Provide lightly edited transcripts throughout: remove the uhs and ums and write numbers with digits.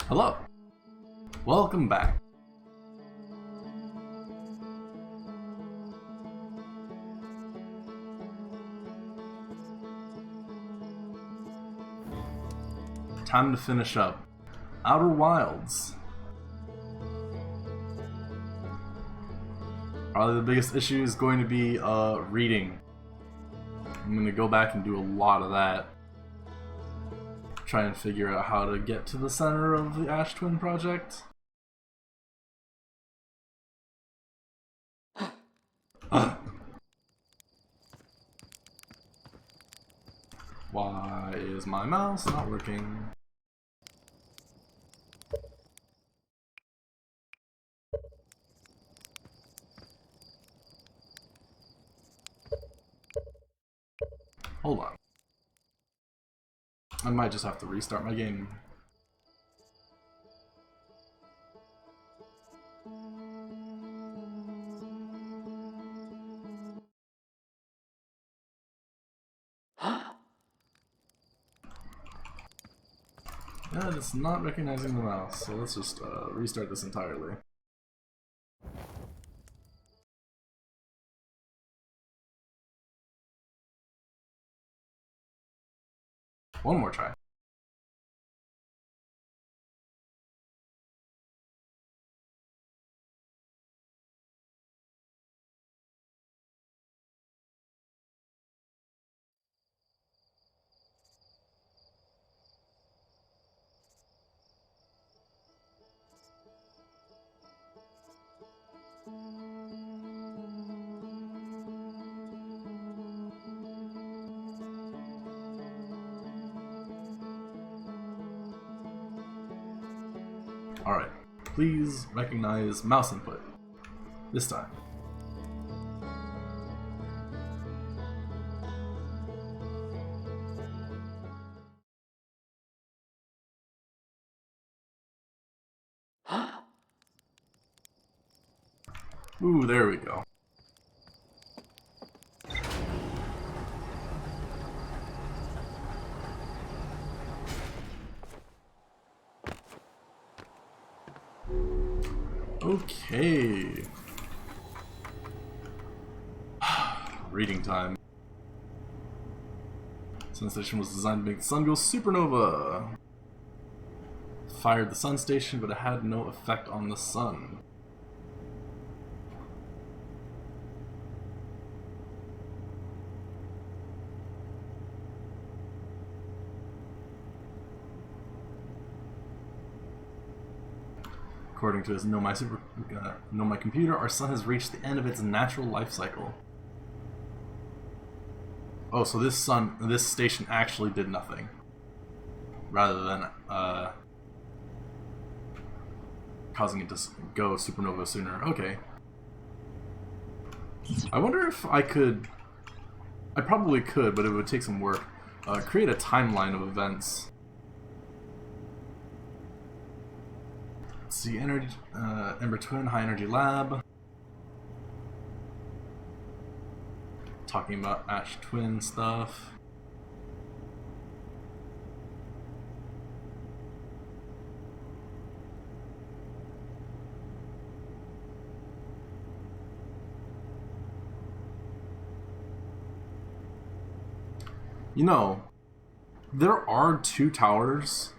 Hello. Welcome back. Time to finish up Outer Wilds. Probably the biggest issue is going to be reading. I'm going to go back and do a lot of that. Try and figure out how to get to the center of the Ash Twin project. Why is my mouse not working? Hold on. I might just have to restart my game. Yeah, it's not recognizing the mouse, so let's just restart this entirely. One more try. Alright, please recognize mouse input. This time. Ooh, there we go. Okay. Reading time. Sun Station was designed to make the sun go supernova. Fired the sun station, but it had no effect on the sun. According to his Know My Computer, our sun has reached the end of its natural life cycle. Oh, so this station actually did nothing, rather than causing it to go supernova sooner. Okay. I wonder if I could. I probably could, but it would take some work. Create a timeline of events. Let's see, energy, Ember Twin, High Energy Lab. Talking about Ash Twin stuff. You know, there are 2 towers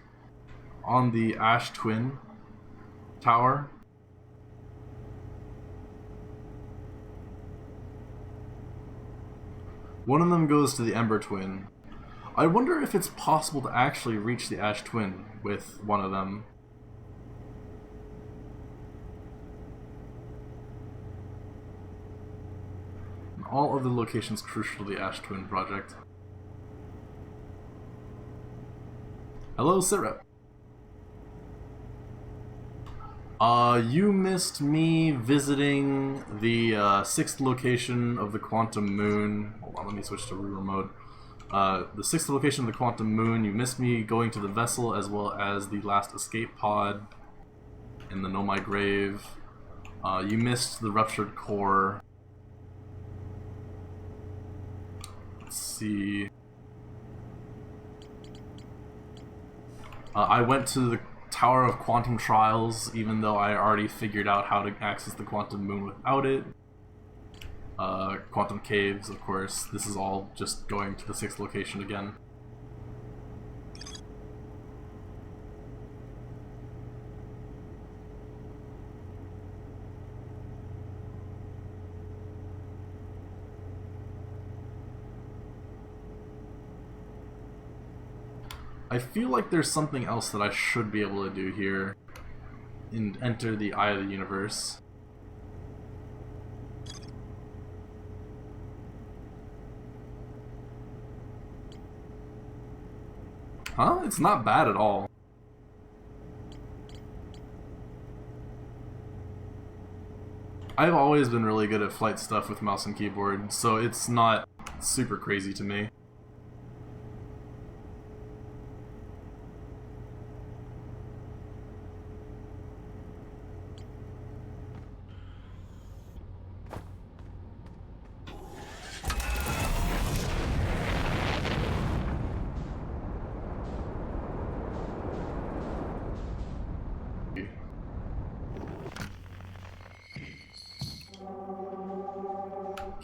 on the Ash Twin tower. One of them goes to the Ember Twin. I wonder if it's possible to actually reach the Ash Twin with one of them. And all other locations crucial to the Ash Twin project. Hello, Syrup. You missed me visiting the 6th location of the Quantum Moon. Hold on, let me switch to real mode. The 6th location of the Quantum Moon. You missed me going to the vessel as well as the last escape pod in the Know My Grave. You missed the ruptured core. Let's see. I went to the Tower of Quantum Trials, even though I already figured out how to access the Quantum Moon without it. Quantum Caves, of course. This is all just going to the 6th location again. I feel like there's something else that I should be able to do here and enter the Eye of the Universe. Huh? It's not bad at all. I've always been really good at flight stuff with mouse and keyboard, so it's not super crazy to me.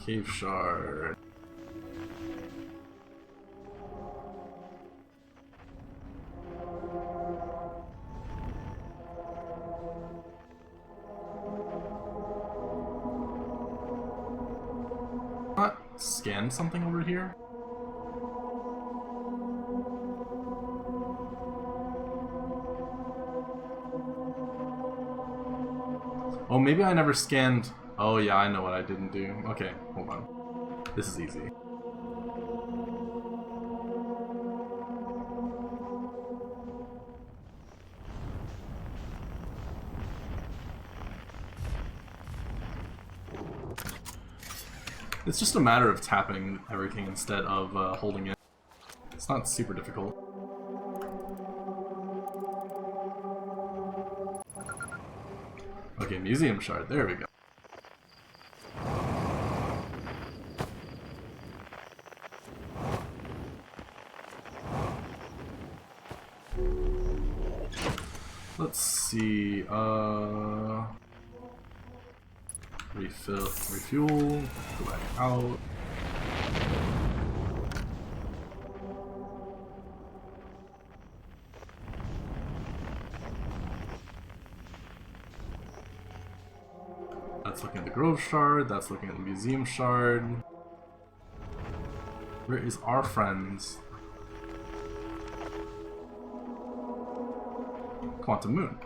Cave shard. Scan something over here? Oh, maybe I never scanned. Oh yeah, I know what I didn't do. Okay, hold on. This is easy. It's just a matter of tapping everything instead of holding it. It's not super difficult. Okay, museum shard. There we go. Let's see, refuel, go back out. That's looking at the Grove Shard, that's looking at the Museum Shard. Where is our friends? Quantum Moon.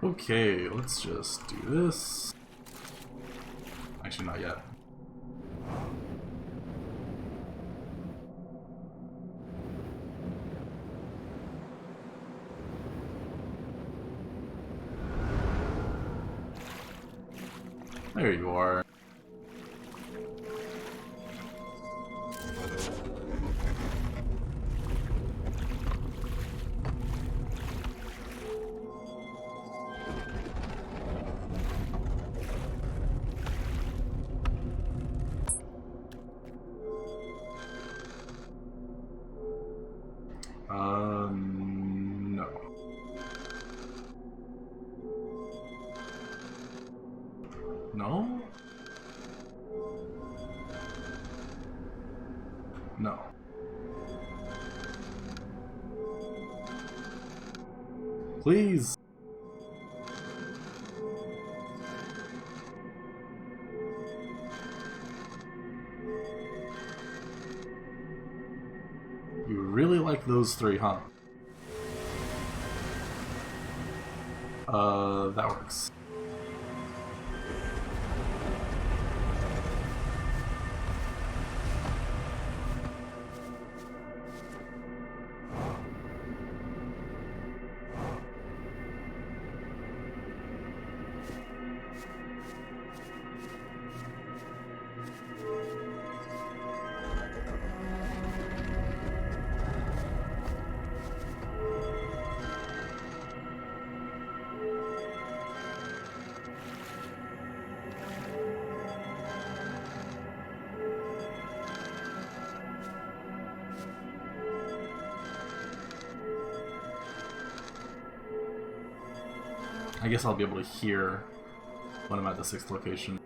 Okay, let's just do this. Actually, not yet. There you are. No? No. Please! You really like those three, huh? That works. I guess I'll be able to hear when I'm at the 6th location.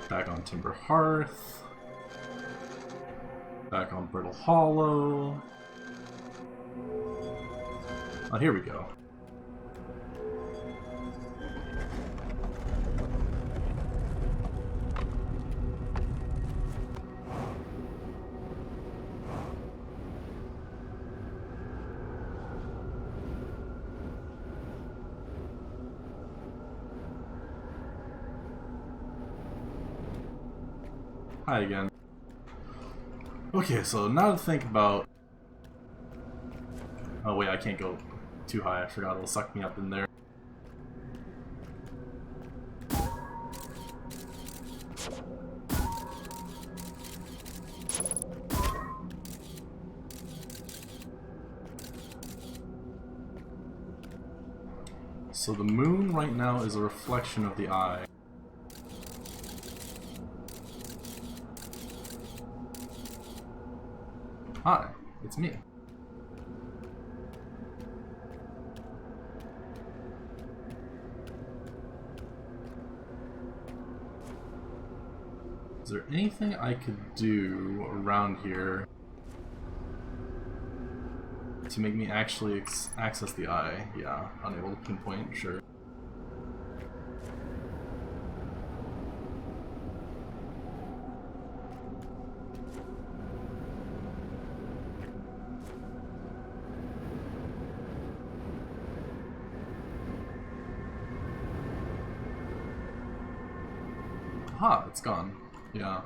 Back on Timber Hearth. Back on Brittle Hollow. Oh, here we go. Hi again. Okay, so now to think about... Oh wait, I can't go too high, I forgot it'll suck me up in there. So the moon right now is a reflection of the eye. Hi, it's me. Is there anything I could do around here to make me actually access the eye? Yeah, unable to pinpoint, sure. Aha, it's gone. Yeah.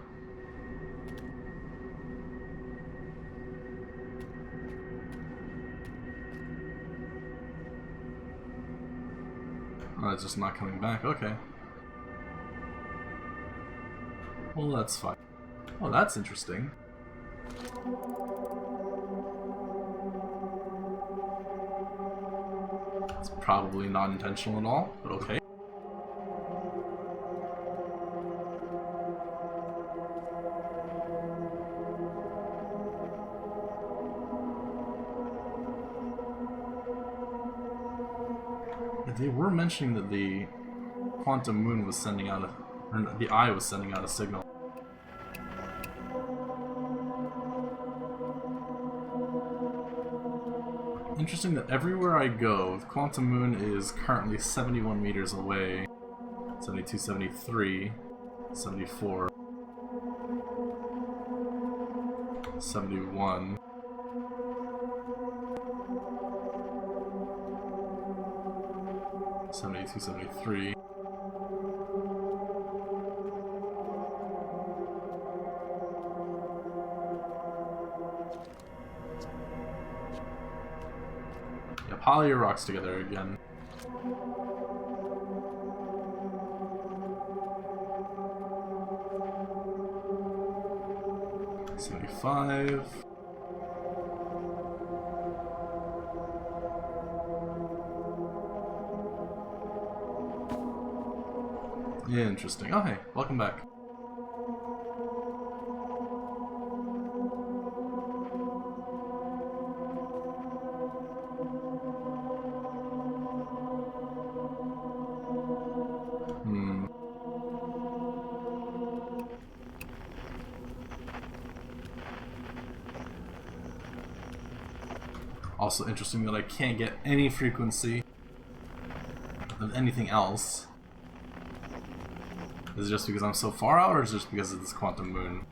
Oh, it's just not coming back. Okay. Well, that's fine. Oh, that's interesting. It's probably not intentional at all, but okay. They were mentioning that the quantum moon was sending out a, or the eye was sending out a signal. Interesting that everywhere I go, the quantum moon is currently 71 meters away. 72, 73, 74, 71. '72, '73. Yeah, pile your rocks together again. 75. Interesting. Oh, hey, welcome back. Also interesting that I can't get any frequency of anything else. Is it just because I'm so far out, or is it just because of this quantum moon?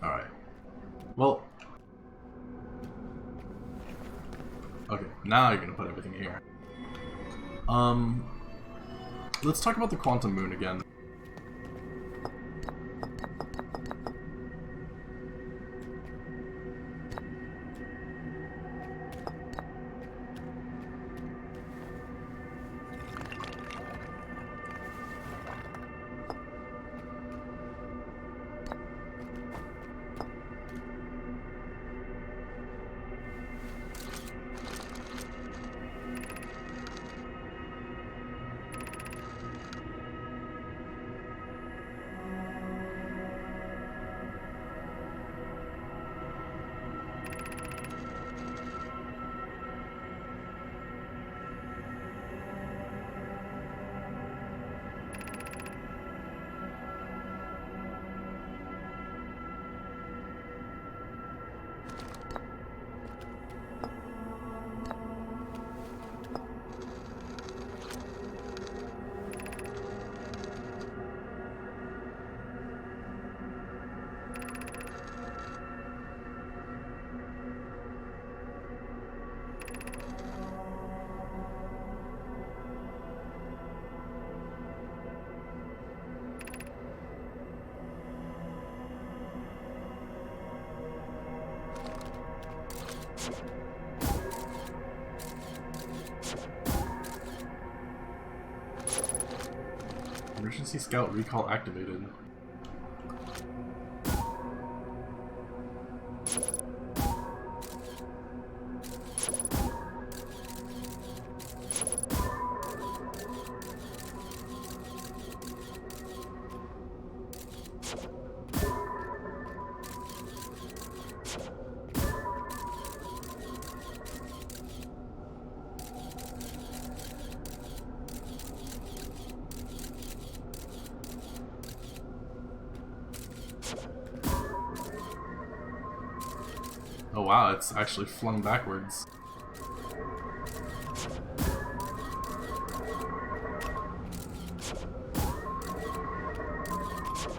Alright. Well. Okay, now you're gonna put everything here. Let's talk about the quantum moon again. Emergency Scout recall activated. Oh wow, it's actually flung backwards.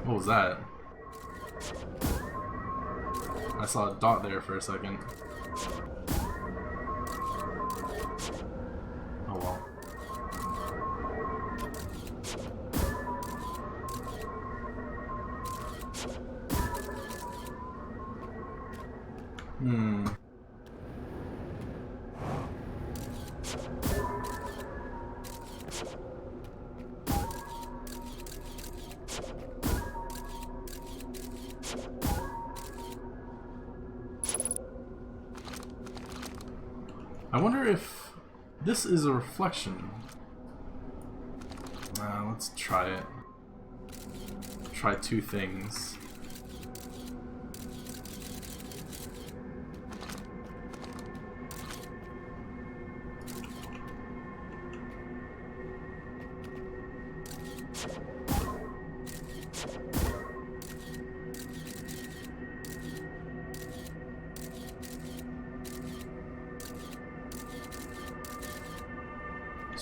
What was that? I saw a dot there for a second. Oh well. I wonder if this is a reflection. Let's try it. Try two things.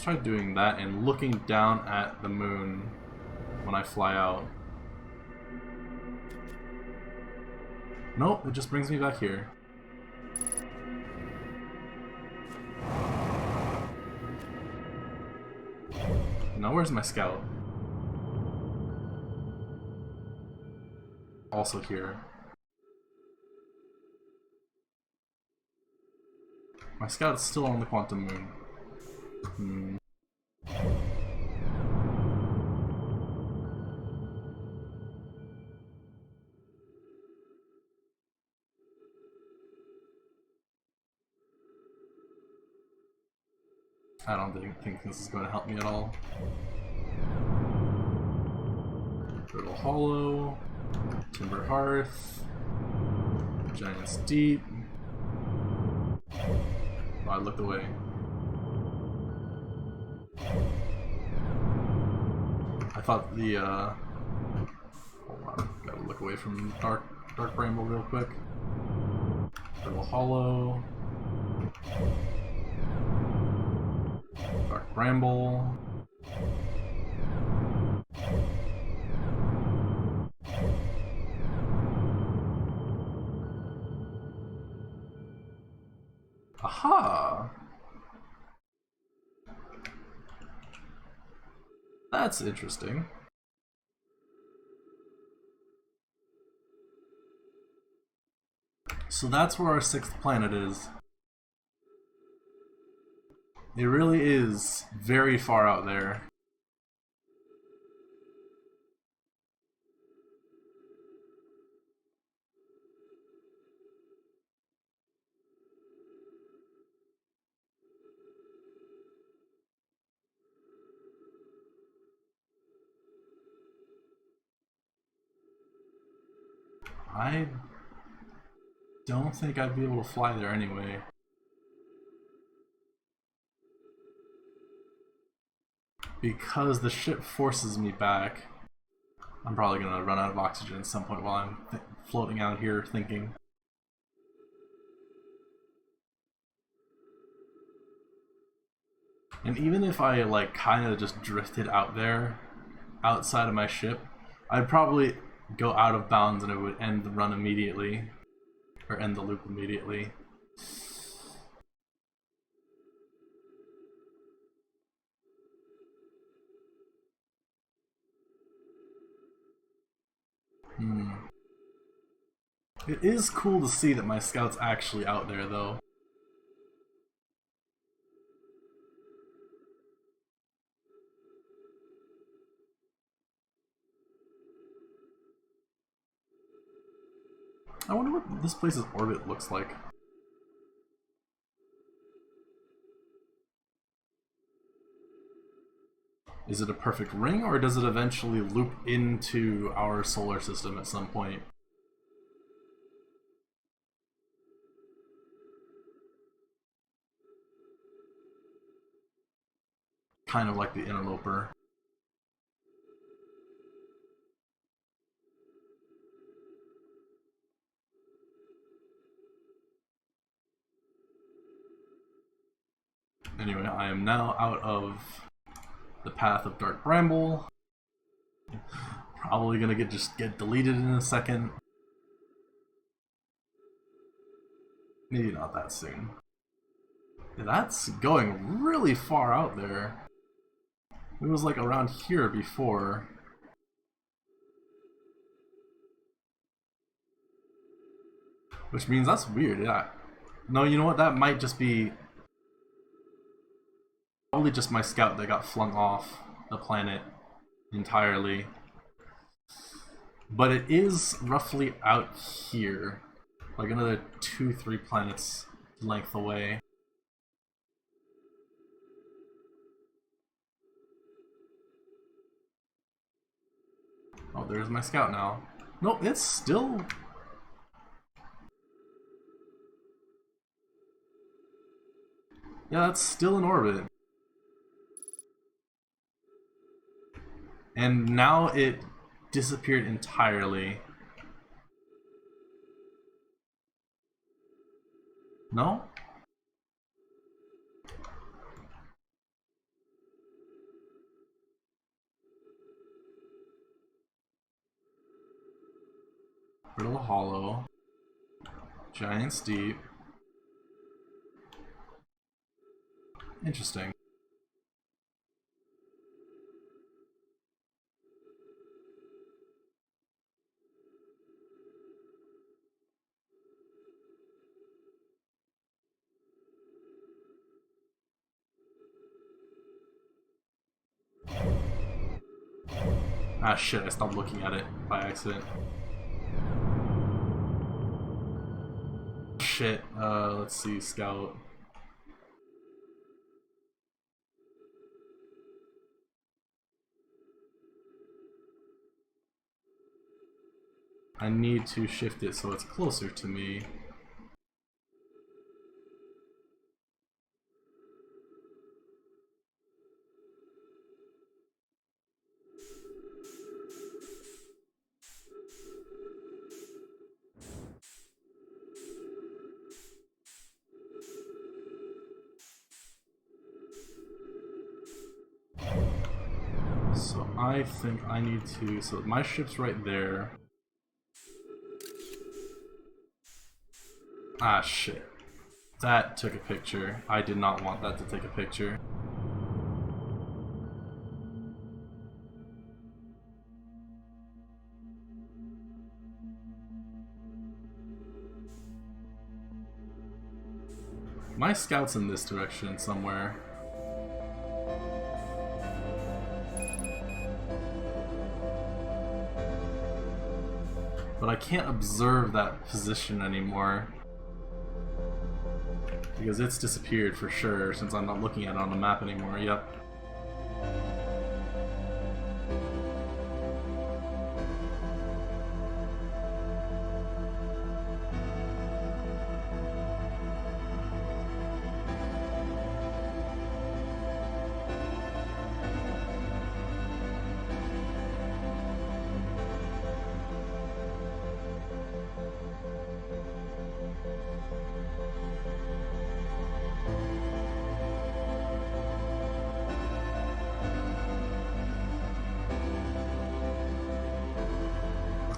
let's try doing that and looking down at the moon when I fly out. Nope, it just brings me back here. Now where's my scout? Also here. My scout's still on the quantum moon. Hmm. I don't think this is going to help me at all. Brittle Hollow, Timber Hearth, Giant's Deep. Oh, I looked away. I thought the hold on, gotta look away from Dark Bramble real quick. Brittle Hollow, Dark Bramble. Aha! That's interesting. So that's where our 6th planet is. It really is very far out there. I don't think I'd be able to fly there anyway. Because the ship forces me back. I'm probably gonna run out of oxygen at some point while I'm floating out here thinking. And even if I like kind of just drifted out there, outside of my ship, I'd probably go out of bounds and it would end the run immediately. Or end the loop immediately. It is cool to see that my scout's actually out there, though. I wonder what this place's orbit looks like. Is it a perfect ring, or does it eventually loop into our solar system at some point? Kind of like the Interloper. Anyway, I am now out of the path of Dark Bramble. Probably gonna just get deleted in a second. Maybe not that soon. Yeah, that's going really far out there. It was like around here before. Which means that's weird, yeah. No, you know what? That might just be probably just my scout that got flung off the planet entirely. But it is roughly out here. Like another 2-3 planets length away. Oh, there's my scout now. Nope, it's still... Yeah, it's still in orbit. And now it disappeared entirely. No? Brittle Hollow. Giant's Deep. Interesting. Ah shit, I stopped looking at it by accident. Shit, let's see, Scout. I need to shift it so it's closer to me. So I think I need to, so my ship's right there. Ah shit. That took a picture. I did not want that to take a picture. My scout's in this direction somewhere. But I can't observe that position anymore. Because it's disappeared for sure since I'm not looking at it on the map anymore. Yep.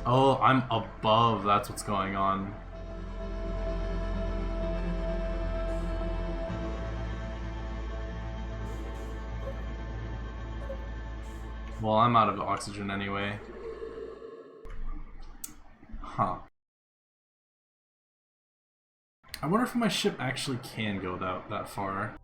Oh, I'm above, that's what's going on. Well, I'm out of oxygen anyway. Huh. I wonder if my ship actually can go that far.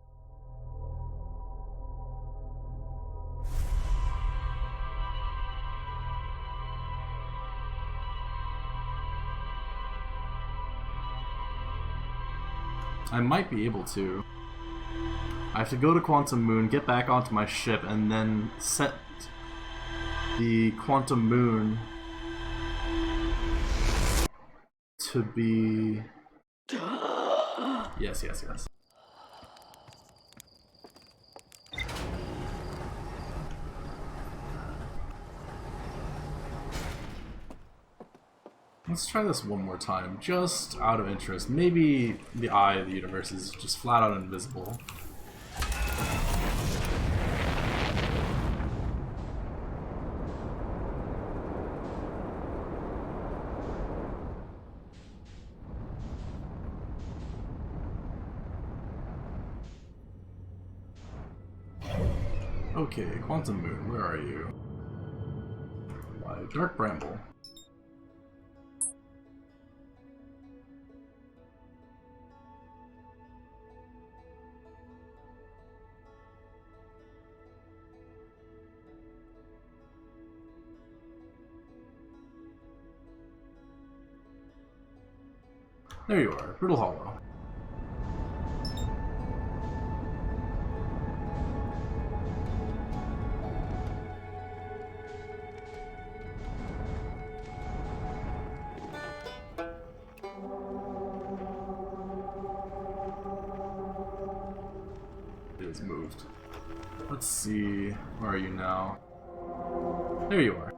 I might be able to. I have to go to Quantum Moon, get back onto my ship, and then set the Quantum Moon to be... Yes, yes, yes. Let's try this one more time, just out of interest. Maybe the eye of the universe is just flat out invisible. Okay, Quantum Moon, where are you? Dark Bramble. There you are, Brittle Hollow. It is moved. Let's see, where are you now? There you are.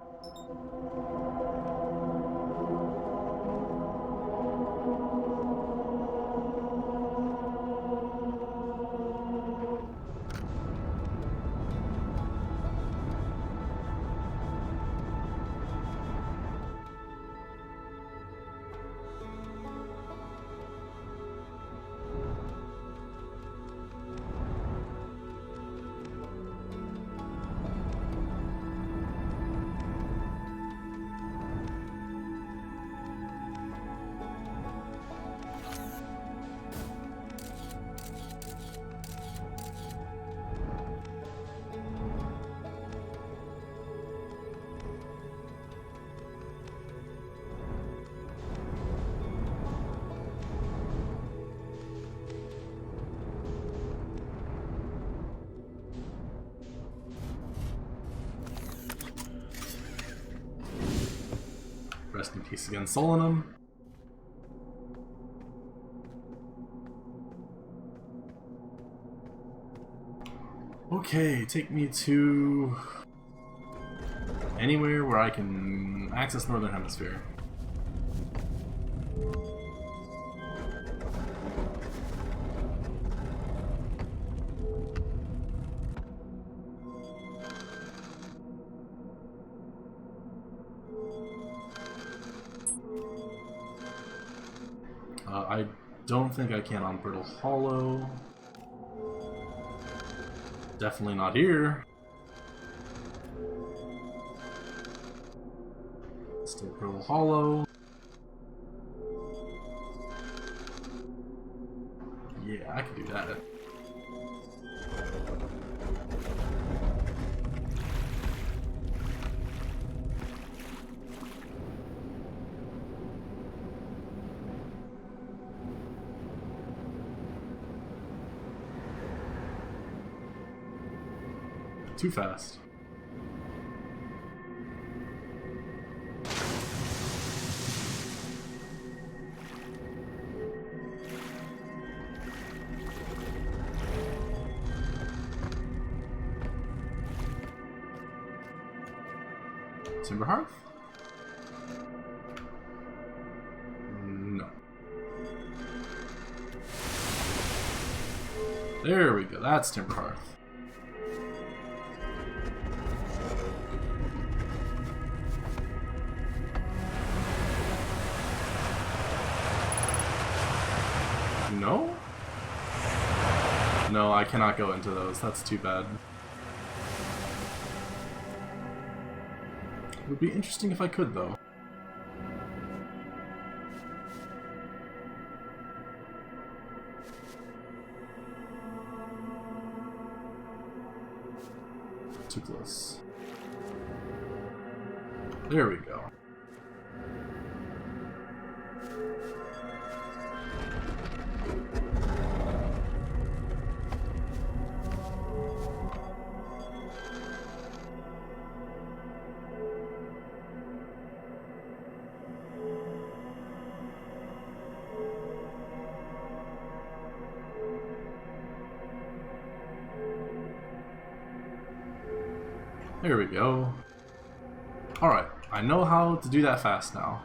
Ace against Solinum. Okay, take me to anywhere where I can access Northern Hemisphere. I don't think I can on Brittle Hollow. Definitely not here. Still Brittle Hollow. Yeah, I could do that. Too fast. Timberhearth? No. There we go, that's Timberhearth. No? No, I cannot go into those. That's too bad. It would be interesting if I could, though. Too close. There we go. There we go. Alright, I know how to do that fast now.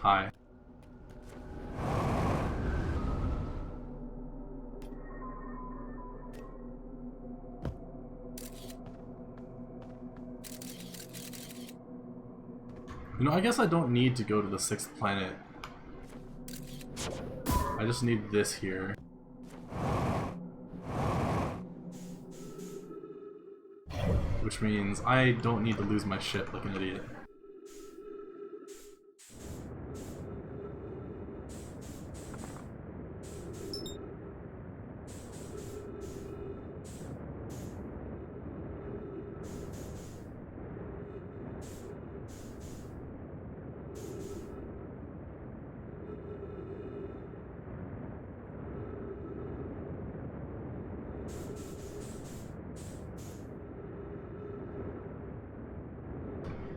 Hi. You know, I guess I don't need to go to the 6th planet. I just need this here. Which means I don't need to lose my ship like an idiot.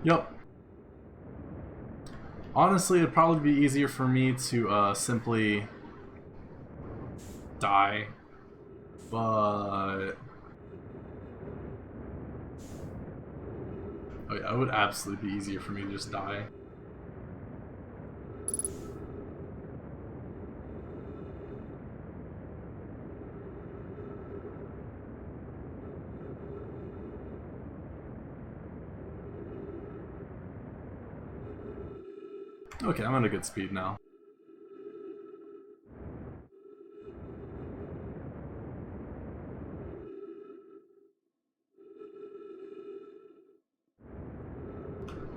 Yup. Honestly, it'd probably be easier for me to simply die, but oh yeah, it would absolutely be easier for me to just die. Okay, I'm at a good speed now.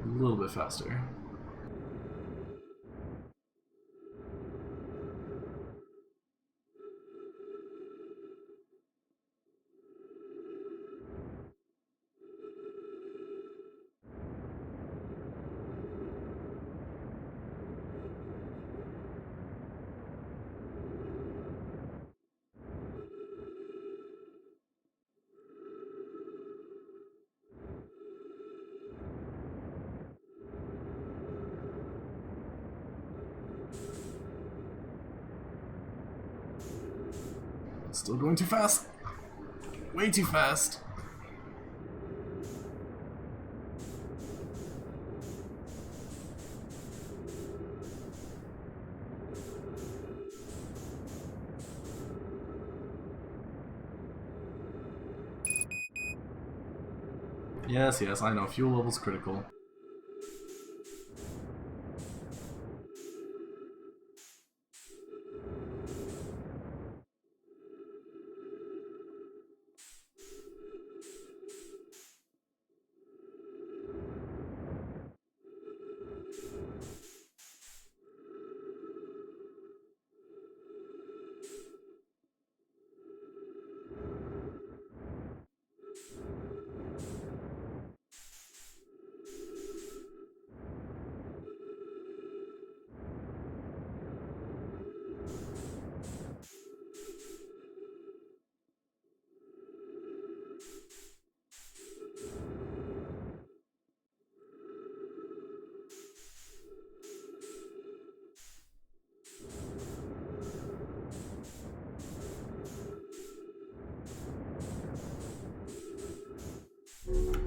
A little bit faster. Still going too fast. Way too fast. Yes, yes, I know. Fuel level's critical.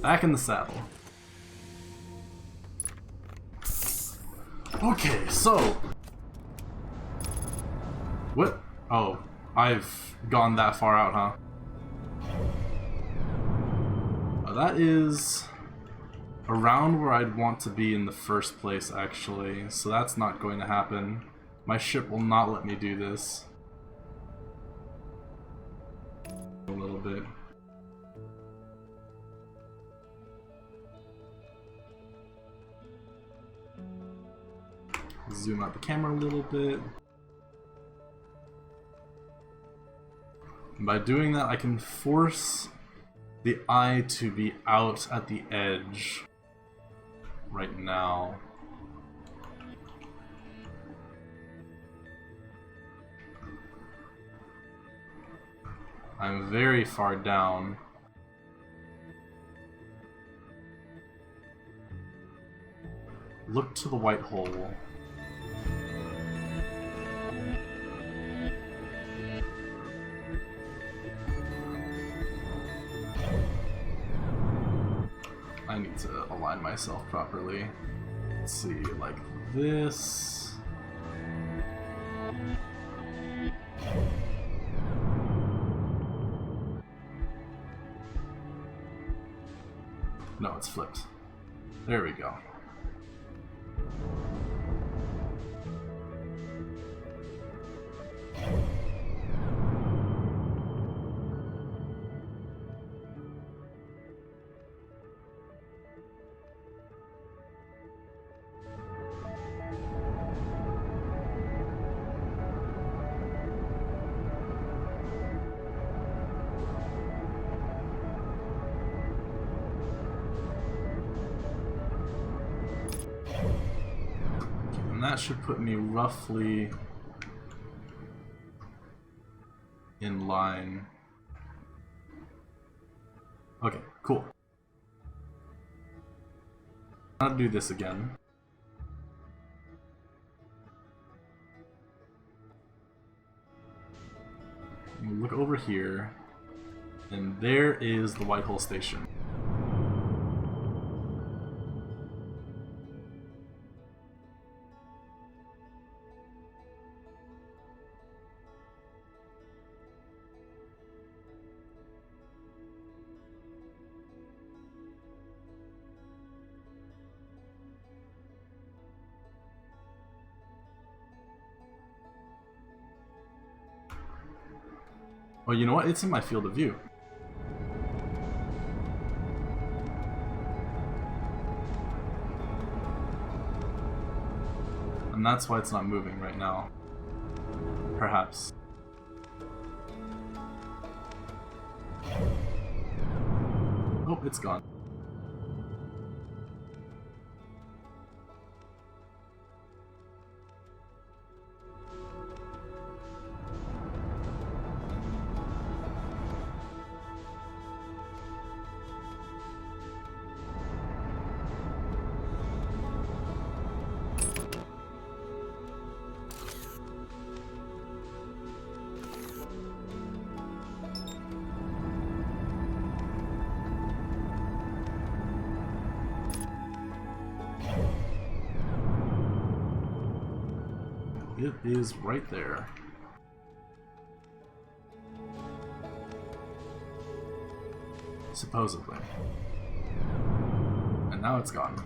Back in the saddle. Okay, so... What? Oh, I've gone that far out, huh? That is around where I'd want to be in the first place, actually. So that's not going to happen. My ship will not let me do this. A little bit. Zoom out the camera a little bit. And by doing that, I can force the eye to be out at the edge right now. I'm very far down. Look to the white hole. I need to align myself properly. Let's see, like this. No, it's flipped. There we go. And that should put me roughly in line. Okay, cool. I'll do this again. Look over here, and there is the Whitehall Station. Oh, you know what? It's in my field of view. And that's why it's not moving right now. Perhaps. Oh, it's gone. it is right there. Supposedly. And now it's gone.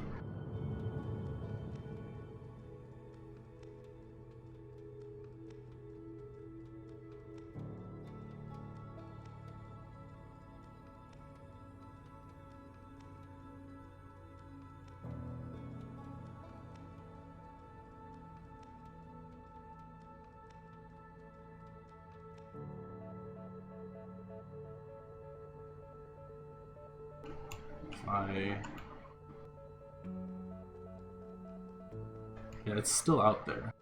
Yeah, it's still out there.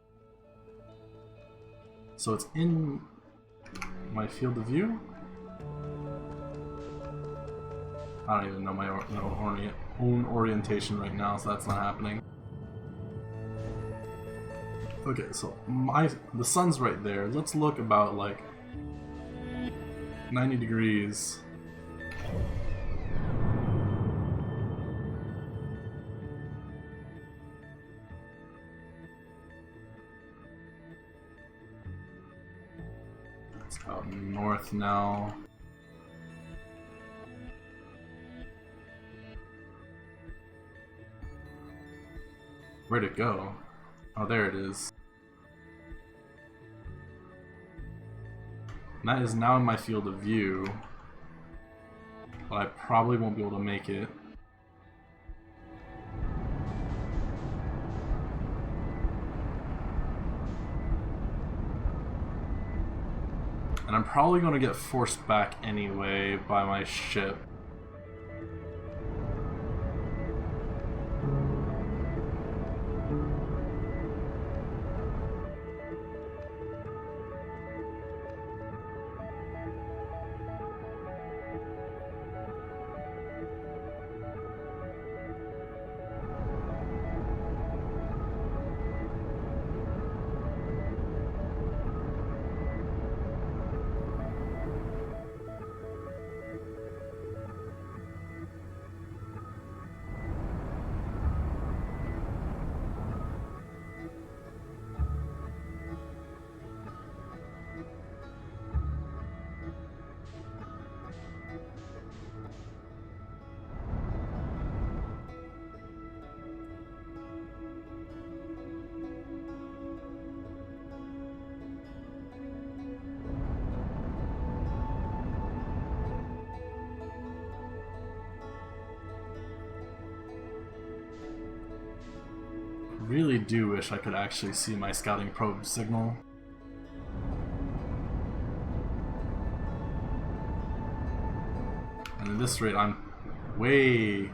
So it's in my field of view? I don't even know my own orientation right now, so that's not happening. Okay, so the sun's right there. Let's look about like 90 degrees. It's out north now. Where'd it go? Oh, there it is. And that is now in my field of view, but I probably won't be able to make it. And I'm probably going to get forced back anyway by my ship. Really do wish I could actually see my scouting probe signal. And at this rate, I'm way...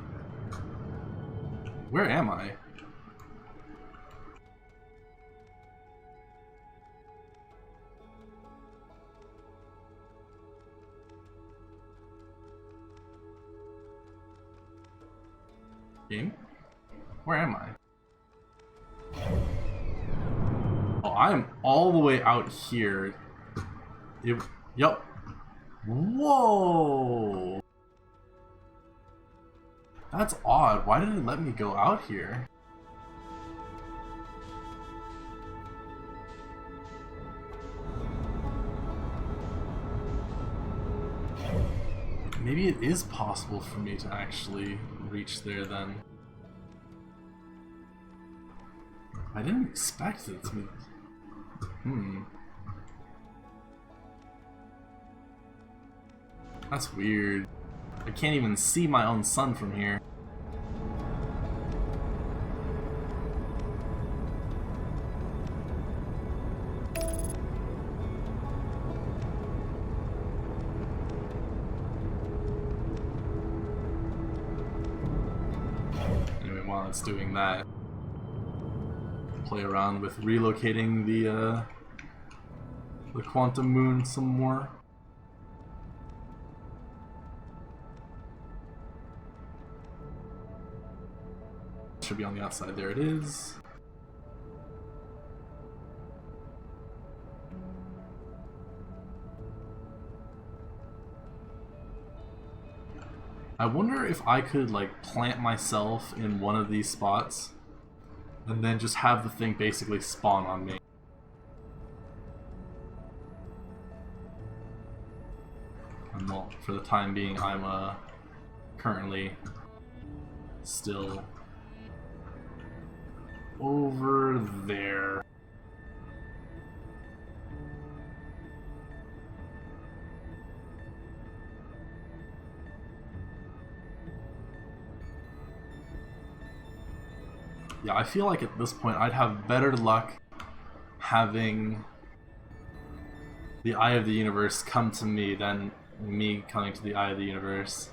Where am I? Game? Where am I? Oh, I'm all the way out here. Yep. Whoa! That's odd. Why did it let me go out here? Maybe it is possible for me to actually reach there then. I didn't expect it to be... That's weird. I can't even see my own sun from here. Anyway, while it's doing that, play around with relocating the quantum moon some more. Should be on the outside. There it is. I wonder if I could like plant myself in one of these spots and then just have the thing basically spawn on me. well, for the time being, I'm currently still over there. Yeah, I feel like at this point I'd have better luck having the Eye of the Universe come to me than me coming to the Eye of the Universe.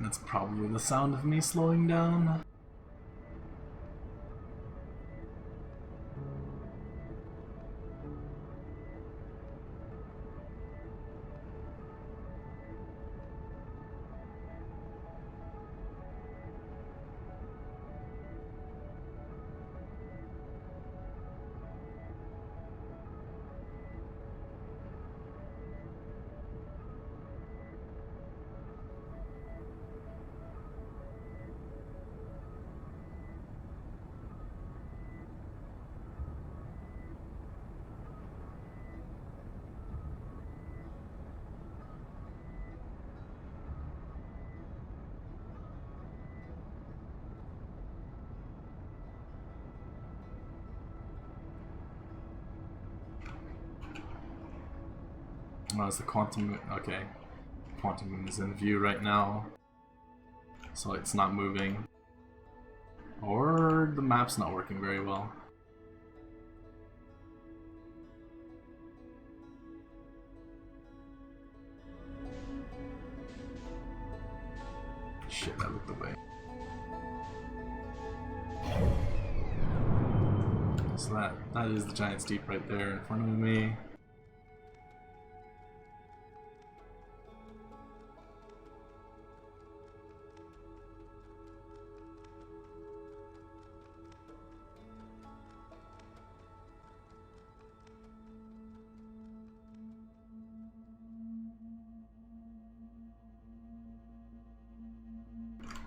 That's probably the sound of me slowing down. Oh, it's the quantum moon. Okay. Quantum moon is in view right now. So it's not moving. Or the map's not working very well. Shit, I looked away. So that is the giant steep right there in front of me.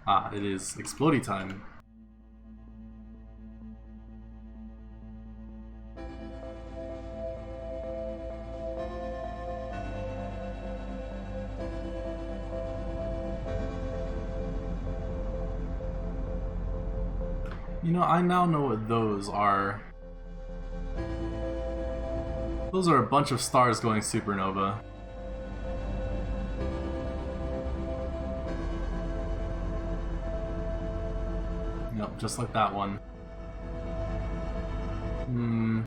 Ah, it is explodey time. You know, I now know what those are. Those are a bunch of stars going supernova. Yep, just like that one. And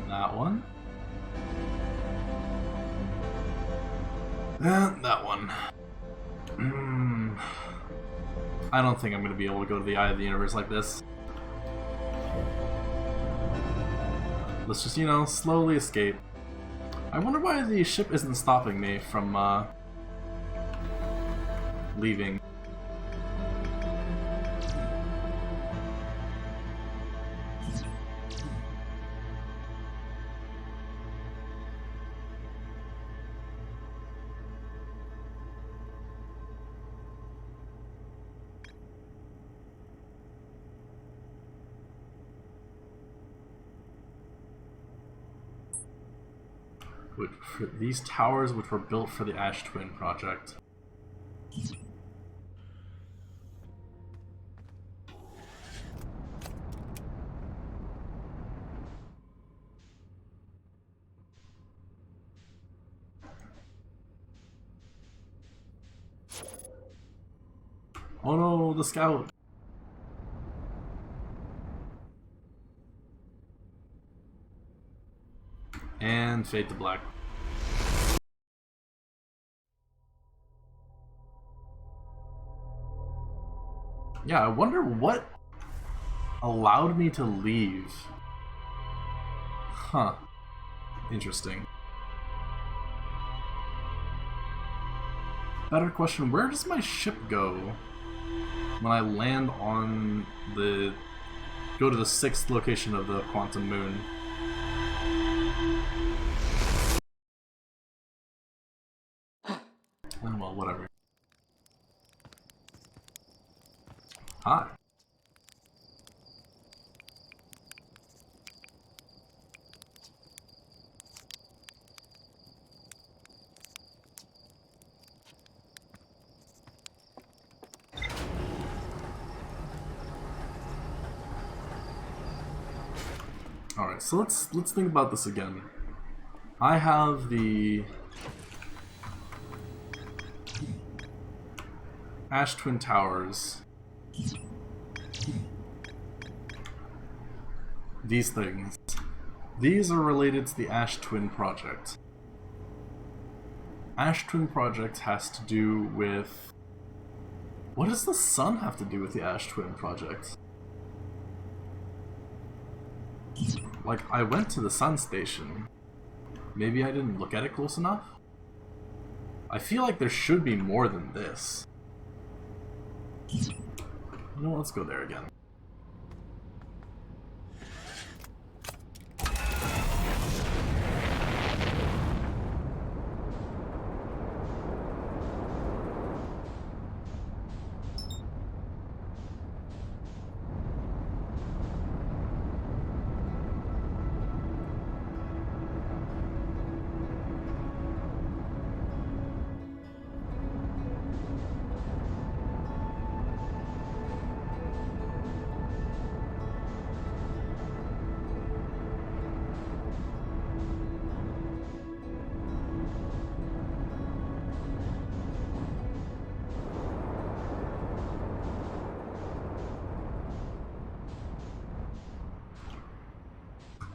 that one. And that one. I don't think I'm going to be able to go to the Eye of the Universe like this. Let's just, you know, slowly escape. I wonder why the ship isn't stopping me from, leaving. These towers which were built for the Ash Twin project. Oh no, the scout! And fade to black. Yeah, I wonder what allowed me to leave. Huh. Interesting. Better question, where does my ship go when I land on the go to the 6th location of the quantum moon. Well, whatever. Hi. Alright, so let's think about this again. I have the Ash Twin Towers. These things. These are related to the Ash Twin Project. Ash Twin Project has to do with... What does the sun have to do with the Ash Twin Project? Like, I went to the sun station. Maybe I didn't look at it close enough? I feel like there should be more than this. You know what, let's go there again.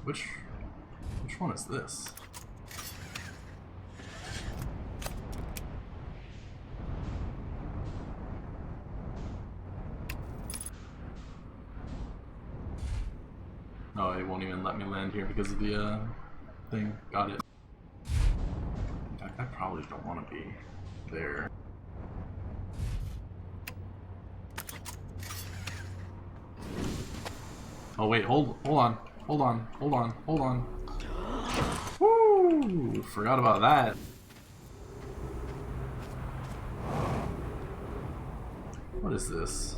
Which one is this? Oh, it won't even let me land here because of the thing. Got it. In fact, I probably don't want to be there. Oh wait, hold on. Hold on. Woo! Forgot about that. What is this?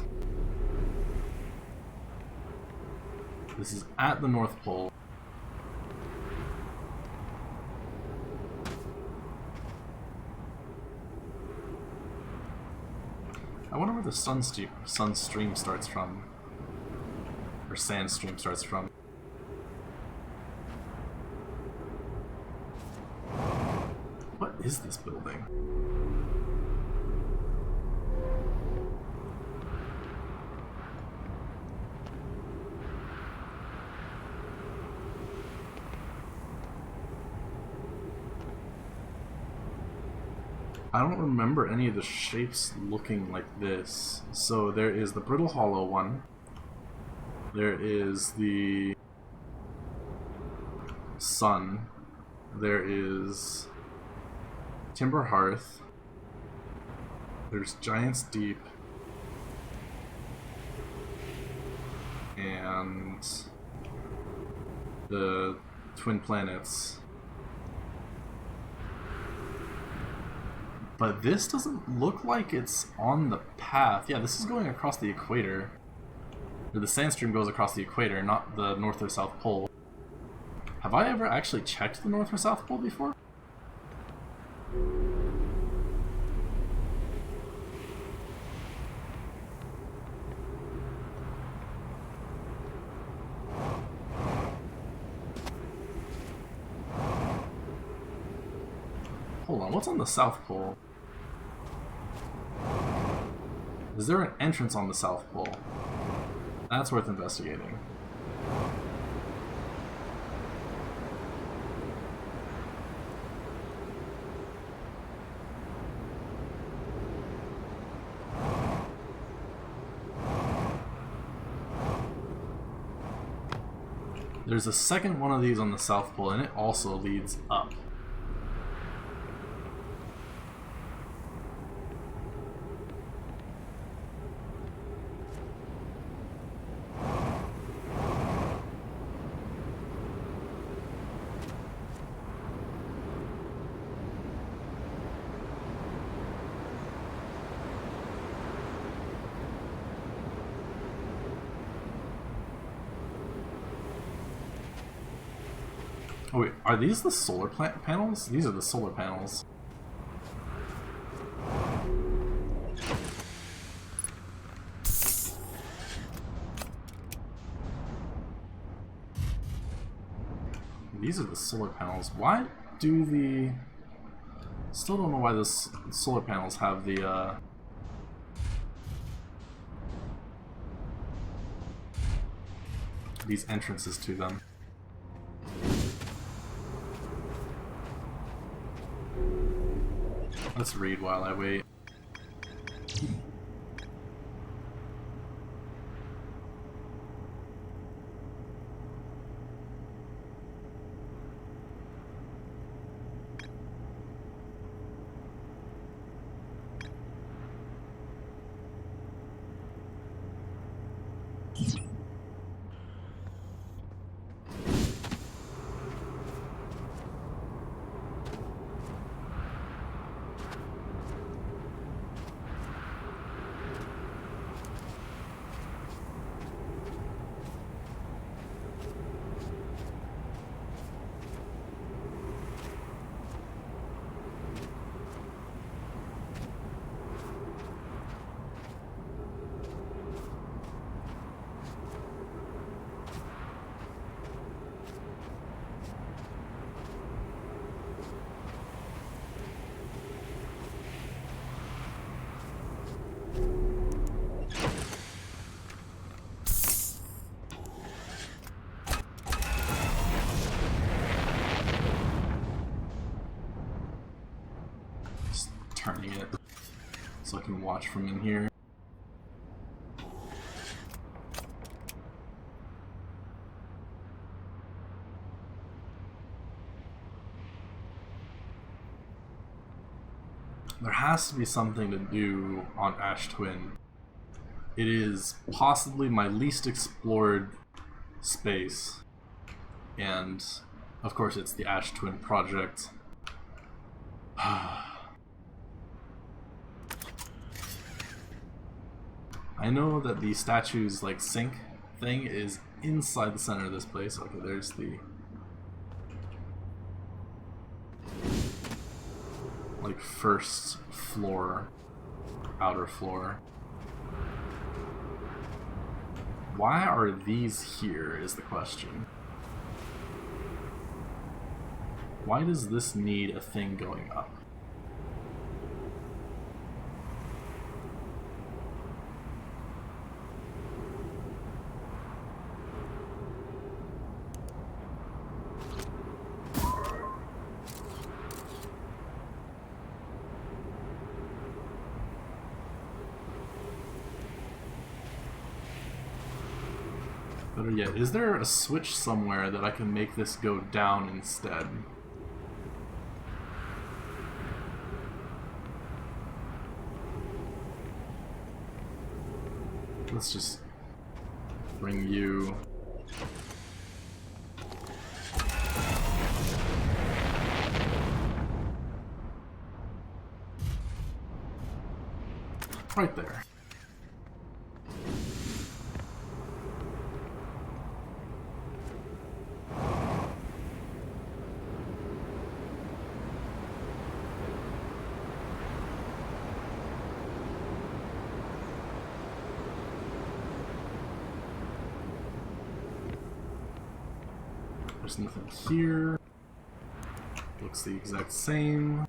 This is at the North Pole. I wonder where the sun stream starts from. Or sand stream starts from. What is this building? I don't remember any of the shapes looking like this. So there is the Brittle Hollow one. There is the sun. There is Timber Hearth. There's Giant's Deep. And the Twin Planets. But this doesn't look like it's on the path. Yeah, this is going across the equator. Or the sand stream goes across the equator, not the North or South Pole. Have I ever actually checked the North or South Pole before? Hold on, what's on the South Pole? Is there an entrance on the South Pole? That's worth investigating. There's a second one of these on the South Pole, and it also leads up. Oh wait, are these the solar panels? These are the solar panels. These are the solar panels. Why do the... Still don't know why the solar panels have the, these entrances to them. Let's read while I wait. Turning it so I can watch from in here. There has to be something to do on Ash Twin. It is possibly my least explored space, and of course it's the Ash Twin project. I know that the statue's like sink thing is inside the center of this place. Okay, there's the like first floor, outer floor. Why are these here is the question. Why does this need a thing going up? Better yet, is there a switch somewhere that I can make this go down instead? Let's just bring you... right there. There's nothing here. Looks the exact same.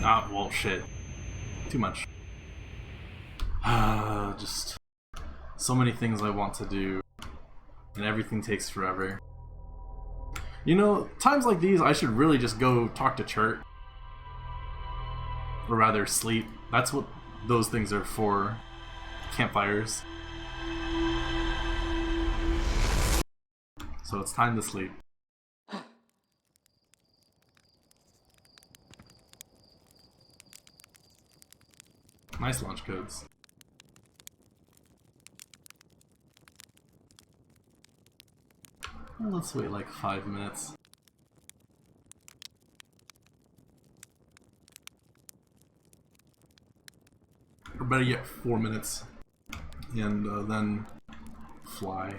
Ah, well, shit. Too much. Just so many things I want to do, and everything takes forever. You know, times like these, I should really just go talk to Chert. Or rather, sleep. That's what those things are for. Campfires. So it's time to sleep. Nice launch codes. Well, let's wait like 5 minutes. Or better yet, 4 minutes. And then fly.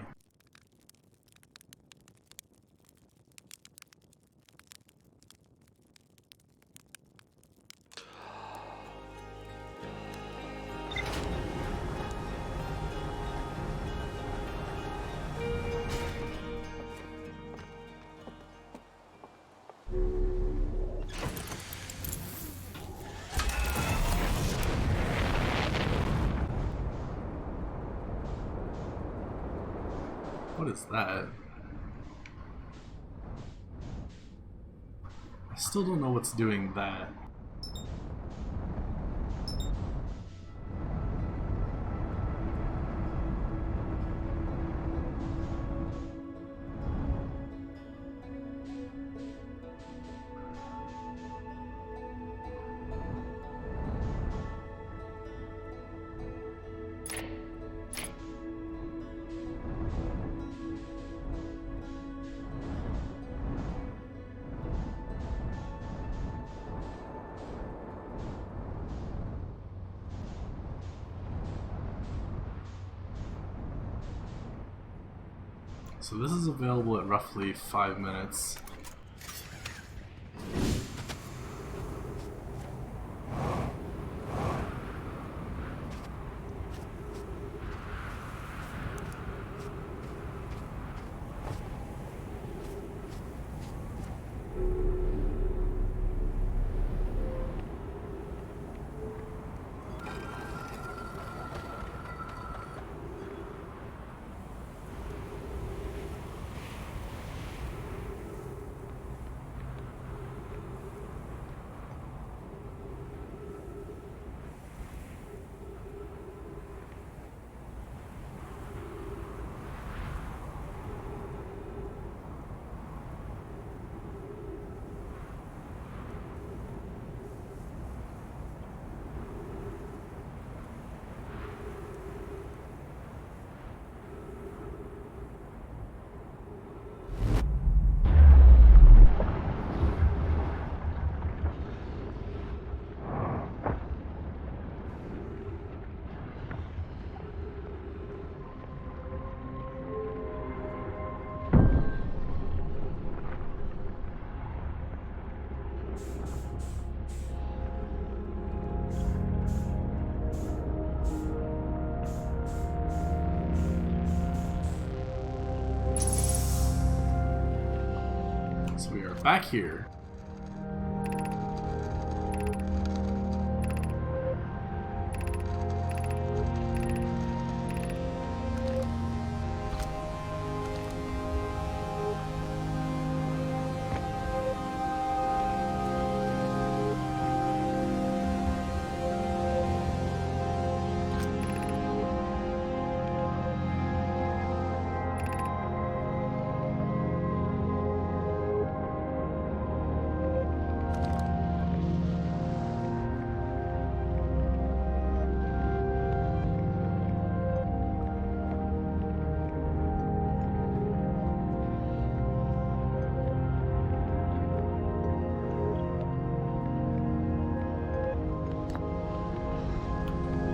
What is that? I still don't know what's doing that. So this is available at roughly 5 minutes. So we are back here.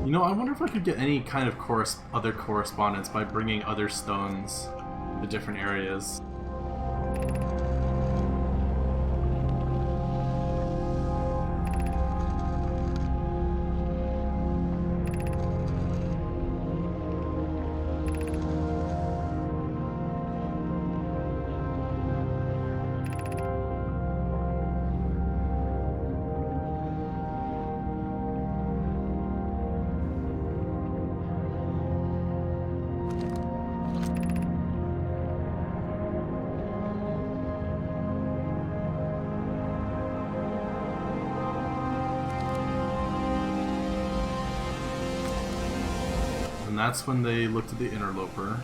You know, I wonder if I could get any kind of other correspondence by bringing other stones to different areas. And that's when they looked at the interloper.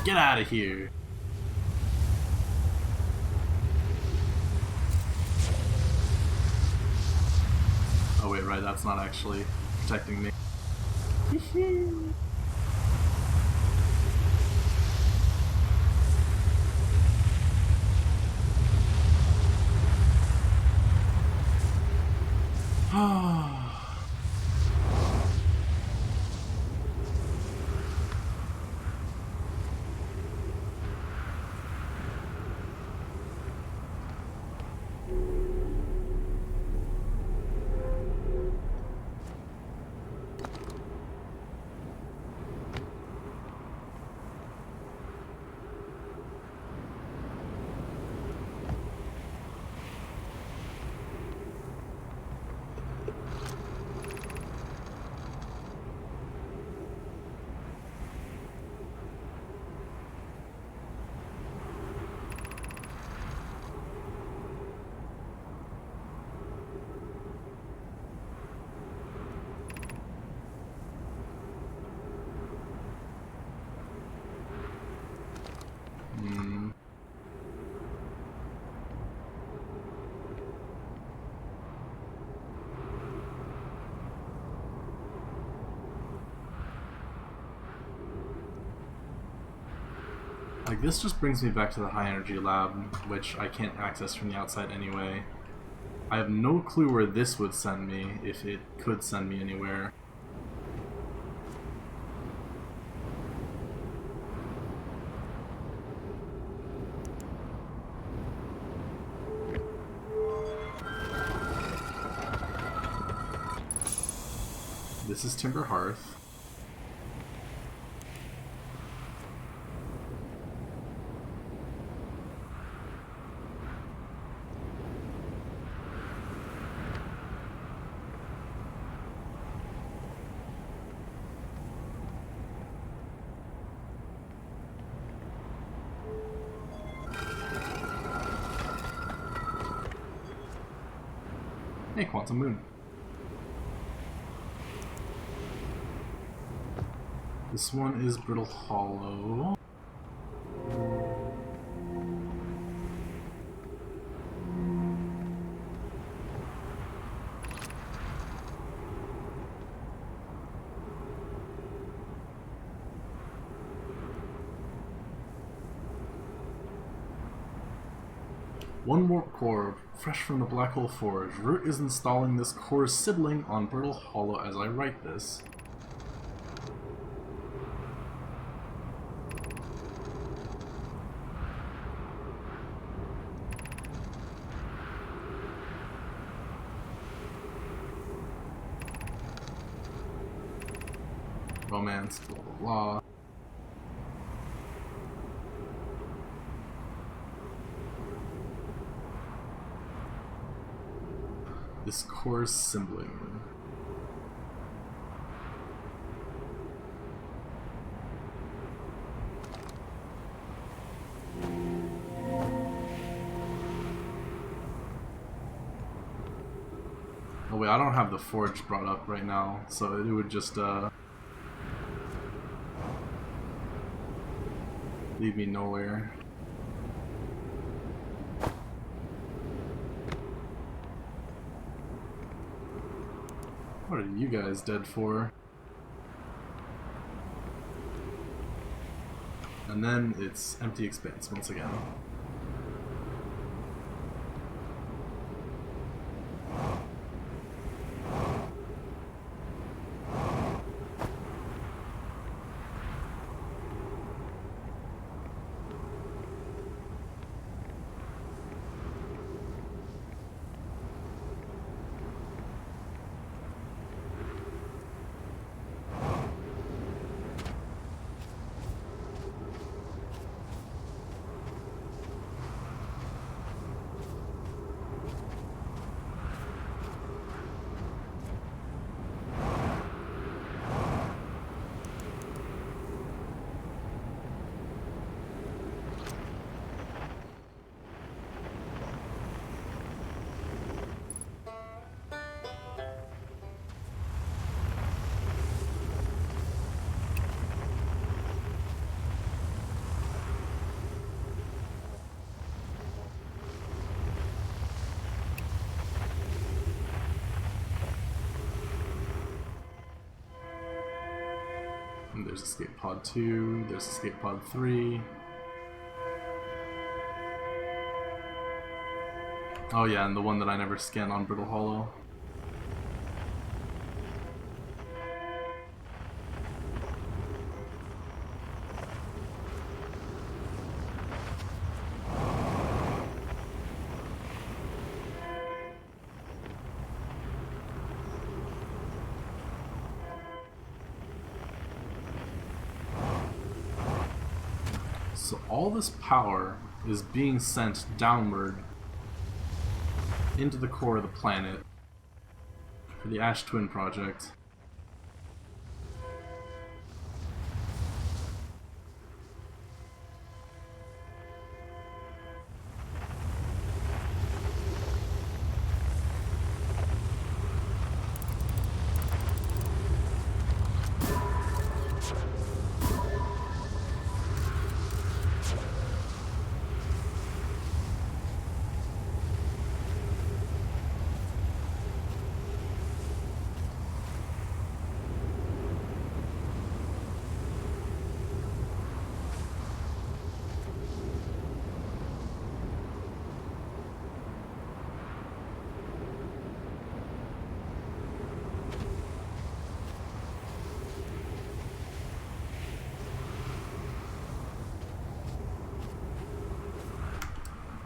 Get out of here! Oh wait, right, that's not actually protecting me. Like, this just brings me back to the high energy lab, which I can't access from the outside anyway. I have no clue where this would send me, if it could send me anywhere. This is Timber Hearth. Hey, Quantum Moon. This one is Brittle Hollow. One warp core, fresh from the Black Hole Forge. Root is installing this core's sibling on Brittle Hollow as I write this. Romance, blah blah blah. This core's sibling. Oh wait, I don't have the forge brought up right now, so it would just lead me nowhere. What are you guys dead for? And then it's Empty Expanse once again. there's escape pod 2, there's escape pod 3. Oh yeah, and the one that I never scanned on Brittle Hollow. So all this power is being sent downward into the core of the planet for the Ash Twin project.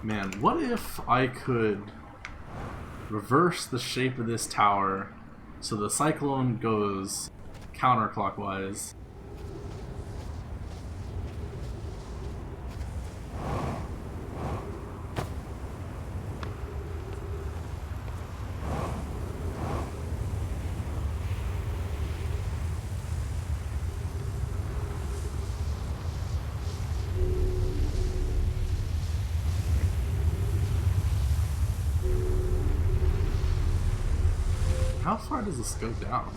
Man, what if I could reverse the shape of this tower so the cyclone goes counterclockwise? How far does this go down?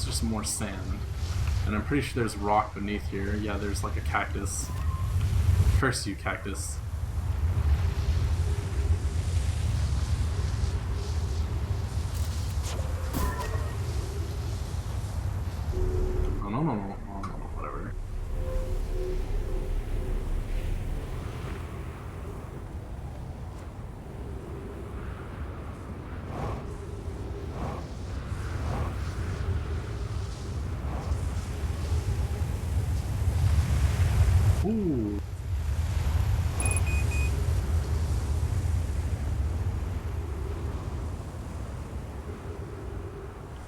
Just more sand, and I'm pretty sure there's rock beneath here. Yeah, there's like a cactus. Curse you, cactus. Oh no, no, no, oh, no, whatever. Ooh.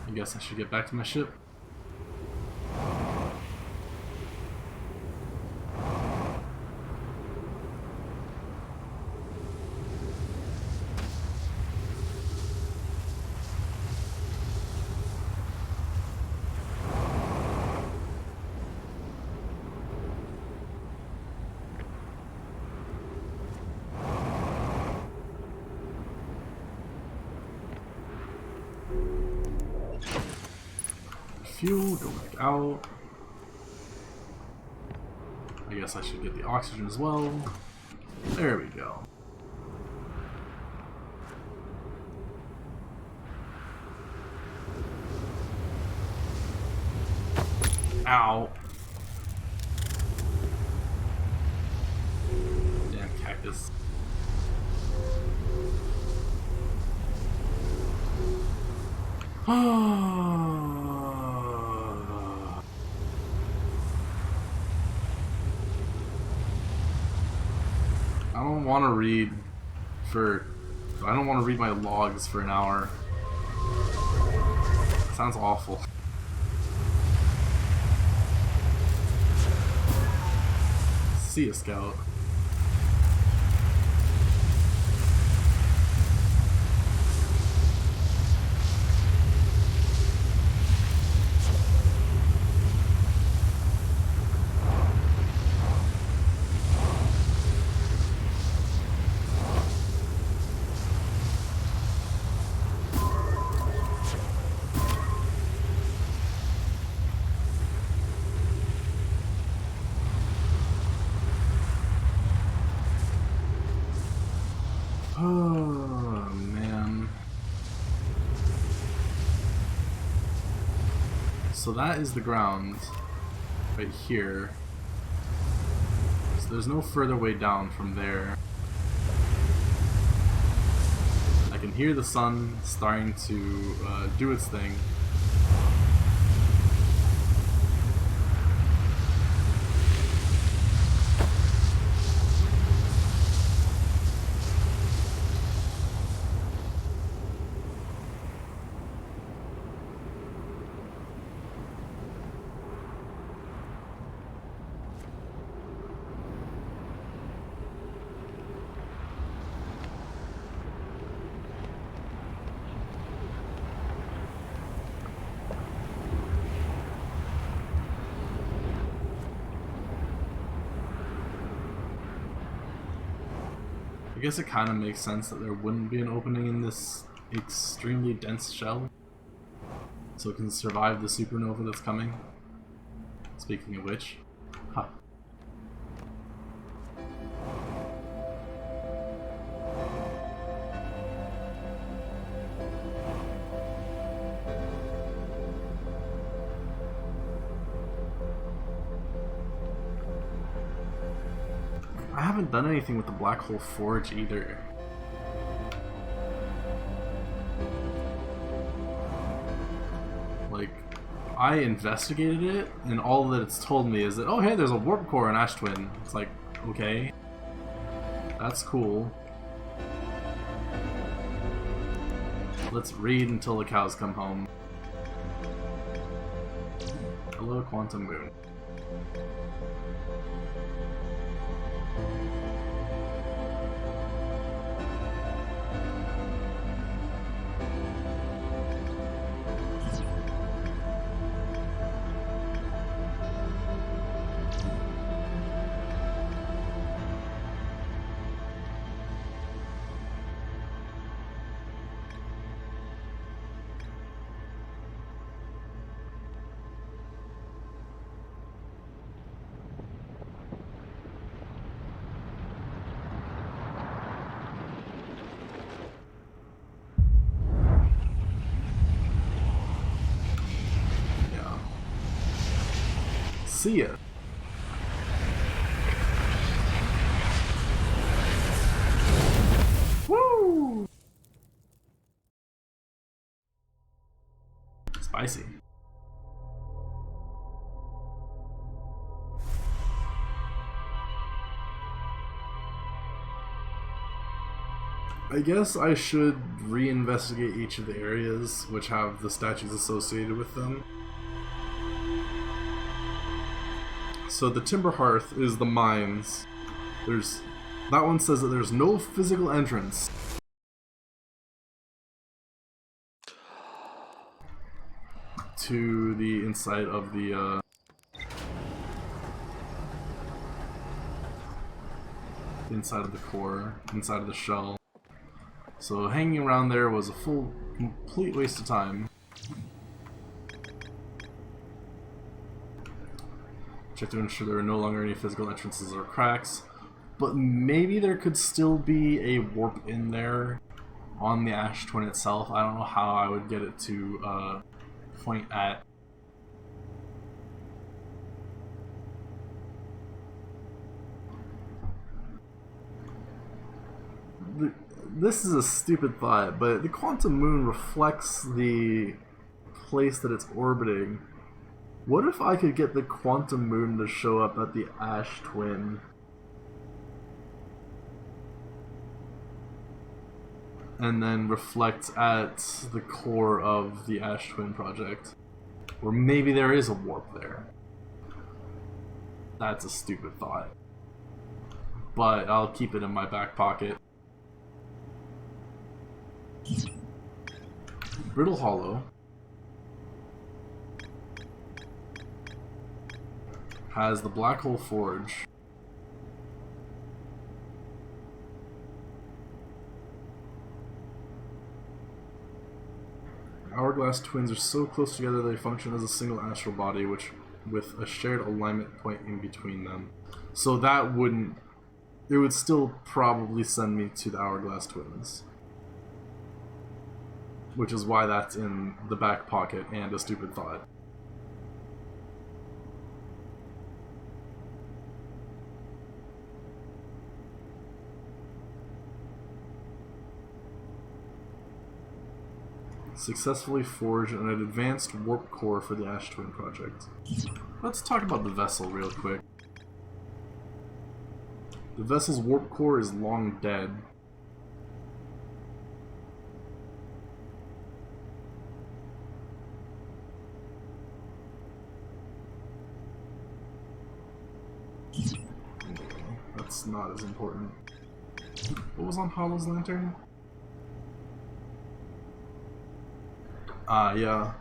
I guess I should get back to my ship. Fuel, go back out. I guess I should get the oxygen as well. There we go. Ow. Damn cactus. I don't want to read my logs for an hour. Sounds awful. See ya, Scout. So that is the ground right here. So there's no further way down from there. I can hear the sun starting to do its thing. I guess it kind of makes sense that there wouldn't be an opening in this extremely dense shell, so it can survive the supernova that's coming. Speaking of which, huh. I haven't done anything with the Black Hole Forge either. Like, I investigated it, and all that it's told me is that, oh hey, there's a warp core in Ash Twin. It's like, okay, that's cool. Let's read until the cows come home. Hello, Quantum Moon. See ya. Woo! Spicy. I guess I should reinvestigate each of the areas which have the statues associated with them. So the Timber Hearth is the mines. That one says that there's no physical entrance. To the inside of the inside of the core, inside of the shell. So hanging around there was a complete waste of time. Check to ensure there are no longer any physical entrances or cracks, but maybe there could still be a warp in there on the Ash Twin itself. I don't know how I would get it to point at. This is a stupid thought, but the Quantum Moon reflects the place that it's orbiting. What if I could get the Quantum Moon to show up at the Ash Twin? And then reflect at the core of the Ash Twin project. Or maybe there is a warp there. That's a stupid thought. But I'll keep it in my back pocket. Brittle Hollow has the Black Hole Forge. Hourglass twins are so close together they function as a single astral body, which with a shared alignment point in between them. So that wouldn't... It would still probably send me to the Hourglass twins. Which is why that's in the back pocket and a stupid thought. Successfully forged an advanced warp core for the Ash Twin project. Let's talk about the vessel real quick. The vessel's warp core is long dead. That's not as important. What was on Hollow's lantern? Yeah.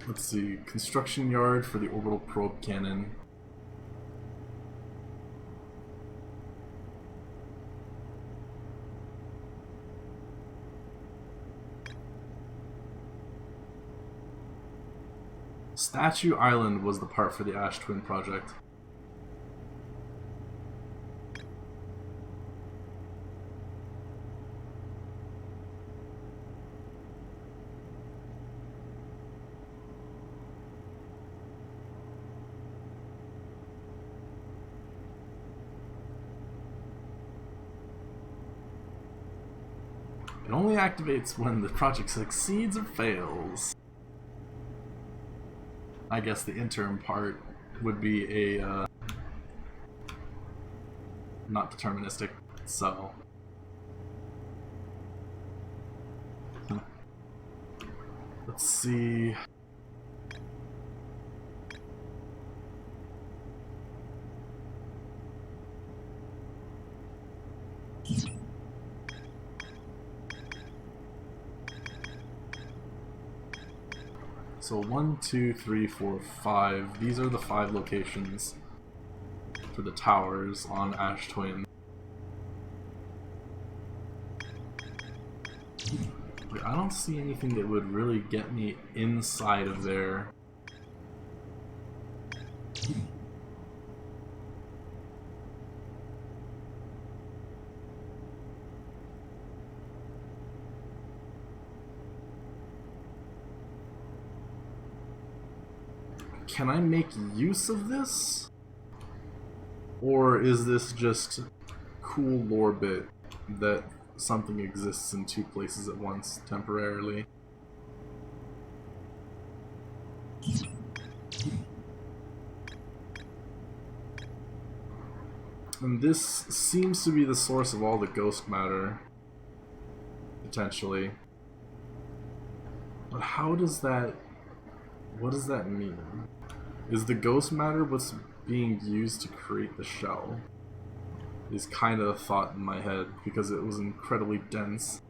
Let's see. Construction yard for the orbital probe cannon. Statue Island was the part for the Ash Twin project. It only activates when the project succeeds or fails. I guess the interim part would be a not deterministic, so let's see. So 1, 2, 3, 4, 5. These are the 5 locations for the towers on Ash Twin. Wait, I don't see anything that would really get me inside of there. Can I make use of this? Or is this just cool lore bit that something exists in 2 places at once temporarily? And this seems to be the source of all the ghost matter, potentially. But how does that... what does that mean? Is the ghost matter what's being used to create the shell? Is kind of a thought in my head, because it was incredibly dense.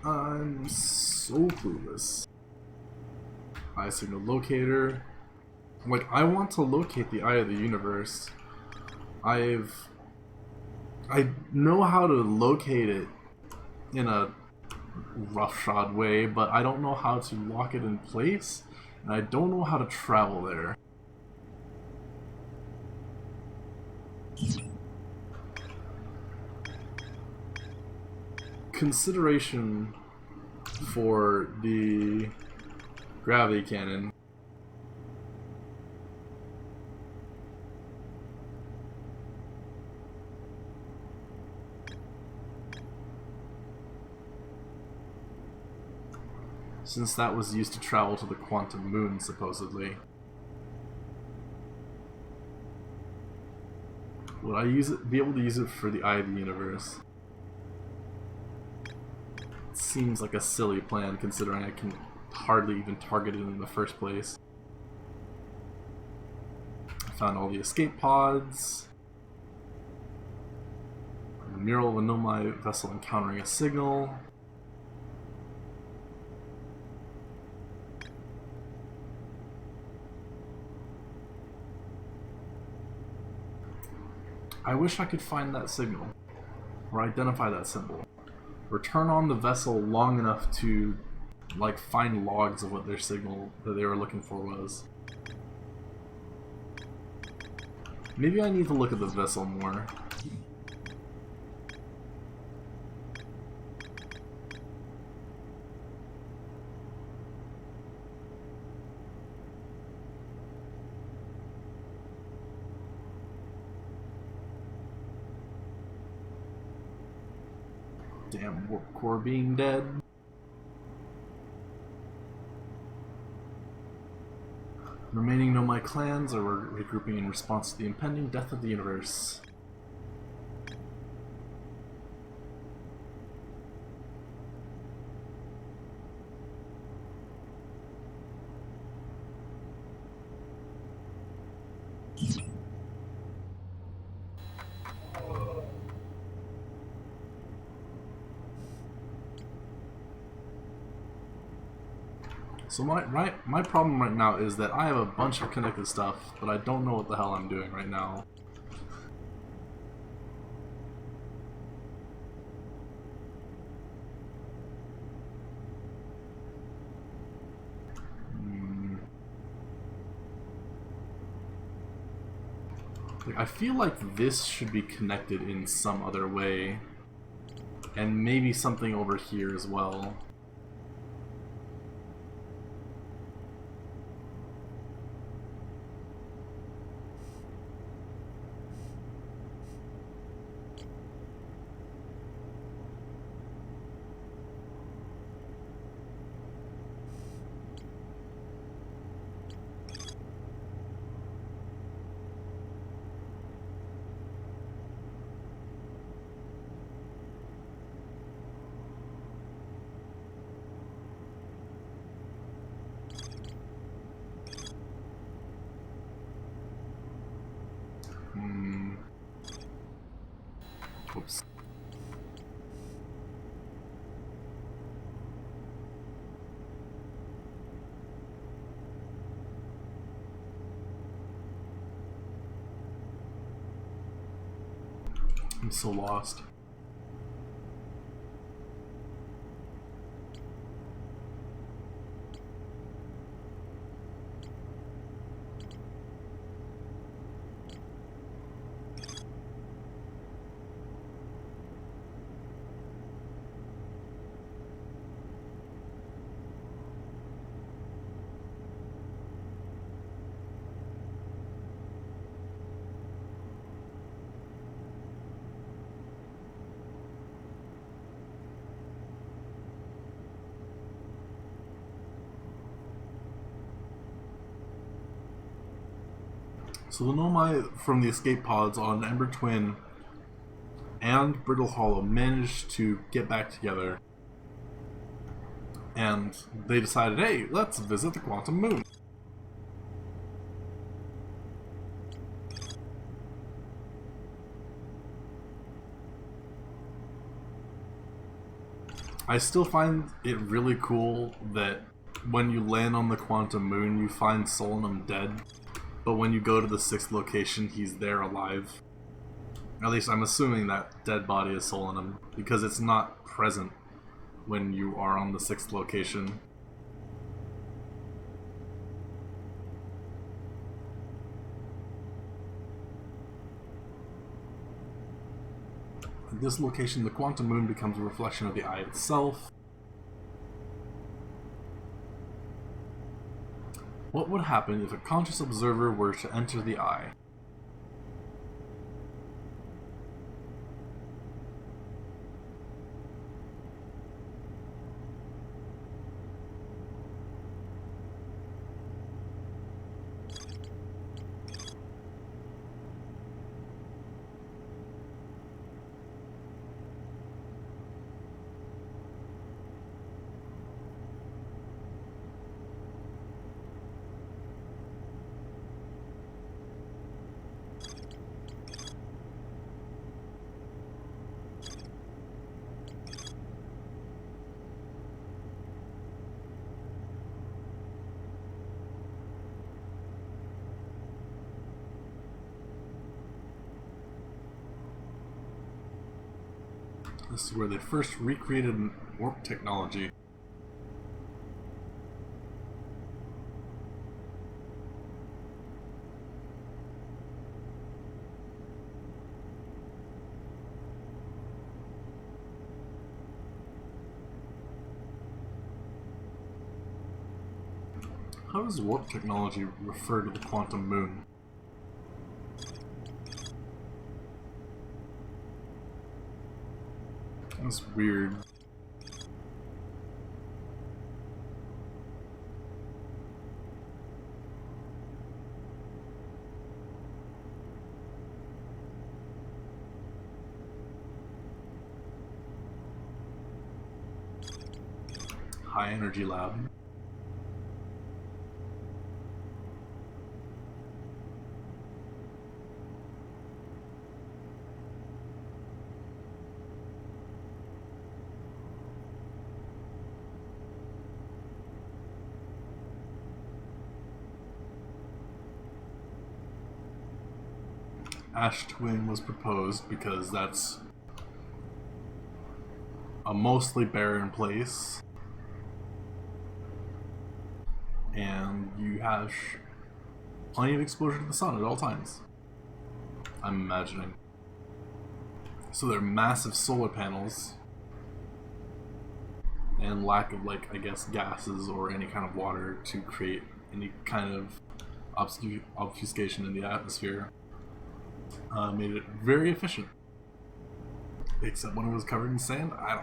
I'm so clueless. Eye signal locator. Like, I want to locate the Eye of the Universe. I know how to locate it in a roughshod way, but I don't know how to lock it in place, and I don't know how to travel there. Consideration for the gravity cannon. Since that was used to travel to the quantum moon, supposedly. Would I be able to use it for the Eye of the Universe? Seems like a silly plan, considering I can hardly even target it in the first place. I found all the escape pods. A mural of a Nomai vessel encountering a signal. I wish I could find that signal. or identify that symbol. Return on the vessel long enough to, like, find logs of what their signal that they were looking for was. Maybe I need to look at the vessel more. Damn, warp core being dead. Remaining Nomai clans are regrouping in response to the impending death of the universe. So my problem right now is that I have a bunch of connected stuff, but I don't know what the hell I'm doing right now. Like, I feel like this should be connected in some other way, and maybe something over here as well. Oops. I'm so lost. So the Nomai from the escape pods on Ember Twin and Brittle Hollow managed to get back together, and they decided, hey, let's visit the Quantum Moon. I still find it really cool that when you land on the Quantum Moon, you find Solanum dead, but when you go to the 6th location, he's there alive. At least I'm assuming that dead body is Solanum, because it's not present when you are on the 6th location. At this location, the Quantum Moon becomes a reflection of the Eye itself. What would happen if a conscious observer were to enter the Eye? This is where they first recreated warp technology. How does warp technology refer to the quantum moon? That's weird. High energy lab. Ash Twin was proposed because that's a mostly barren place, and you have plenty of exposure to the sun at all times, I'm imagining. So they're massive solar panels and lack of, like, I guess, gases or any kind of water to create any kind of obfuscation in the atmosphere. Made it very efficient. Except when it was covered in sand, I don't know.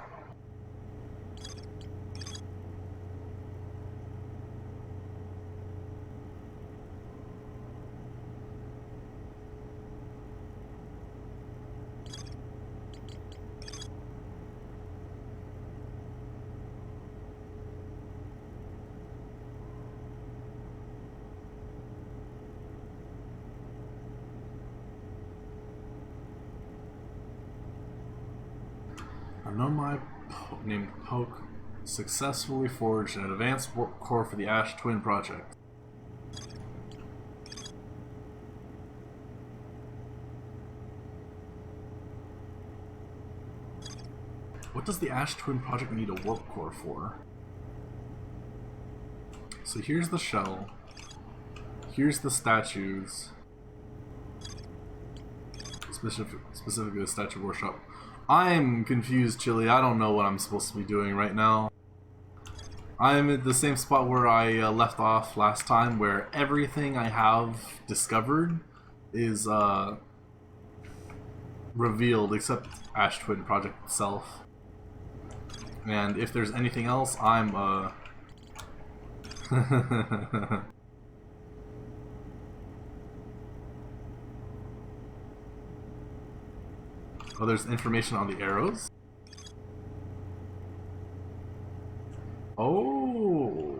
Nomai named Poke successfully forged an advanced warp core for the Ash Twin project. What does the Ash Twin project need a warp core for? So here's the shell. Here's the statues. Specifically the statue workshop. I'm confused, Chili. I don't know what I'm supposed to be doing right now. I'm at the same spot where I left off last time, where everything I have discovered is revealed except Ash Twin project itself. And if there's anything else, I'm Oh, there's information on the arrows? Oh.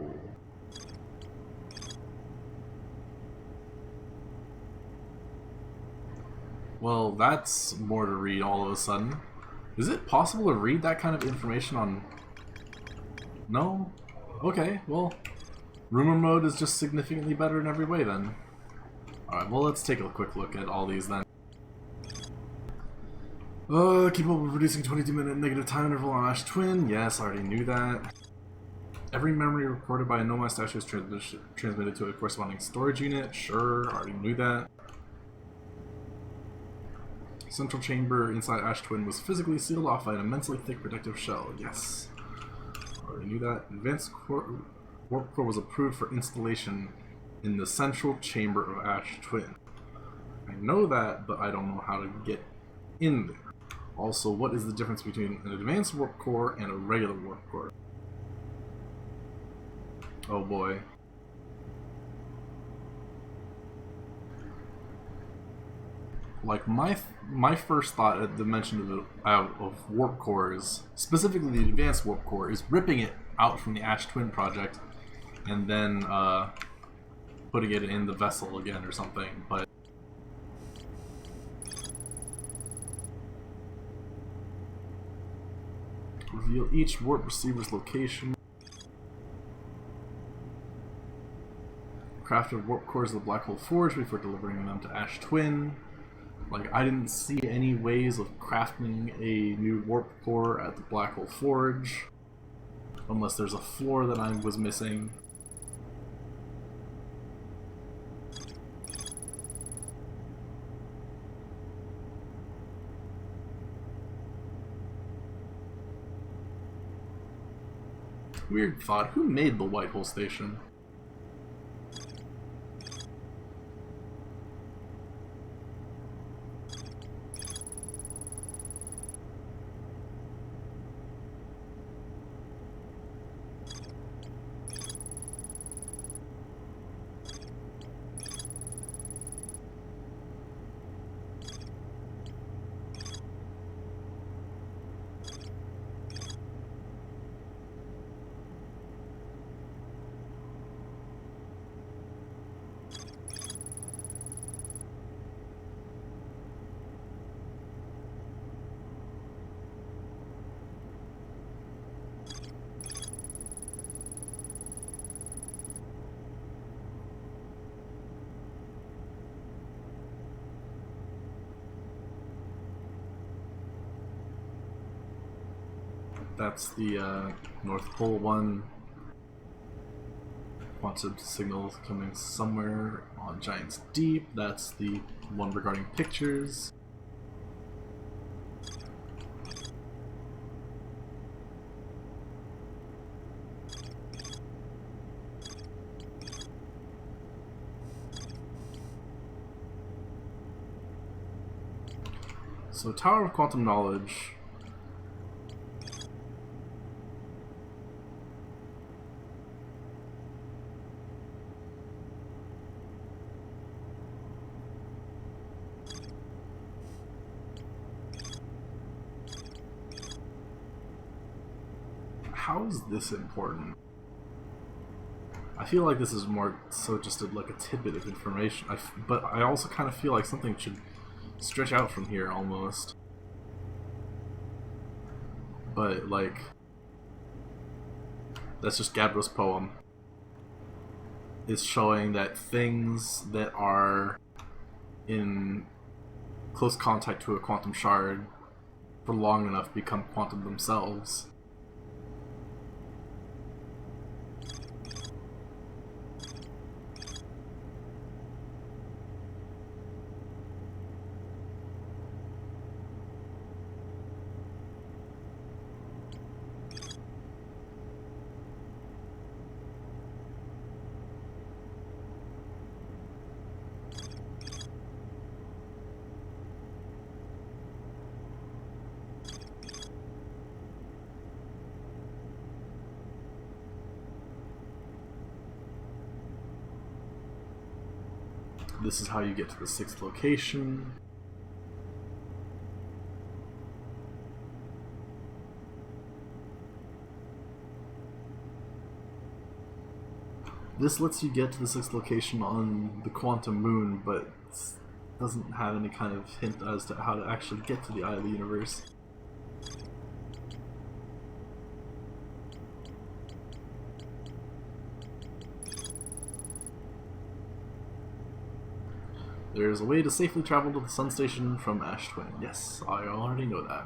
Well, that's more to read all of a sudden. Is it possible to read that kind of information on... No? Okay, well, rumor mode is just significantly better in every way then. Alright, well, let's take a quick look at all these then. Keep up with producing 22-minute negative time interval on Ash Twin. Yes, I already knew that. Every memory recorded by a Nomai statue is transmitted to a corresponding storage unit. Sure, I already knew that. Central chamber inside Ash Twin was physically sealed off by an immensely thick protective shell. Yes, I already knew that. Advanced warp core was approved for installation in the central chamber of Ash Twin. I know that, but I don't know how to get in there. Also, what is the difference between an advanced warp core and a regular warp core? Oh boy. Like, my first thought at the mention of warp cores, specifically the advanced warp core, is ripping it out from the Ash Twin project and then putting it in the vessel again or something, but reveal each warp receiver's location. Crafted warp cores of the Black Hole Forge before delivering them to Ash Twin. Like, I didn't see any ways of crafting a new warp core at the Black Hole Forge, unless there's a floor that I was missing. Weird thought, who made the White Hole Station? That's the North Pole one. Quantum signal coming somewhere on Giants Deep. That's the one regarding pictures. So Tower of Quantum Knowledge. How is this important? I feel like this is more so just like a tidbit of information, but I also kind of feel like something should stretch out from here almost. But like, that's just Gabriel's poem. It's showing that things that are in close contact to a quantum shard for long enough become quantum themselves. This is how you get to the 6th location. This lets you get to the 6th location on the Quantum Moon, but doesn't have any kind of hint as to how to actually get to the Eye of the Universe. There is a way to safely travel to the Sun Station from Ash Twin. Yes, I already know that.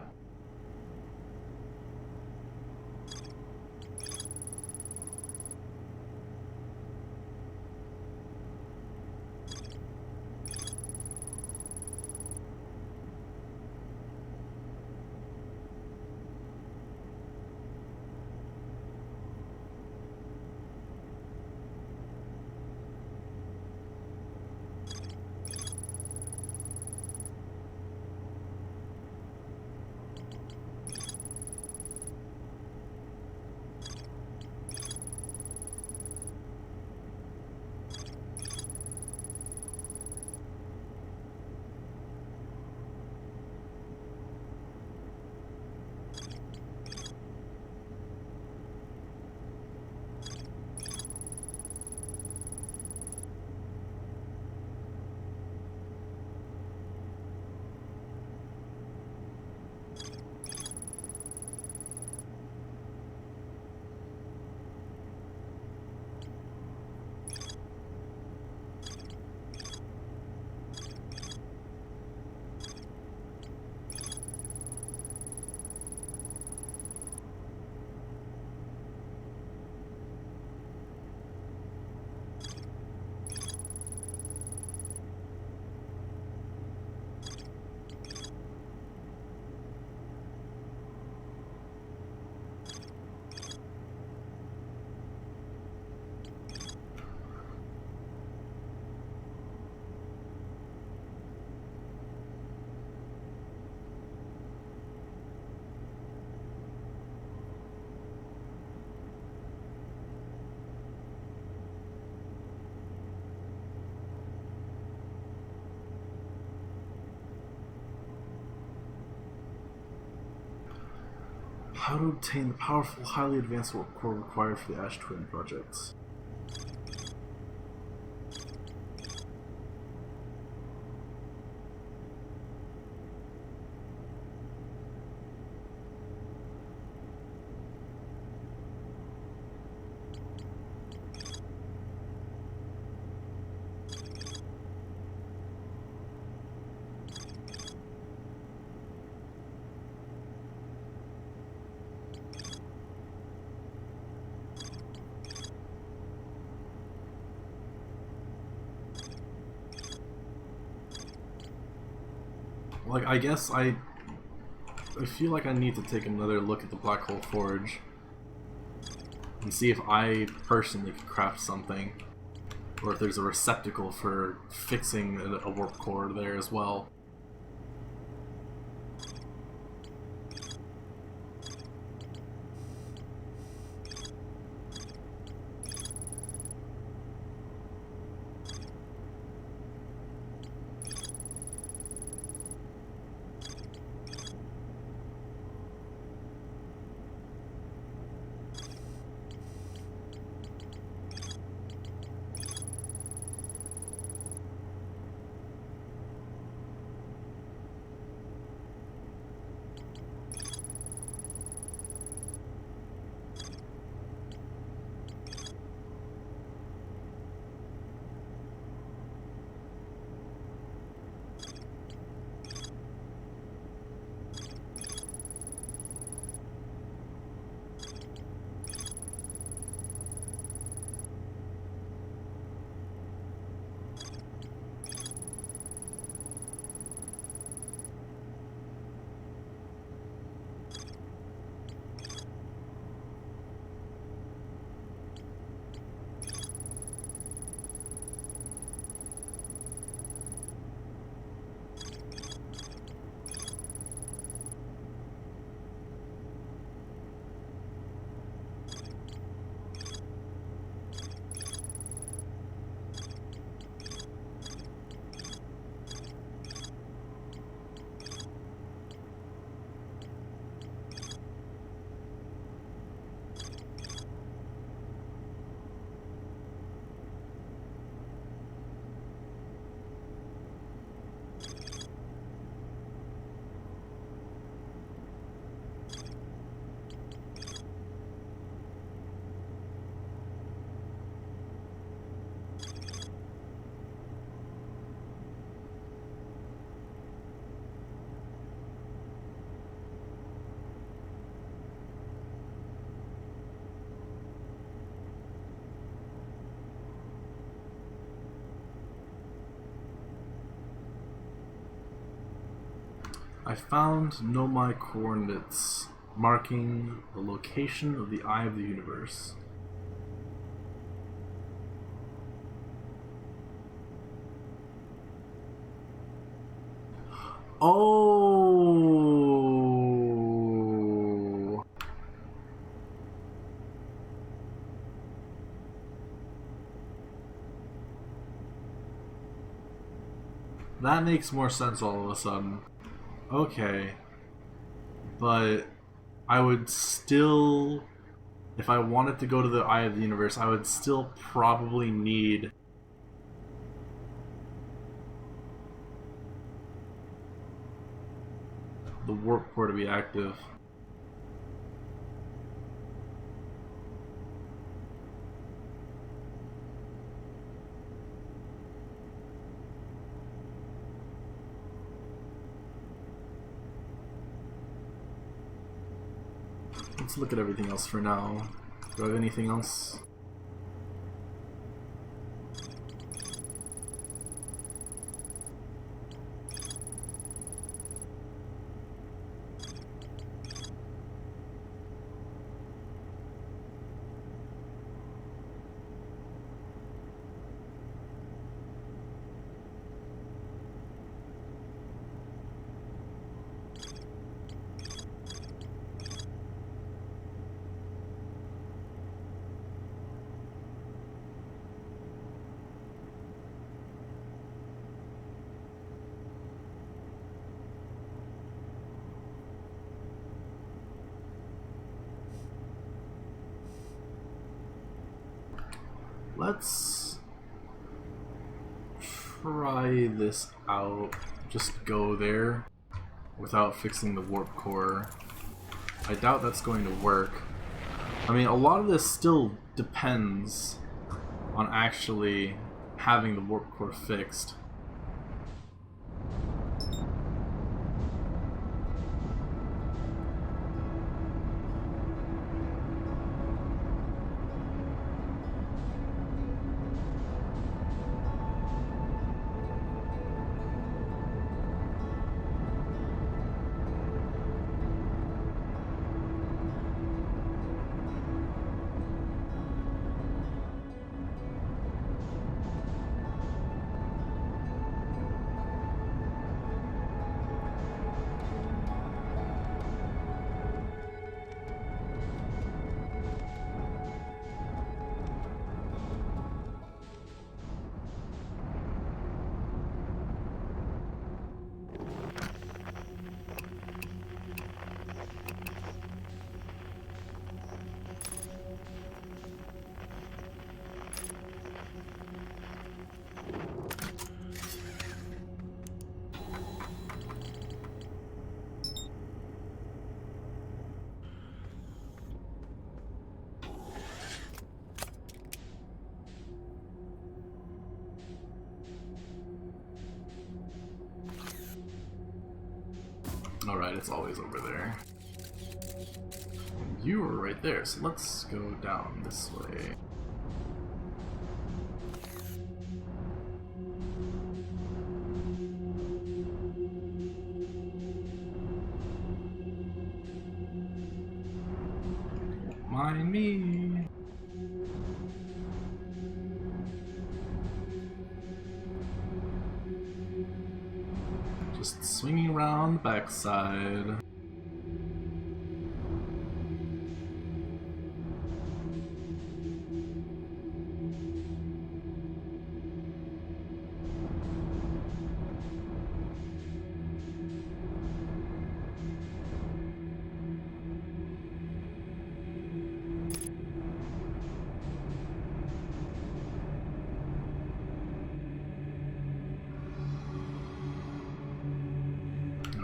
How to obtain the powerful, highly advanced warp core required for the Ash Twin project. Like, I guess I feel like I need to take another look at the Black Hole Forge and see if I personally could craft something, or if there's a receptacle for fixing a warp core there as well. I found Nomai coordinates marking the location of the Eye of the Universe. Oh! That makes more sense all of a sudden. Okay. But I would still, if I wanted to go to the Eye of the Universe, I would still probably need the warp core to be active. Let's look at everything else for now. Do I have anything else? let's try this out. Just go there without fixing the warp core. I doubt that's going to work. I mean, a lot of this still depends on actually having the warp core fixed. Alright, it's always over there. You were right there, so let's go down this way. Don't mind me. Just swinging around the backside.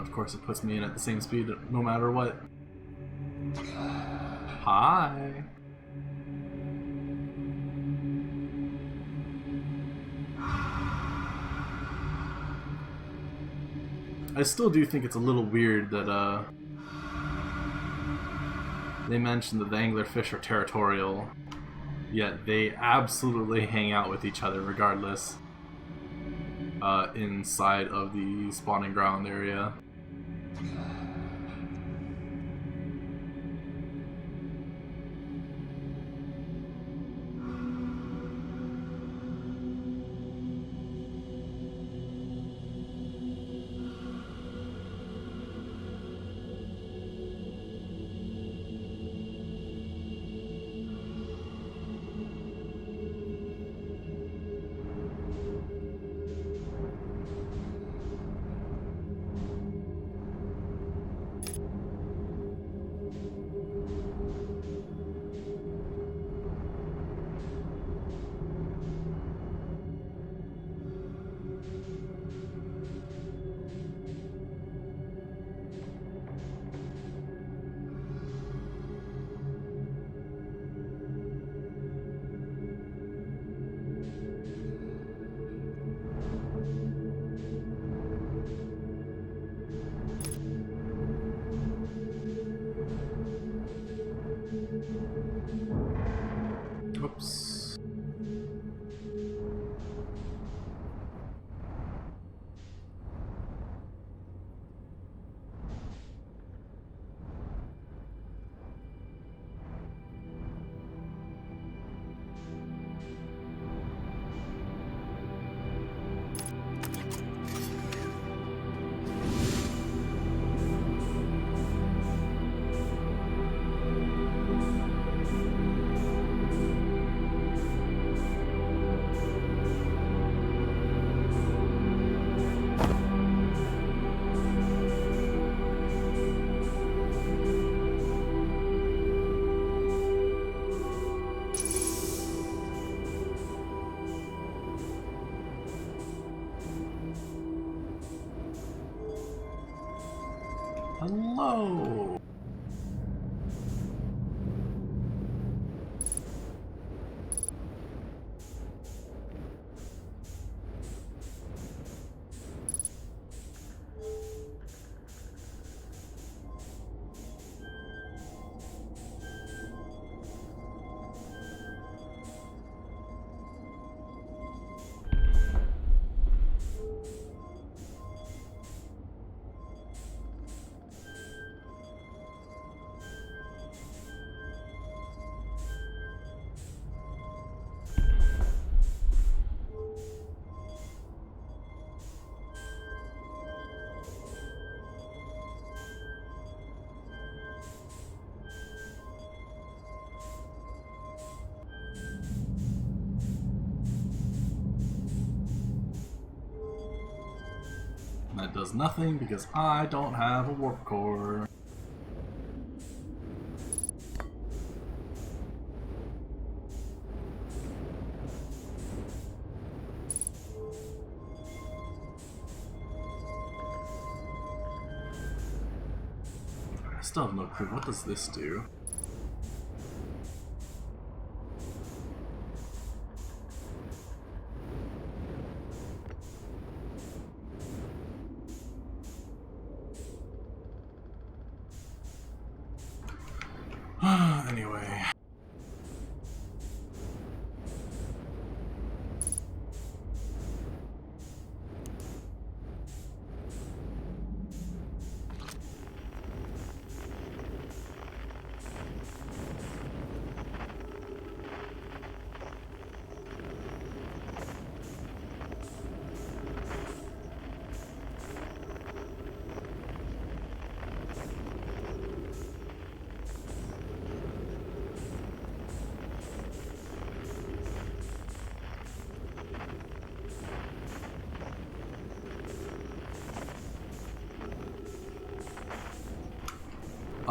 Of course, it puts me in at the same speed no matter what. Hi. I still do think it's a little weird that they mentioned that the anglerfish are territorial, yet they absolutely hang out with each other regardless inside of the spawning ground area. Hello! That does nothing because I don't have a warp core. I still have no clue. What does this do? Anyway.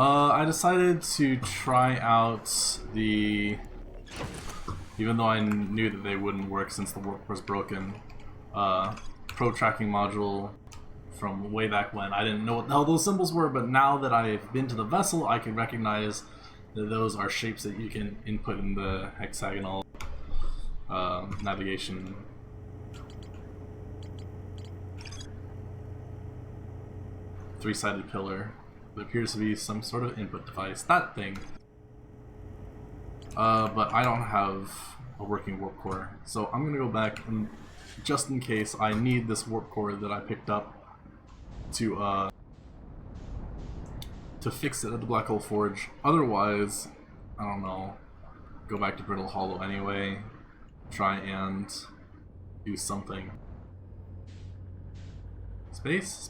I decided to try out the, even though I knew that they wouldn't work since the warp was broken, probe tracking module from way back when. I didn't know what the hell those symbols were, but now that I've been to the vessel, I can recognize that those are shapes that you can input in the hexagonal navigation. Three-sided pillar. It appears to be some sort of input device. That thing. But I don't have a working warp core, so I'm gonna go back and, just in case, I need this warp core that I picked up to fix it at the Black Hole Forge. Otherwise, I don't know, go back to Brittle Hollow anyway, try and do something. Space.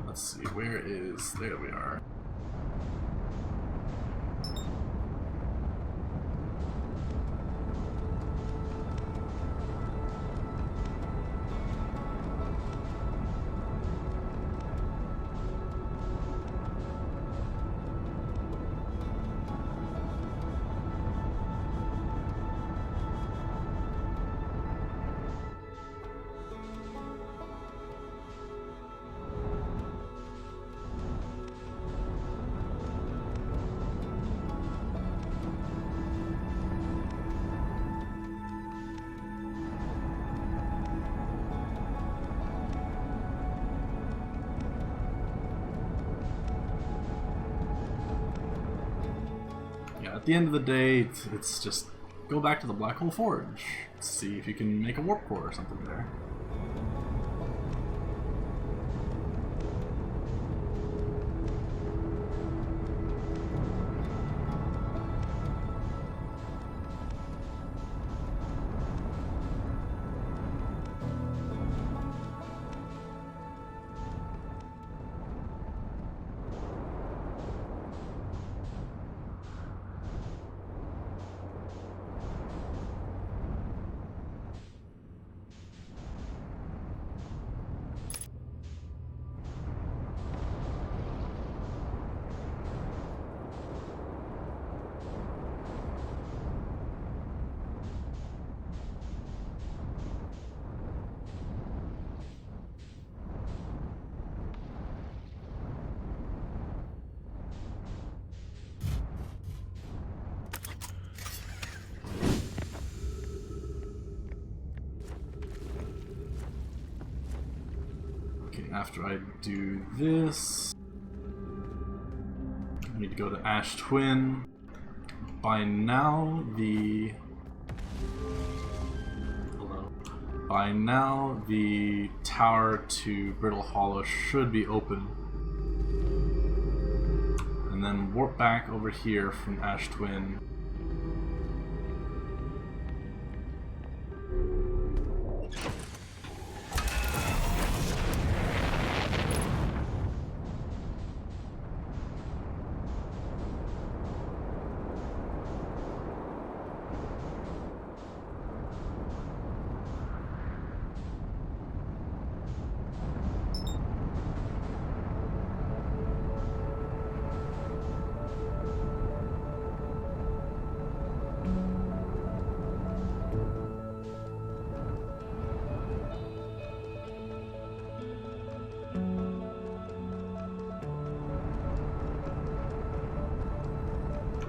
Let's see, where is... there we are. At the end of the day, it's just go back to the Black Hole Forge, see if you can make a warp core or something there. after I do this, I need to go to Ash Twin. By now, the tower to Brittle Hollow should be open. And then warp back over here from Ash Twin.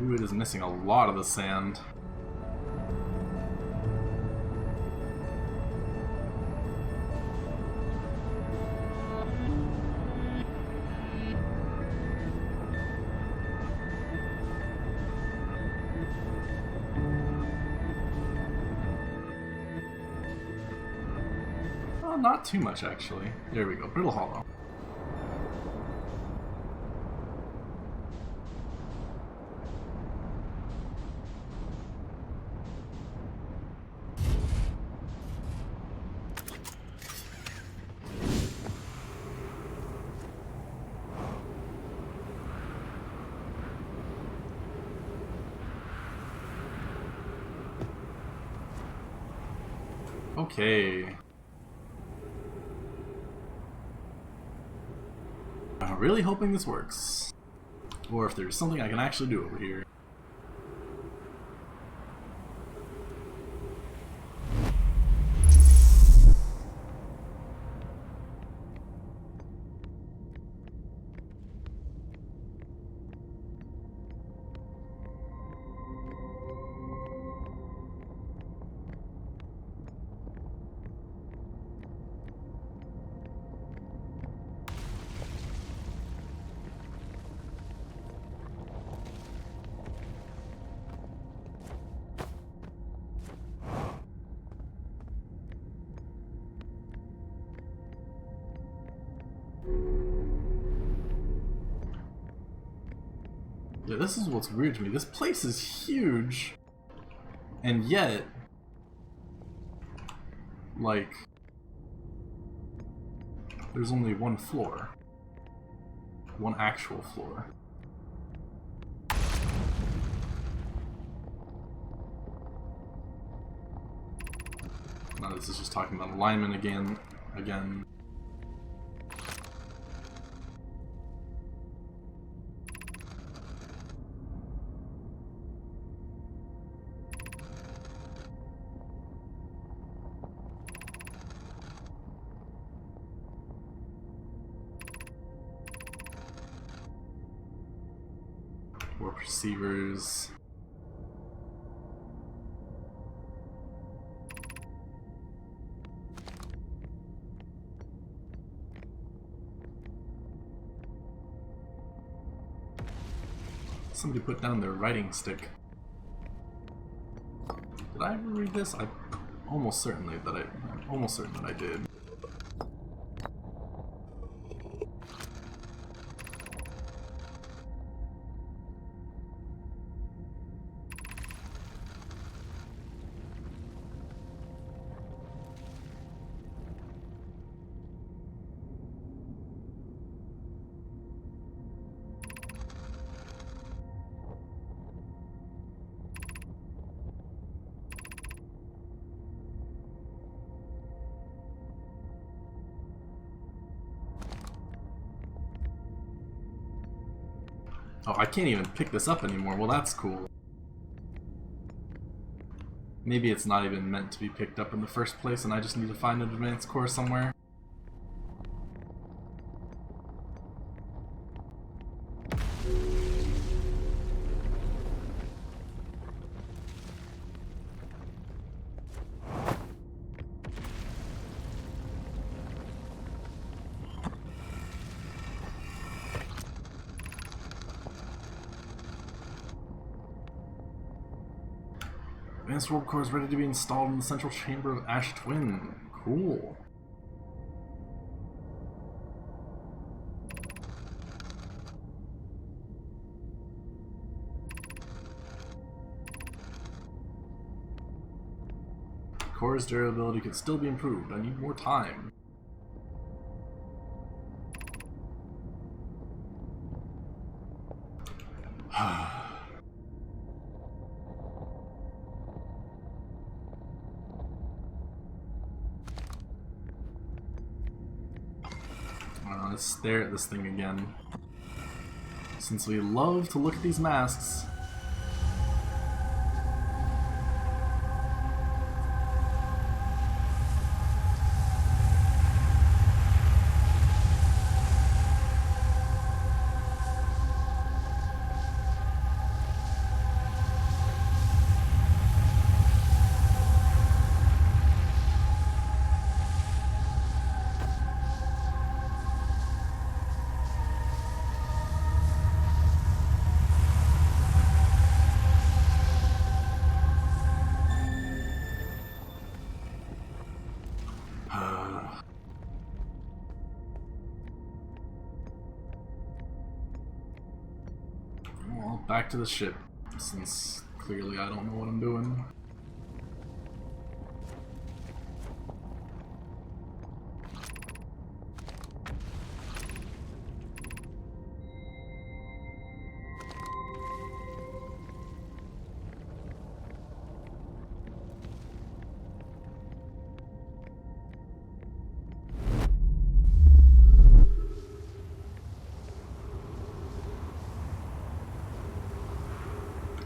Ooh, it is missing a lot of the sand. Oh, not too much actually. There we go, Brittle Hollow. Okay. I'm really hoping this works. Or if there's something I can actually do over here. Yeah, this is what's weird to me. This place is huge, and yet, like, there's only one floor. One actual floor. Now this is just talking about alignment again. More perceivers. Somebody put down their writing stick. Did I ever read this? I'm almost certain that I did. Oh, I can't even pick this up anymore. Well, that's cool. Maybe it's not even meant to be picked up in the first place and I just need to find an advanced core somewhere. Advanced warp core is ready to be installed in the central chamber of Ash Twin. Cool. Core's durability could still be improved. I need more time. Let's stare at this thing again. Since we love to look at these masks. Well, back to the ship, since clearly I don't know what I'm doing.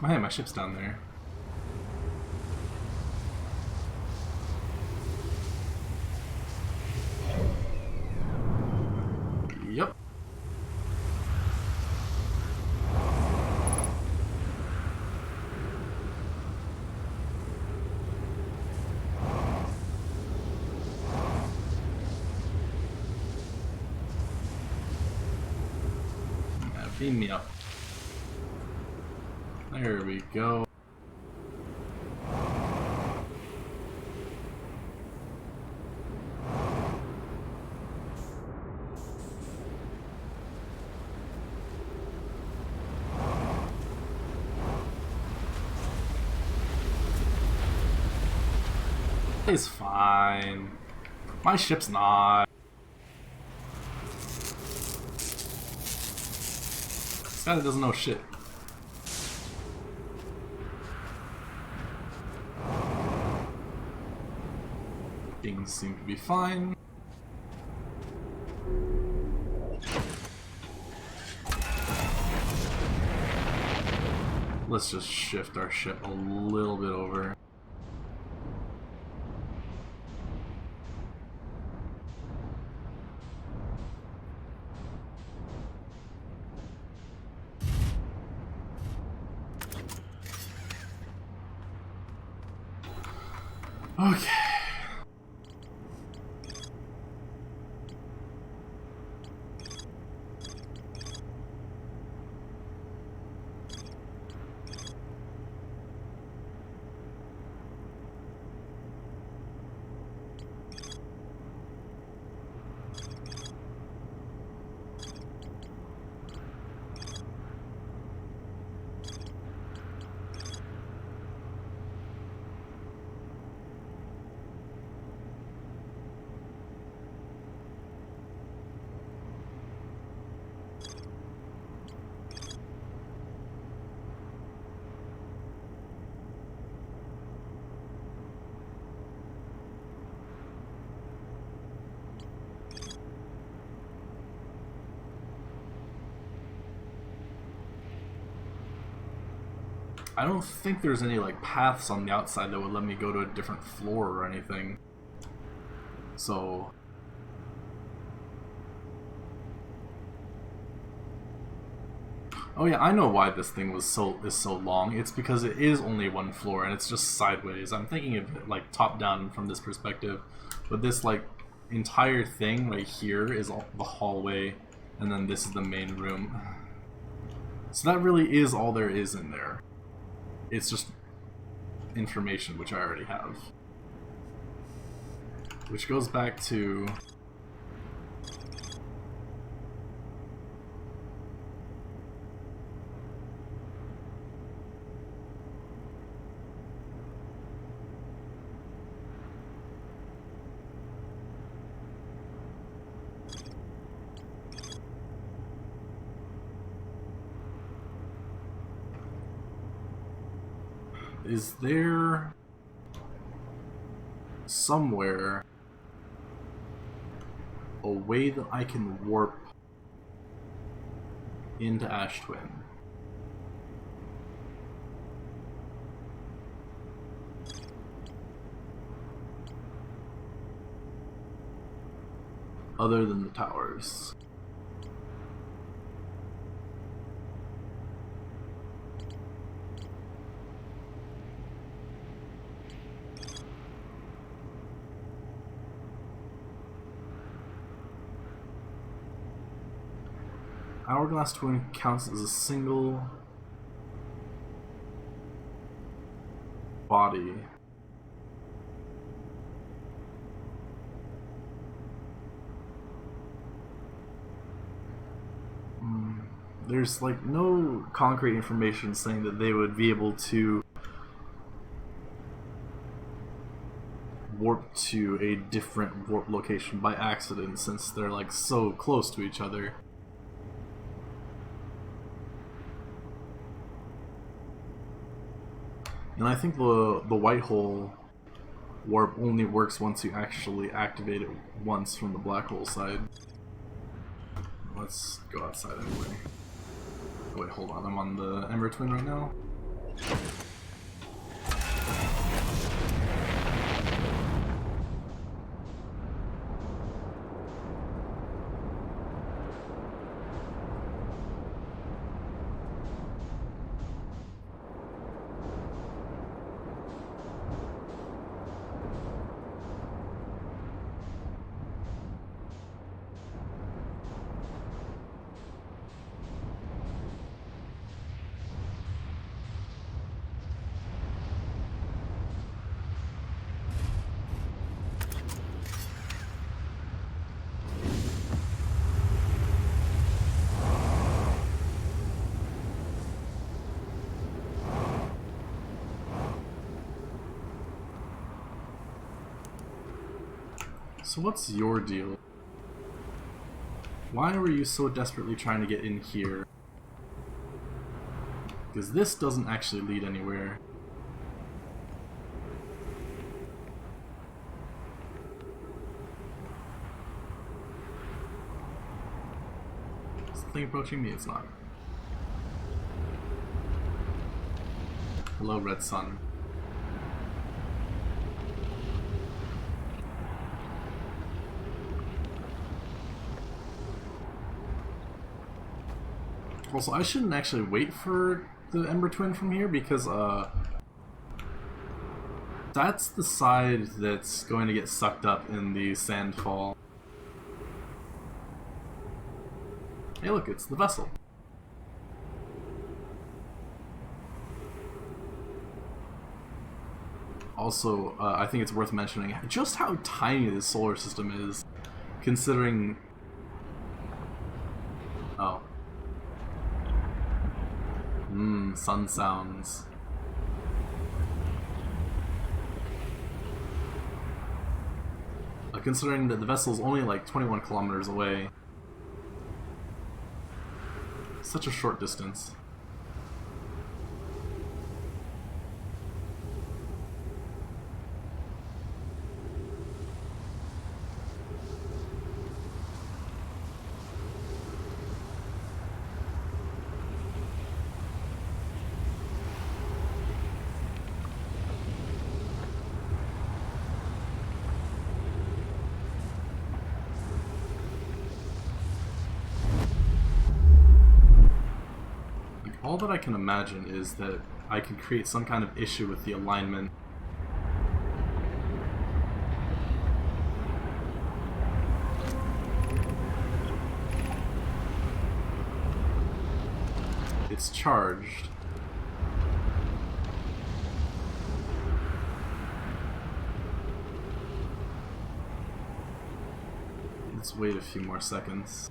Oh, hey, my ship's down there. Yep. Yeah, beam me up. There we go. It's fine. My ship's not. This guy doesn't know shit. Things seem to be fine. Let's just shift our ship a little bit over. Okay. I don't think there's any like paths on the outside that would let me go to a different floor or anything. So oh yeah, I know why this thing is so long. It's because it is only one floor and it's just sideways. I'm thinking of it like top down from this perspective, but this like entire thing right here is the hallway, and then this is the main room. So that really is all there is in there. It's just information, which I already have. Which goes back to... Is there somewhere a way that I can warp into Ash Twin? Other than the towers. Hourglass Twin counts as a single body. There's like no concrete information saying that they would be able to warp to a different warp location by accident, since they're like so close to each other. And I think the white hole warp only works once you actually activate it once from the black hole side. Let's go outside anyway. Oh, wait, hold on. I'm on the Ember Twin right now. So what's your deal? Why were you so desperately trying to get in here? Because this doesn't actually lead anywhere. Is the thing approaching me? It's not. Hello, Red Sun. Also, I shouldn't actually wait for the Ember Twin from here, because that's the side that's going to get sucked up in the Sandfall. Hey look, it's the vessel. Also, I think it's worth mentioning just how tiny this solar system is, considering... Oh. Sun sounds. Considering that the vessel is only like 21 kilometers away. Such a short distance. All that I can imagine is that I could create some kind of issue with the alignment. It's charged. Let's wait a few more seconds.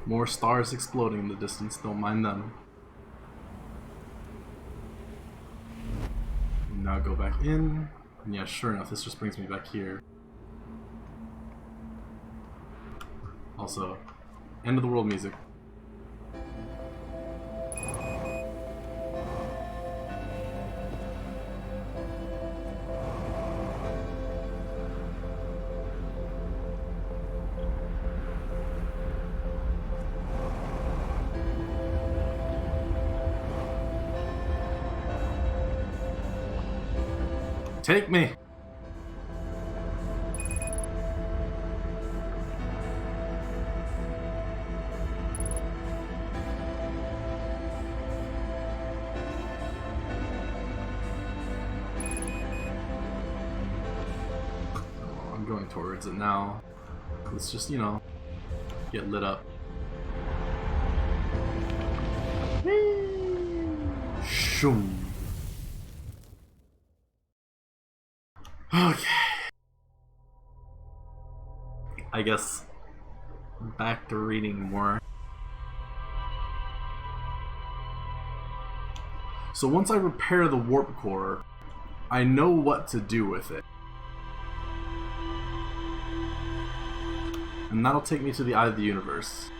More stars exploding in the distance, don't mind them. Now go back in. And yeah, sure enough, this just brings me back here. Also, end of the world music. Take me! Oh, I'm going towards it now. Let's just, you know, get lit up. Shoom. Okay. I guess back to reading more. So once I repair the warp core, I know what to do with it. And that'll take me to the Eye of the Universe.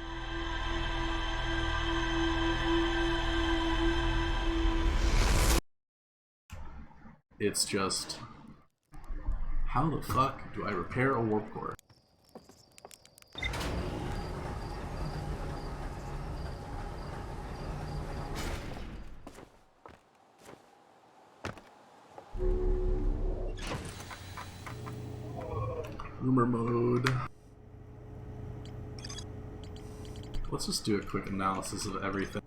It's just, how the fuck do I repair a warp core? Rumor mode. Let's just do a quick analysis of everything.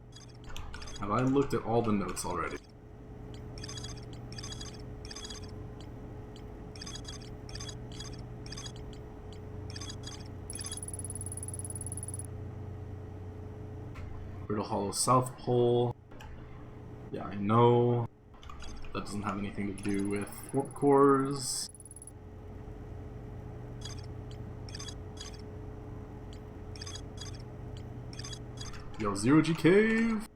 Have I looked at all the notes already? Brittle Hollow South Pole. Yeah, I know. That doesn't have anything to do with warp cores. Yo, Zero G Cave!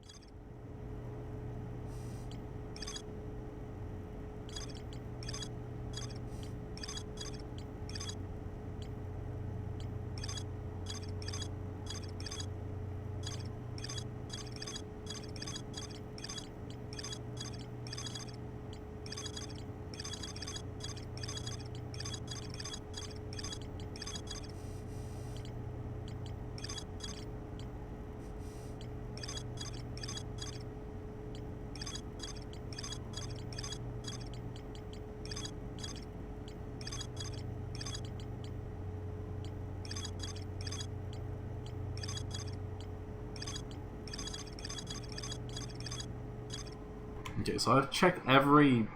Okay, so I've checked every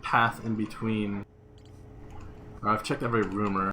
path in between, or I've checked every rumor.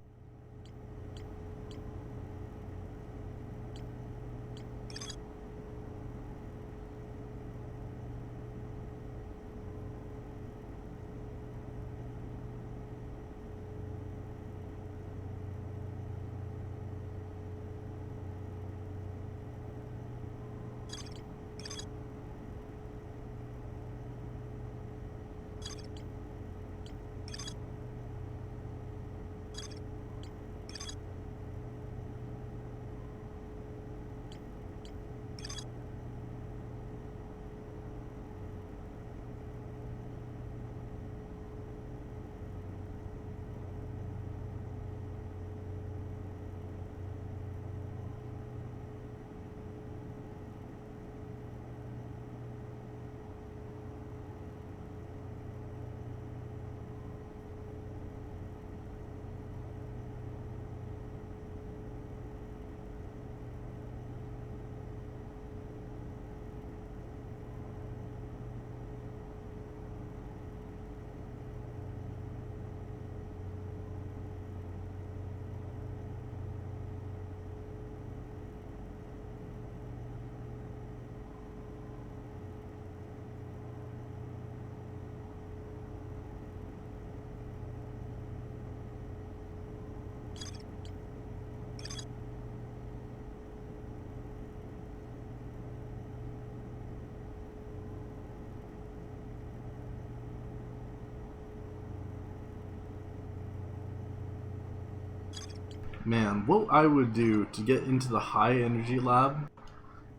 Man, what I would do to get into the high energy lab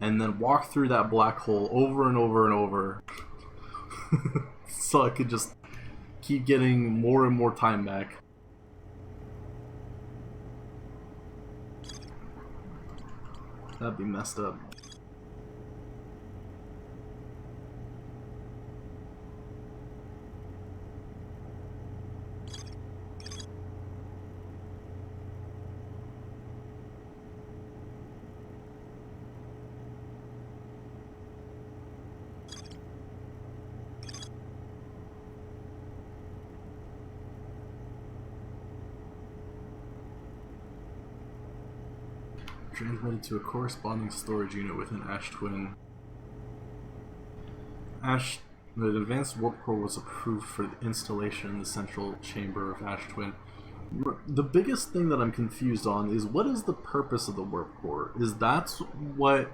and then walk through that black hole over and over and over so I could just keep getting more and more time back. That'd be messed up. Transmitted to a corresponding storage unit within Ash Twin. The advanced warp core was approved for the installation in the central chamber of Ash Twin. The biggest thing that I'm confused on is what is the purpose of the warp core? Is that what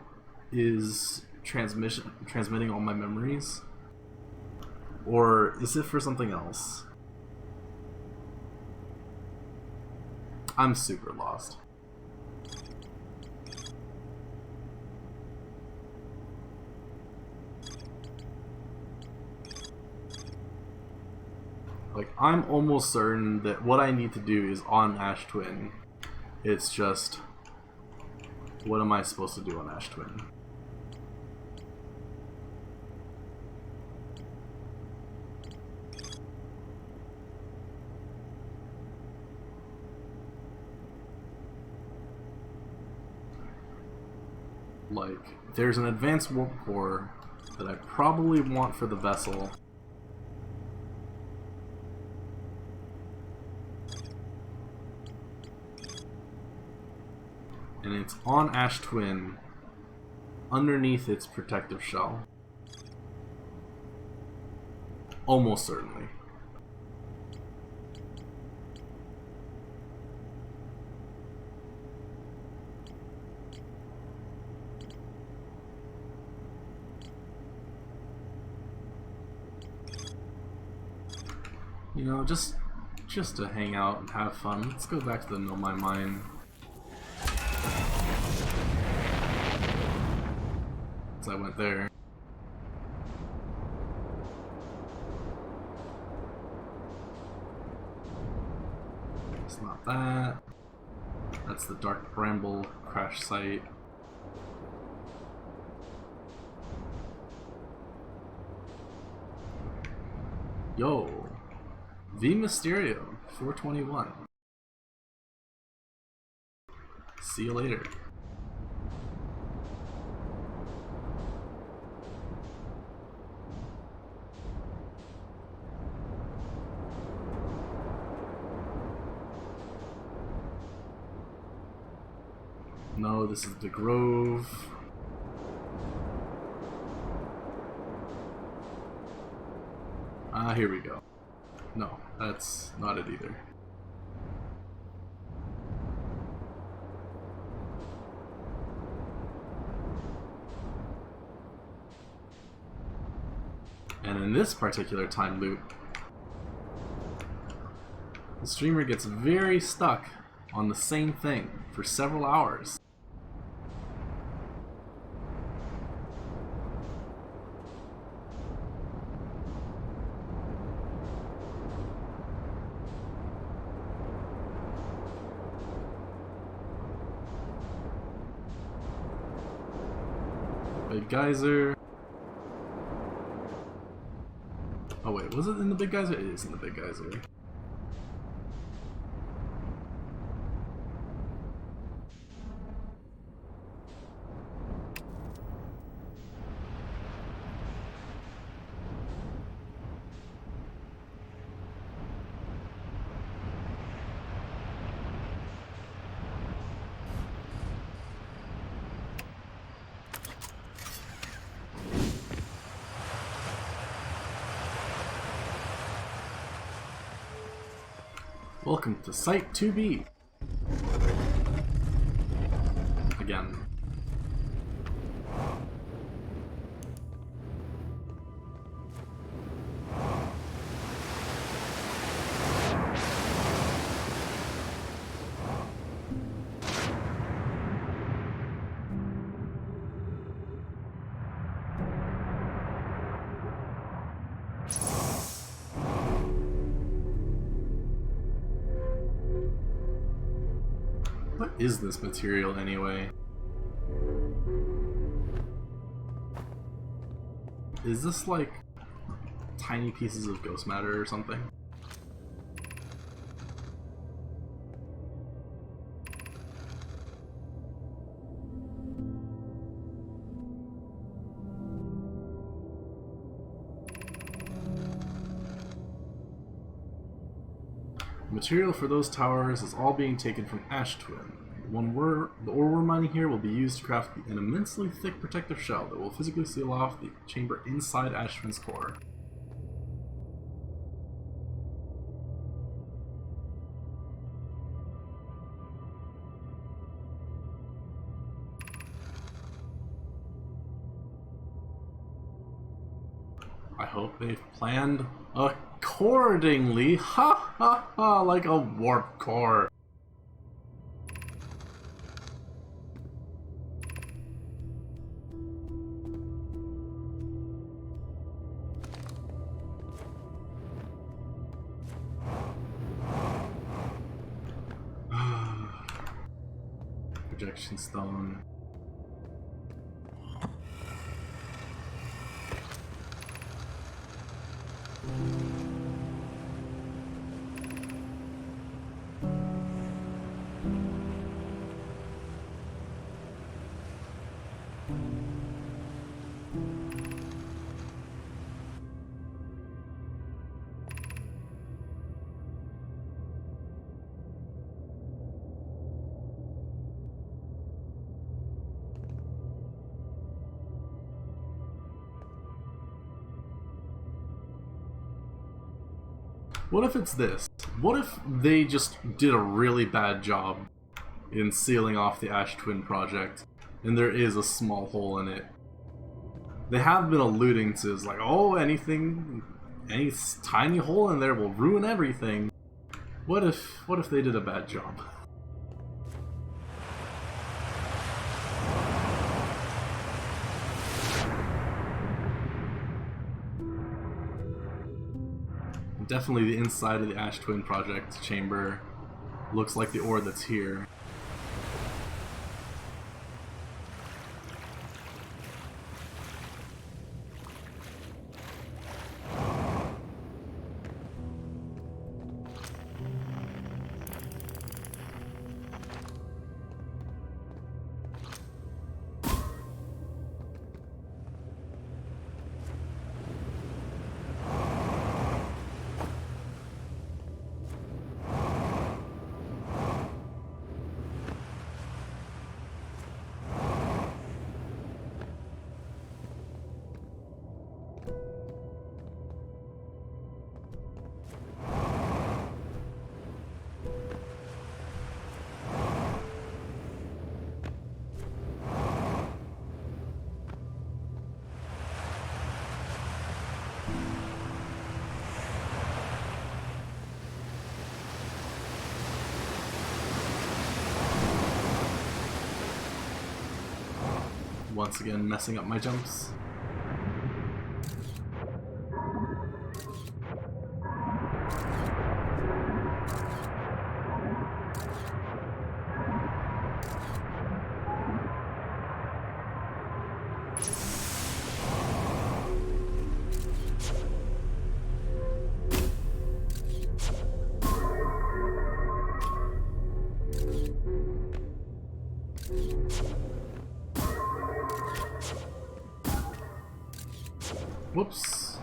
is transmitting all my memories? Or is it for something else? I'm super lost. Like, I'm almost certain that what I need to do is on Ash Twin. It's just, what am I supposed to do on Ash Twin? Like, there's an advanced warp core that I probably want for the vessel. And it's on Ash Twin, underneath its protective shell. Almost certainly. You know, just to hang out and have fun, let's go back to the Nomai Mine. I went there. It's not that. That's the Dark Bramble crash site. Yo, V Mysterio 421. See you later. No, this is the Grove. Ah, here we go. No, that's not it either. And in this particular time loop, the streamer gets very stuck on the same thing for several hours. Big Geyser. Oh wait, was it in the Big Geyser? It is in the Big Geyser. Welcome to Site 2B. Again. What is this material anyway? Is this like tiny pieces of ghost matter or something? Material for those towers is all being taken from Ash Twin. The ore we're mining here will be used to craft an immensely thick protective shell that will physically seal off the chamber inside Ash Twin's core. I hope they've planned accordingly. Ha ha ha, like a warp core. Projection stone. What if it's this? What if they just did a really bad job in sealing off the Ash Twin project, and there is a small hole in it? They have been alluding to, it's like, oh, any tiny hole in there will ruin everything. What if they did a bad job? Definitely the inside of the Ash Twin project chamber looks like the ore that's here. Once again, messing up my jumps. Whoops.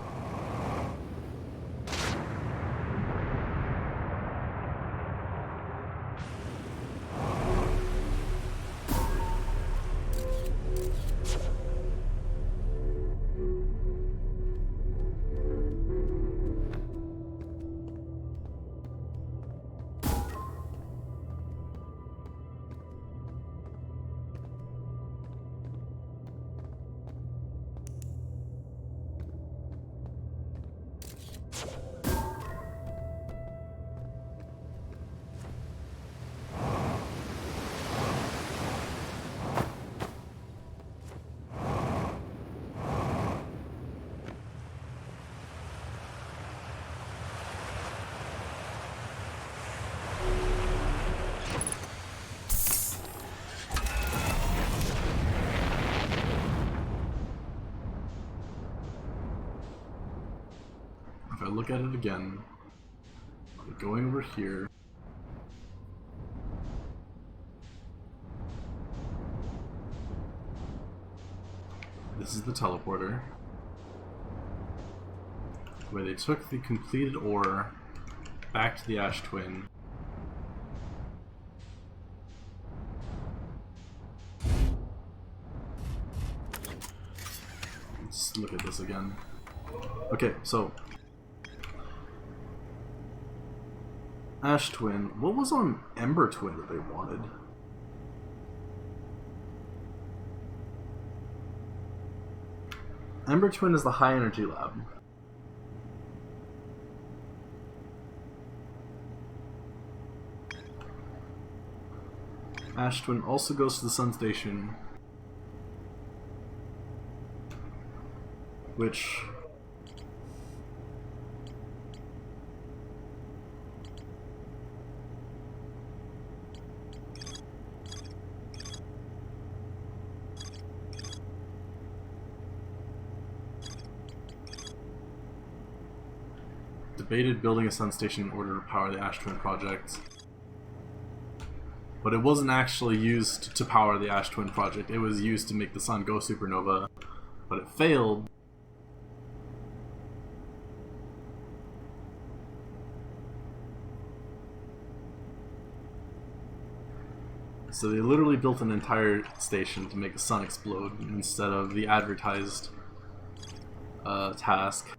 if I look at it again, going over here, this is the teleporter, where they took the completed ore back to the Ash Twin. Let's look at this again. Okay, so Ash Twin. What was on Ember Twin that they wanted? Ember Twin is the high energy lab. Ash Twin also goes to the Sun Station, which debated building a Sun Station in order to power the Ash Twin project. But it wasn't actually used to power the Ash Twin project, it was used to make the sun go supernova, but it failed. So they literally built an entire station to make the sun explode instead of the advertised task.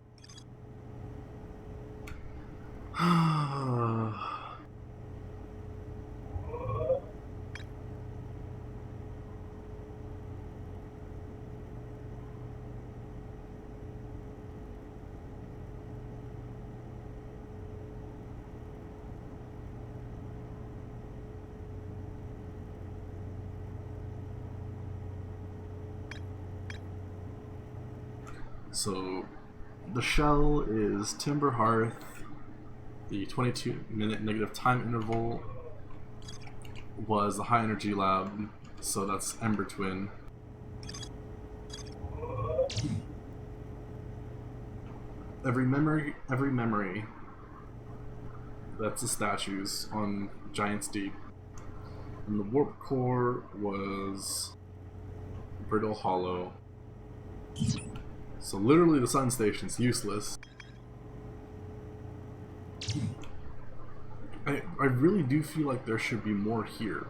So the shell is Timber Hearth, the 22-minute negative time interval was the high energy lab, so that's Ember Twin. Every memory, that's the statues on Giant's Deep. And the warp core was Brittle Hollow. So literally the Sun Station's useless. I really do feel like there should be more here.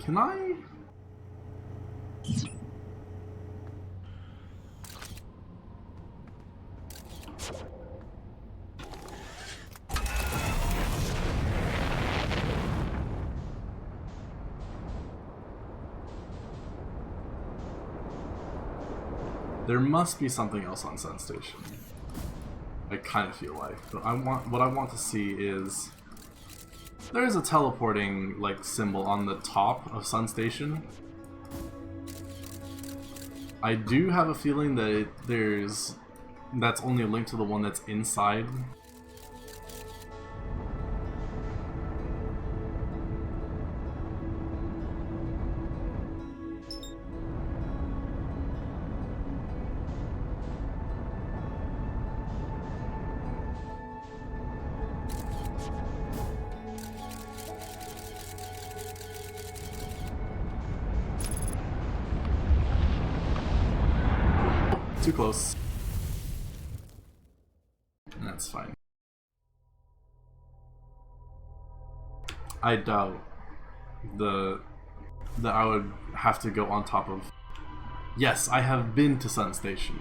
Can I? There must be something else on Sun Station. I kind of feel like, but what I want to see is there's a teleporting like symbol on the top of Sun Station. I do have a feeling that that's only a link to the one that's inside. Too close. That's fine. I doubt that I would have to go on top of. Yes, I have been to Sun Station.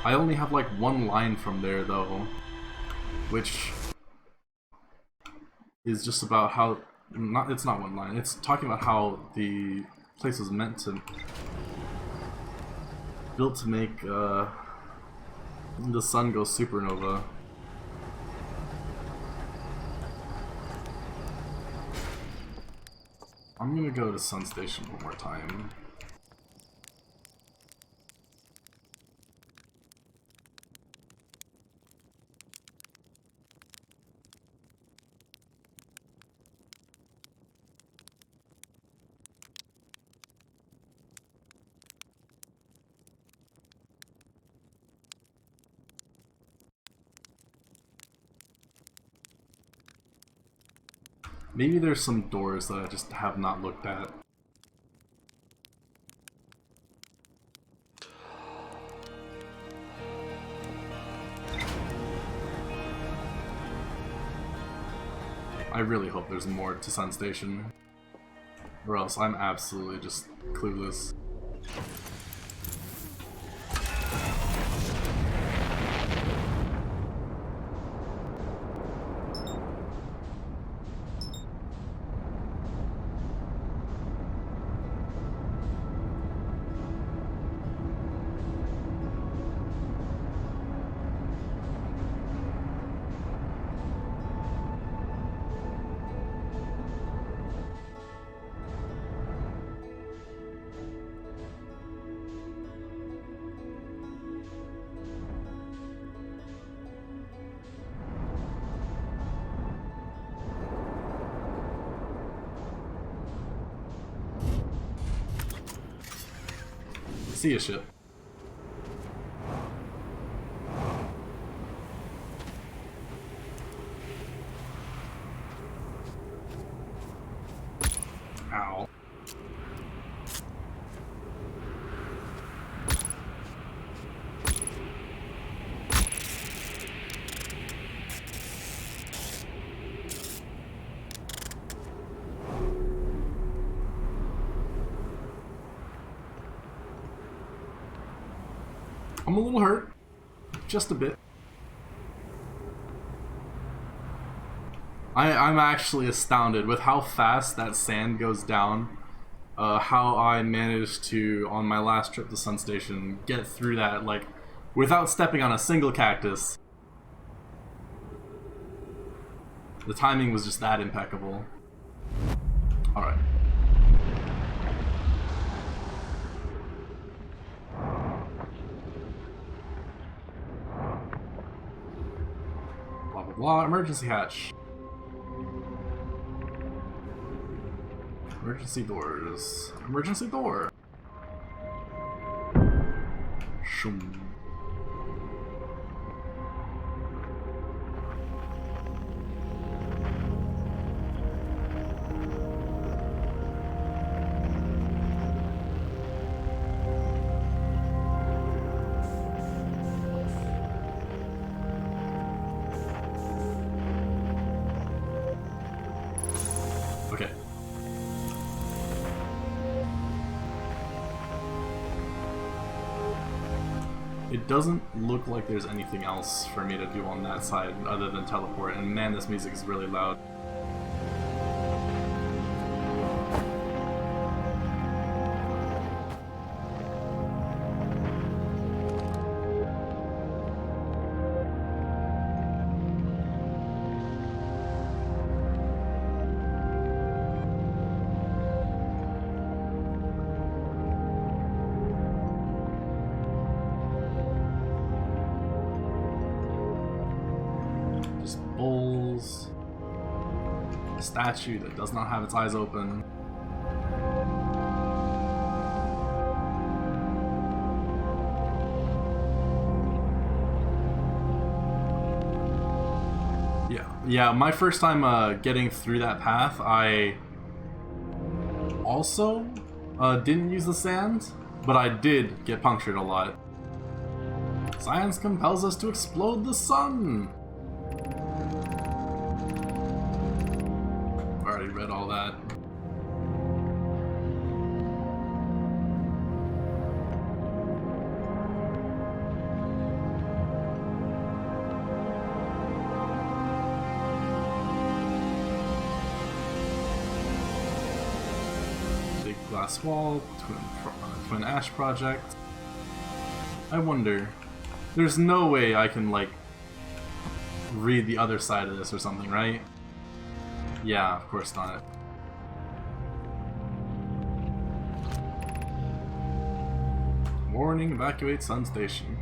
I only have like one line from there though, which is just about how it's not one line. It's talking about how the place was built to make the sun go supernova. I'm gonna go to Sun Station one more time. Maybe there's some doors that I just have not looked at. I really hope there's more to Sun Station, or else I'm absolutely just clueless. See ya, shit. Ow. I'm a little hurt. Just a bit. I'm actually astounded with how fast that sand goes down. How I managed to, on my last trip to Sun Station, get through that, like, without stepping on a single cactus. The timing was just that impeccable. Alright. Blah blah blah, emergency hatch. Emergency doors. Emergency door. Shoom. Okay. It doesn't look like there's anything else for me to do on that side other than teleport, and man, this music is really loud. Bowls, a statue that does not have its eyes open. Yeah, my first time getting through that path, I also didn't use the sand, but I did get punctured a lot. Science compels us to explode the sun! Read all that. Big glass wall, twin ash project. I wonder, there's no way I can like read the other side of this or something, right? Yeah, of course not. Warning, evacuate Sun Station.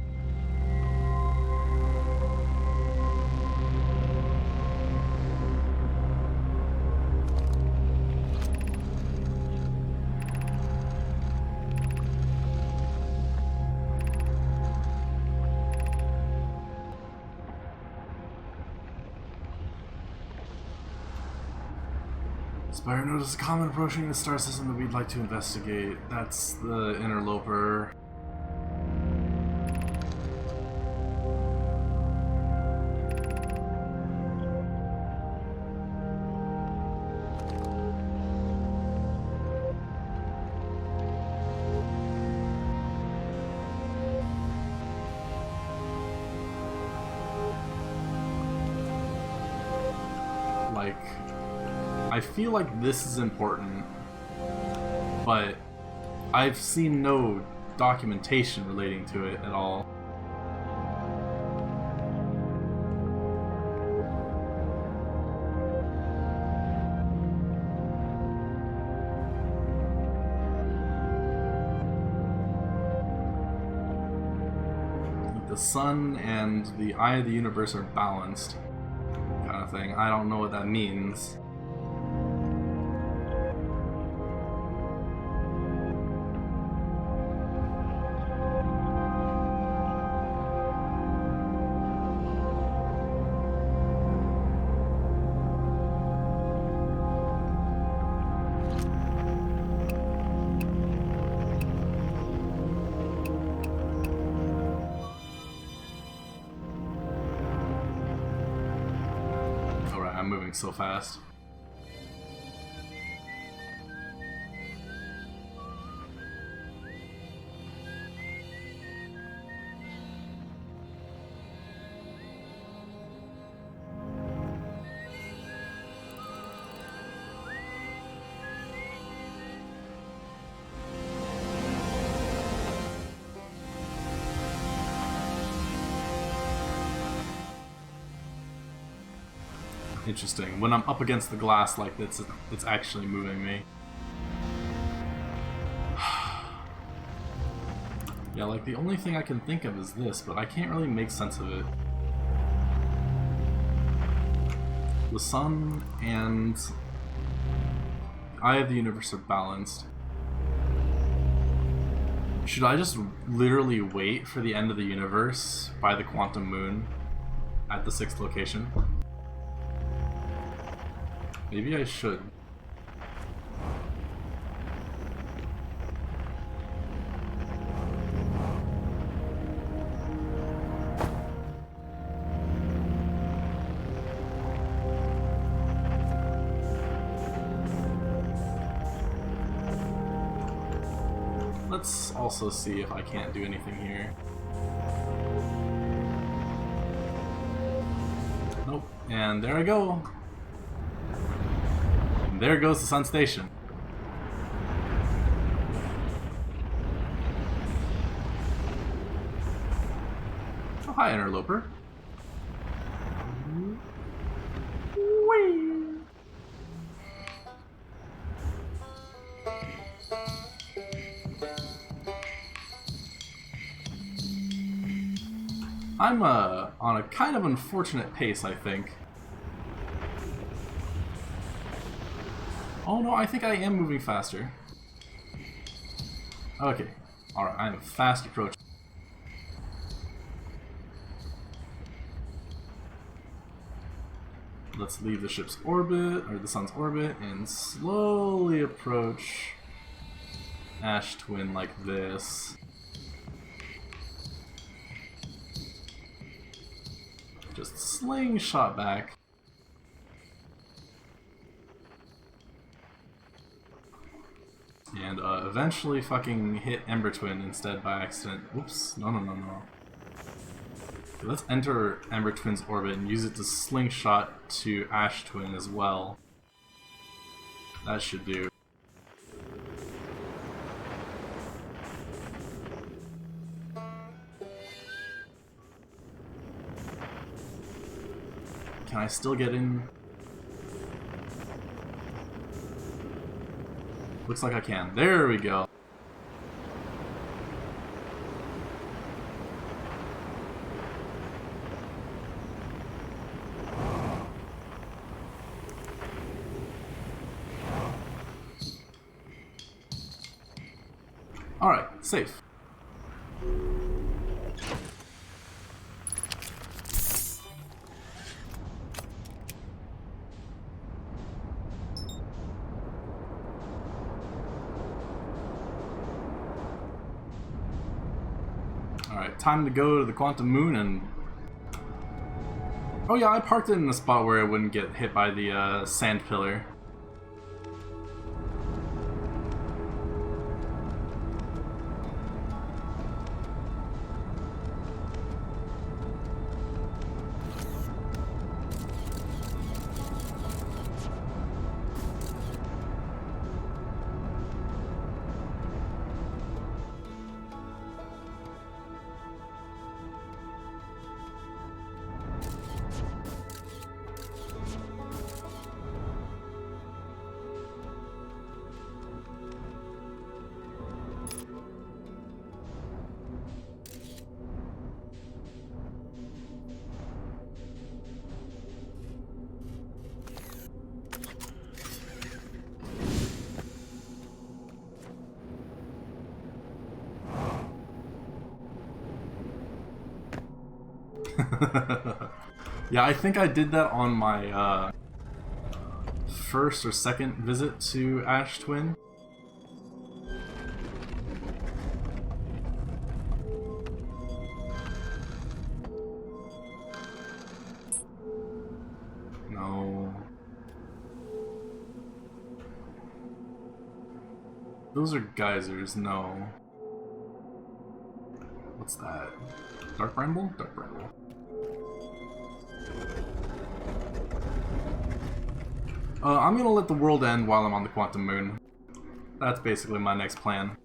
Spire notices a comet approaching the star system that we'd like to investigate. That's the interloper. Like, I feel like this is important, but I've seen no documentation relating to it at all. The sun and the eye of the universe are balanced, kind of thing. I don't know what that means. I'm moving so fast. Interesting. When I'm up against the glass like this, it's actually moving me. Yeah, like the only thing I can think of is this, but I can't really make sense of it. The sun and Eye of the Universe are balanced. Should I just literally wait for the end of the universe by the quantum moon at the 6th location? Maybe I should. Let's also see if I can't do anything here. Nope. And there I go. There goes the Sun Station. Oh, hi, interloper. Whee! I'm on a kind of unfortunate pace, I think. Oh no, I think I am moving faster. Okay. Alright, I'm fast approaching. Let's leave the ship's orbit, or the sun's orbit, and slowly approach Ash Twin like this. Just slingshot back. And eventually fucking hit Ember Twin instead by accident. Oops, no. Okay, let's enter Ember Twin's orbit and use it to slingshot to Ash Twin as well. That should do. Can I still get in? Looks like I can. There we go. Alright, safe. Alright, time to go to the Quantum Moon and... Oh yeah, I parked it in a spot where it wouldn't get hit by the sand pillar. Yeah, I think I did that on my first or second visit to Ash Twin. No. Those are geysers, no. What's that? Dark Bramble? Dark Bramble. I'm gonna let the world end while I'm on the Quantum Moon. That's basically my next plan.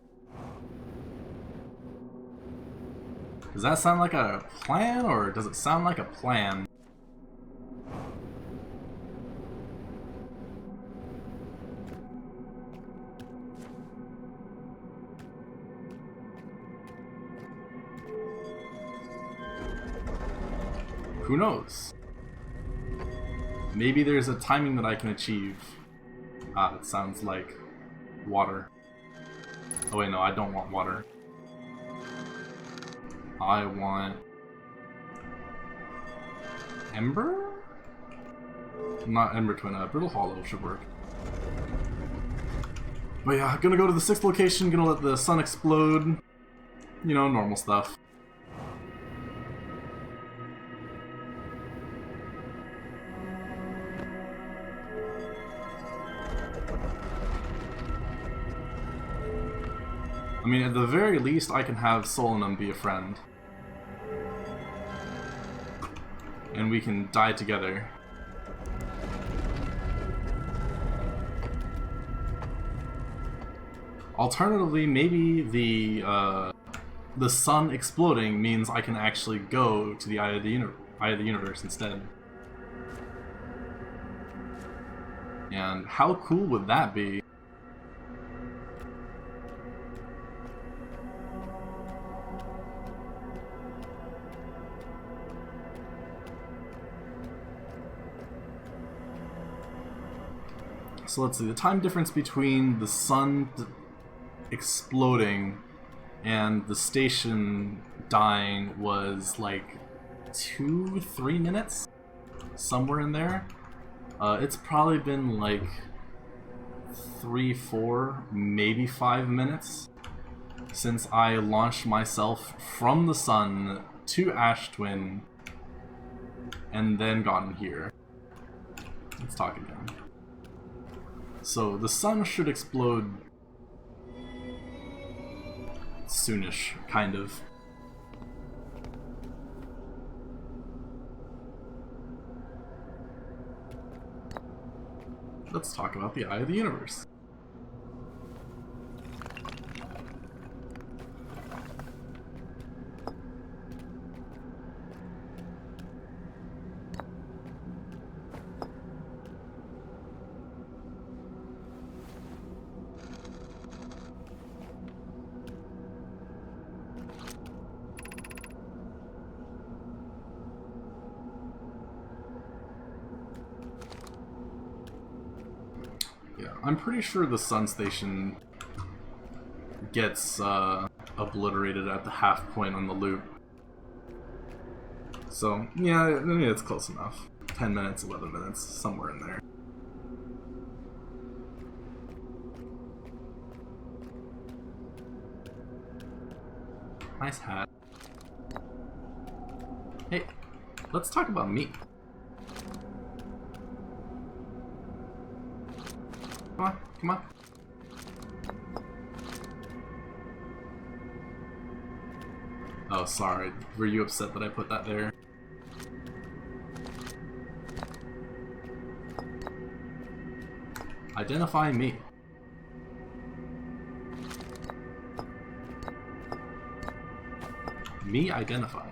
Does that sound like a plan, or does it sound like a plan? Who knows? Maybe there's a timing that I can achieve. Ah, it sounds like water. Oh wait, no, I don't want water. I want... Ember? Not Ember Twin, Brittle Hollow should work. But yeah, gonna go to the 6th location, gonna let the sun explode. You know, normal stuff. I mean, at the very least, I can have Solanum be a friend. And we can die together. Alternatively, maybe the sun exploding means I can actually go to the Eye of the Universe instead. And how cool would that be? So let's see, the time difference between the sun exploding and the station dying was like 2-3 minutes? Somewhere in there. It's probably been like 3-4, maybe 5 minutes since I launched myself from the sun to Ash Twin and then gotten here. Let's talk again. So the sun should explode soonish, kind of. Let's talk about the Eye of the Universe. I'm pretty sure the sun station gets obliterated at the half point on the loop. So, yeah, I mean, it's close enough. 10 minutes, 11 minutes, somewhere in there. Nice hat. Hey, let's talk about me. Come on, come on. Oh, sorry. Were you upset that I put that there? Identify me. Me identify.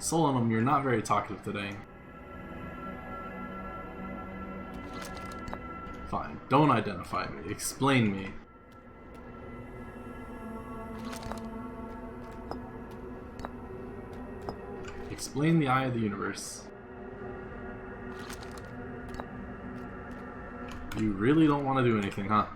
Solanum, you're not very talkative today. Fine, don't identify me. Explain me. Explain the eye of the universe. You really don't want to do anything, huh?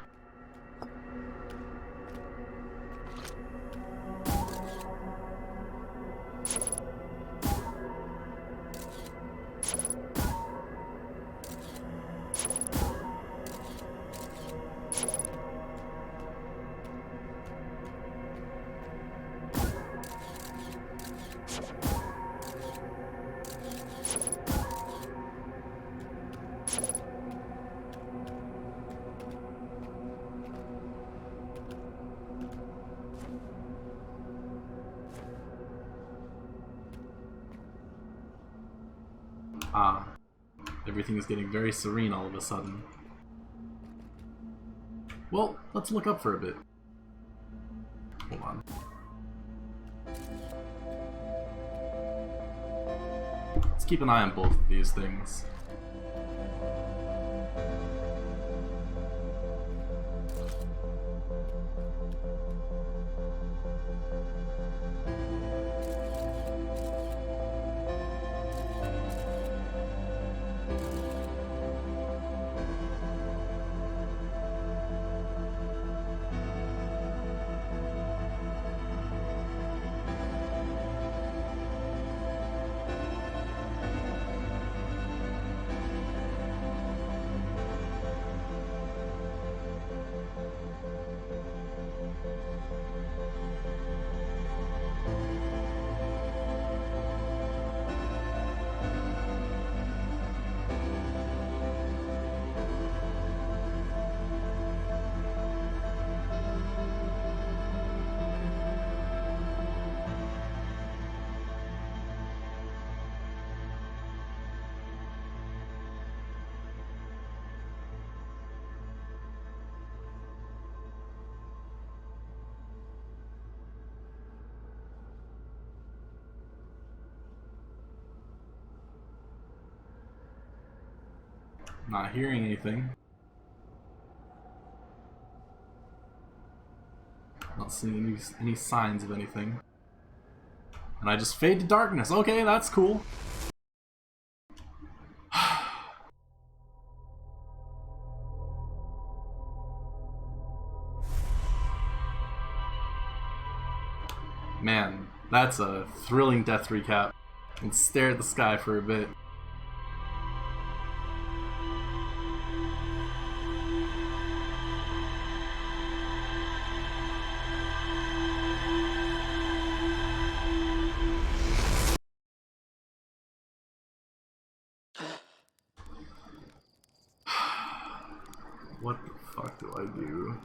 Ah, everything is getting very serene all of a sudden. Well, let's look up for a bit. Hold on. Let's keep an eye on both of these things. Not hearing anything. Not seeing any signs of anything. And I just fade to darkness. Okay, that's cool. Man, that's a thrilling death recap. And stare at the sky for a bit. What the fuck do I do?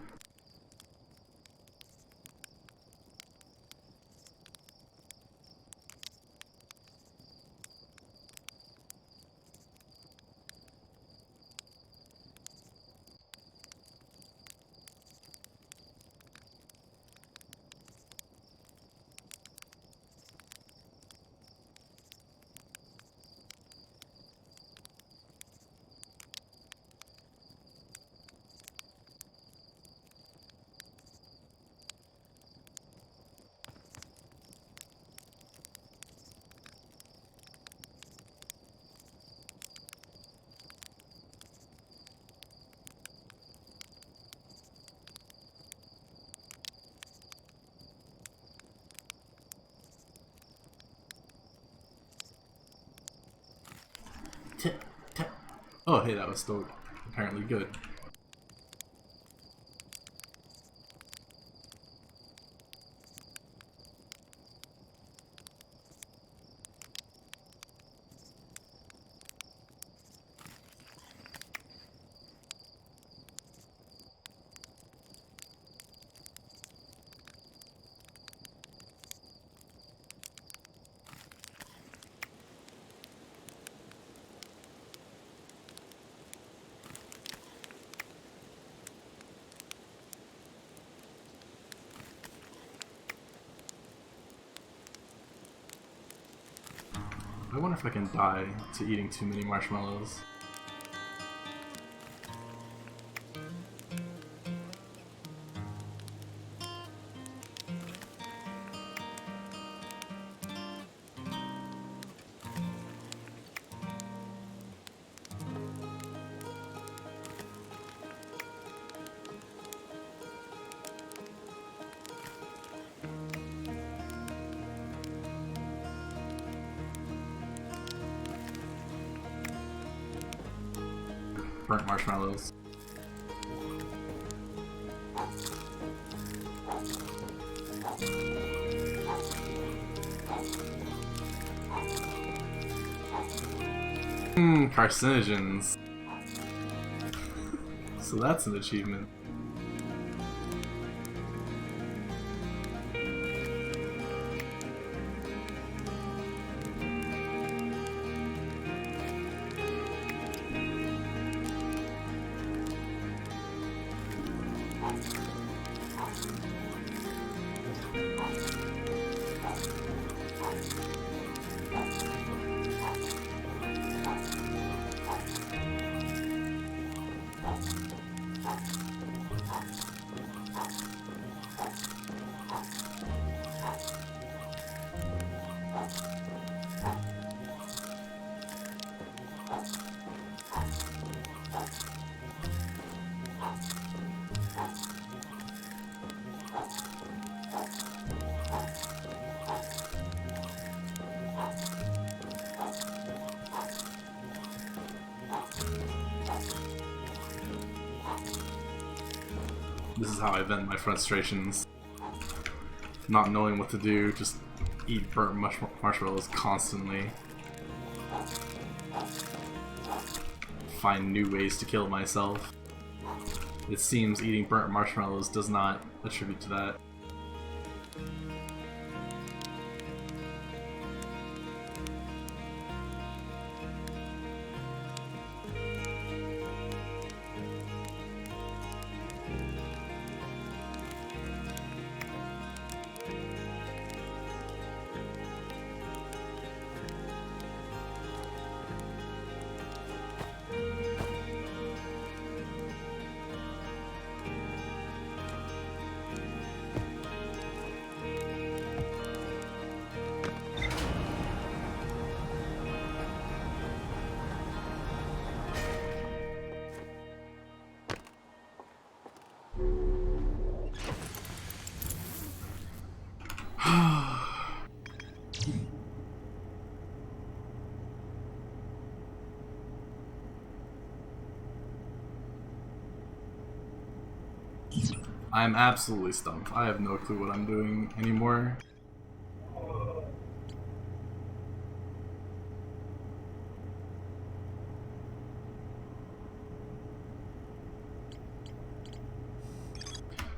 Oh, hey, that was still apparently good. I wonder if I can die to eating too many marshmallows. Burnt marshmallows. Carcinogens. So that's an achievement. This is how I vent my frustrations. Not knowing what to do, just eat burnt marshmallows constantly. Find new ways to kill myself. It seems eating burnt marshmallows does not attribute to that. I'm absolutely stumped. I have no clue what I'm doing anymore.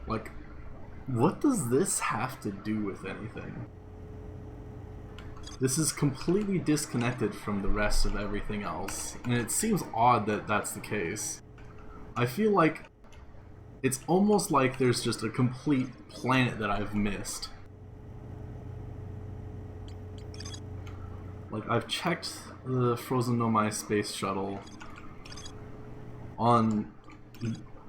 Like, what does this have to do with anything? This is completely disconnected from the rest of everything else, and it seems odd that that's the case. I feel like it's almost like there's just a complete planet that I've missed. Like, I've checked the Frozen Nomai space shuttle on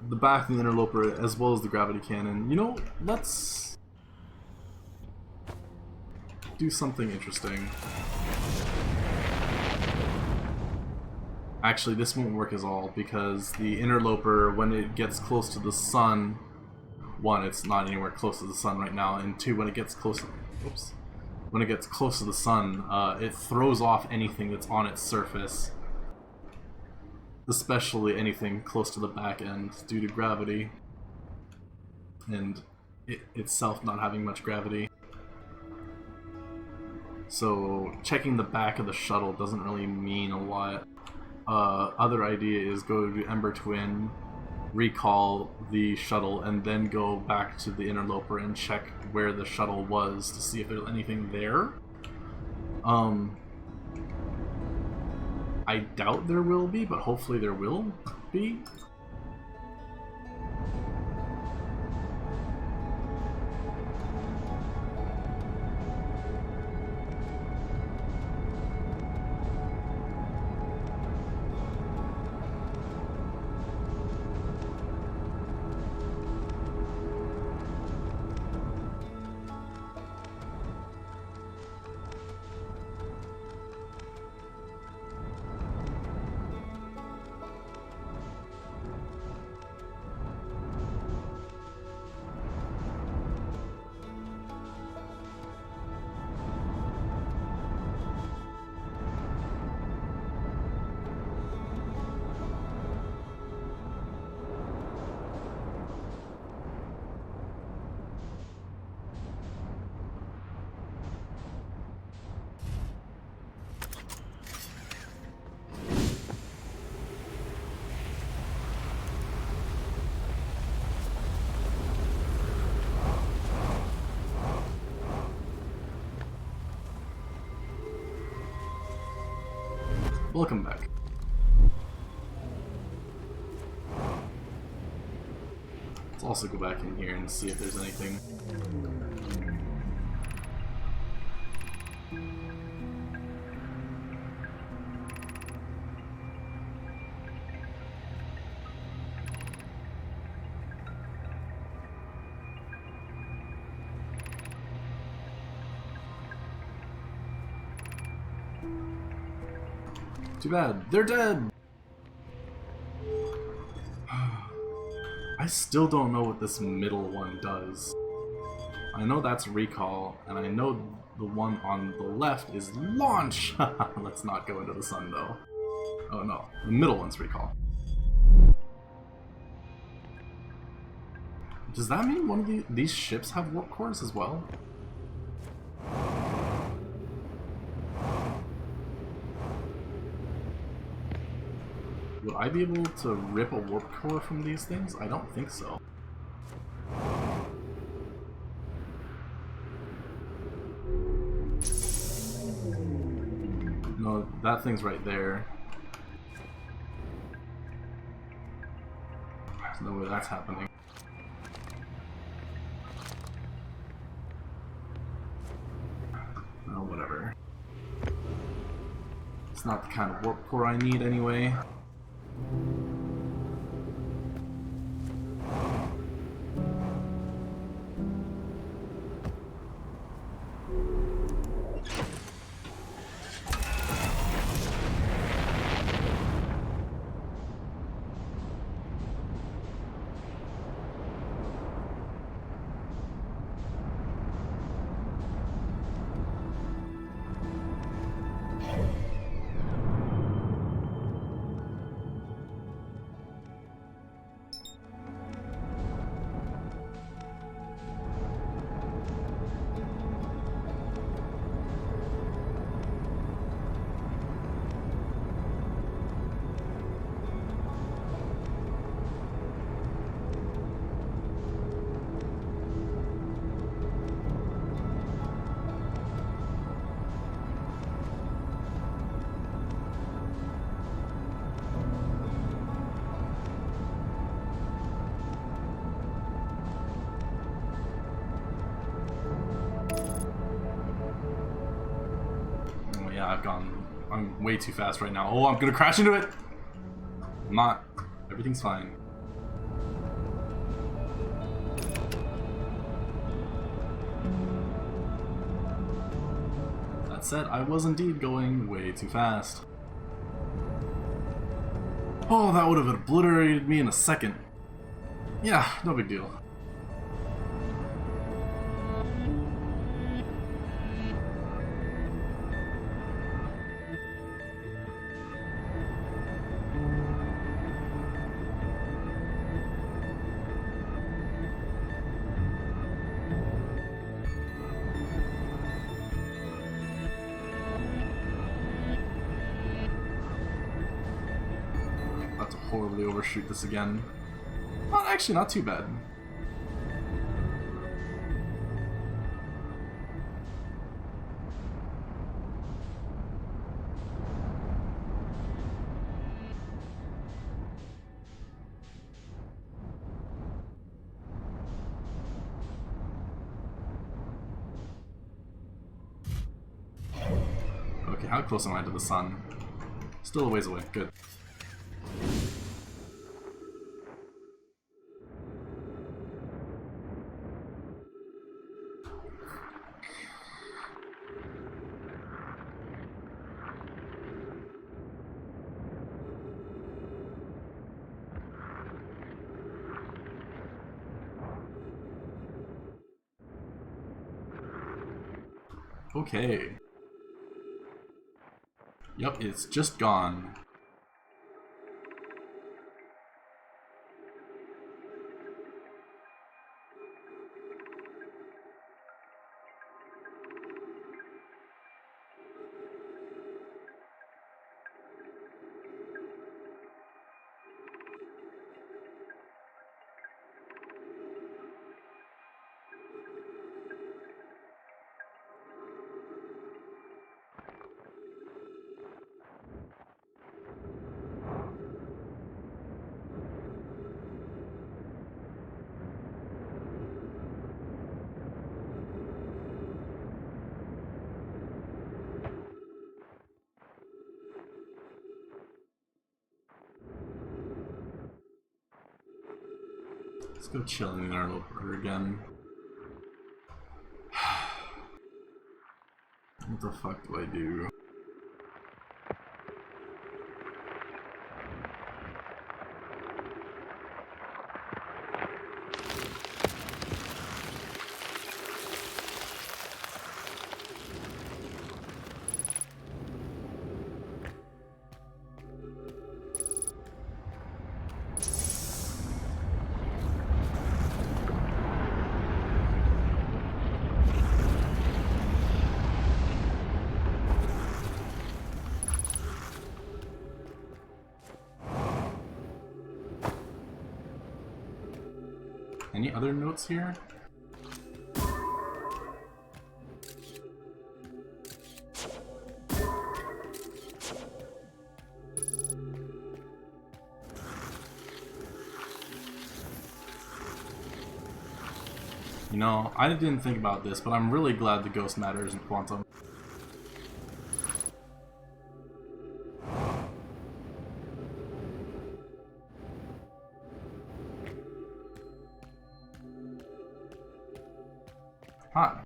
the back of the Interloper as well as the gravity cannon. You know, let's do something interesting. Actually, this won't work as all, because the Interloper, when it gets close to the sun, one, it's not anywhere close to the sun right now, and two, when it gets close to, when it gets close to the sun, it throws off anything that's on its surface. especially anything close to the back end due to gravity and it itself not having much gravity. So checking the back of the shuttle doesn't really mean a lot. Other idea is go to Ember Twin, recall the shuttle, and then go back to the Interloper and check where the shuttle was to see if there's anything there. I doubt there will be, but hopefully there will be. Welcome back. Let's also go back in here and see if there's anything. Too bad. They're dead! I still don't know what this middle one does. I know that's recall, and I know the one on the left is launch! Let's not go into the sun, though. Oh no, the middle one's recall. Does that mean one of these ships have warp cores as well? Would I be able to rip a warp core from these things? I don't think so. No, that thing's right there. There's no way that's happening. Oh, whatever. It's not the kind of warp core I need anyway. I'm way too fast right now. Oh, I'm gonna crash into it! I'm not. Everything's fine. That said, I was indeed going way too fast. Oh, that would have obliterated me in a second. Yeah, no big deal. About to horribly overshoot this again. Well, actually, not too bad. Okay, how close am I to the sun? Still a ways away. Good. Okay. Yep, it's just gone. Let's go chill in our loafer again. What the fuck do I do? Any other notes here? You know, I didn't think about this, but I'm really glad the ghost matter isn't quantum. Hi.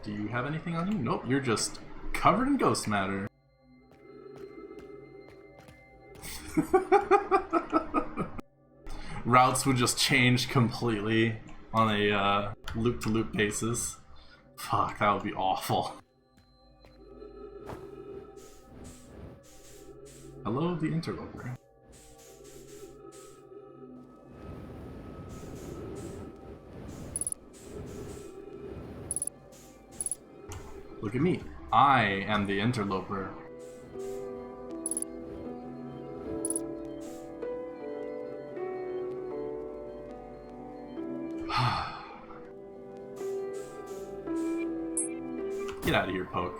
Do you have anything on you? Nope, you're just covered in ghost matter. Routes would just change completely on a loop-to-loop basis. Fuck, that would be awful. Hello, the interloper. Look at me. I am the interloper. Get out of here, Poke.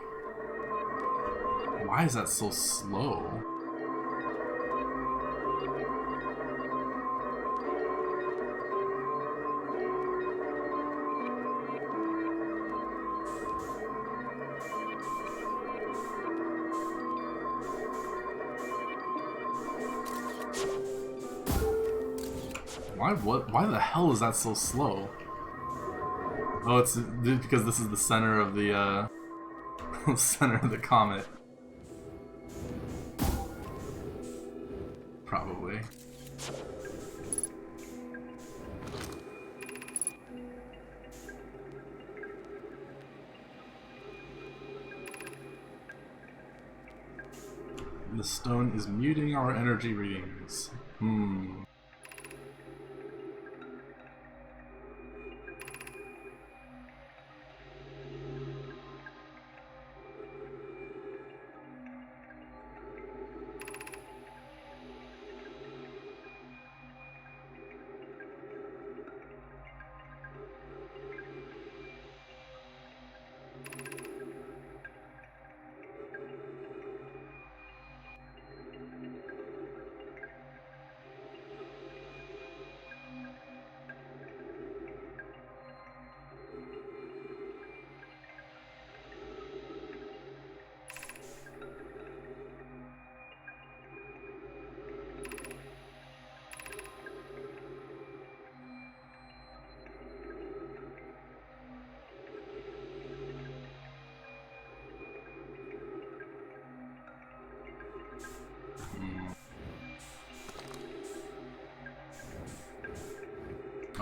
Why is that so slow? Why the hell is that so slow? Oh, it's because this is the center of the center of the comet. Probably. The stone is muting our energy readings.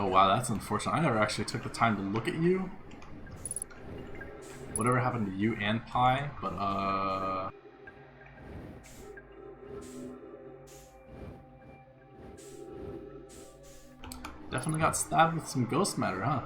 Oh wow, that's unfortunate. I never actually took the time to look at you. Whatever happened to you and Pi, but definitely got stabbed with some ghost matter, huh?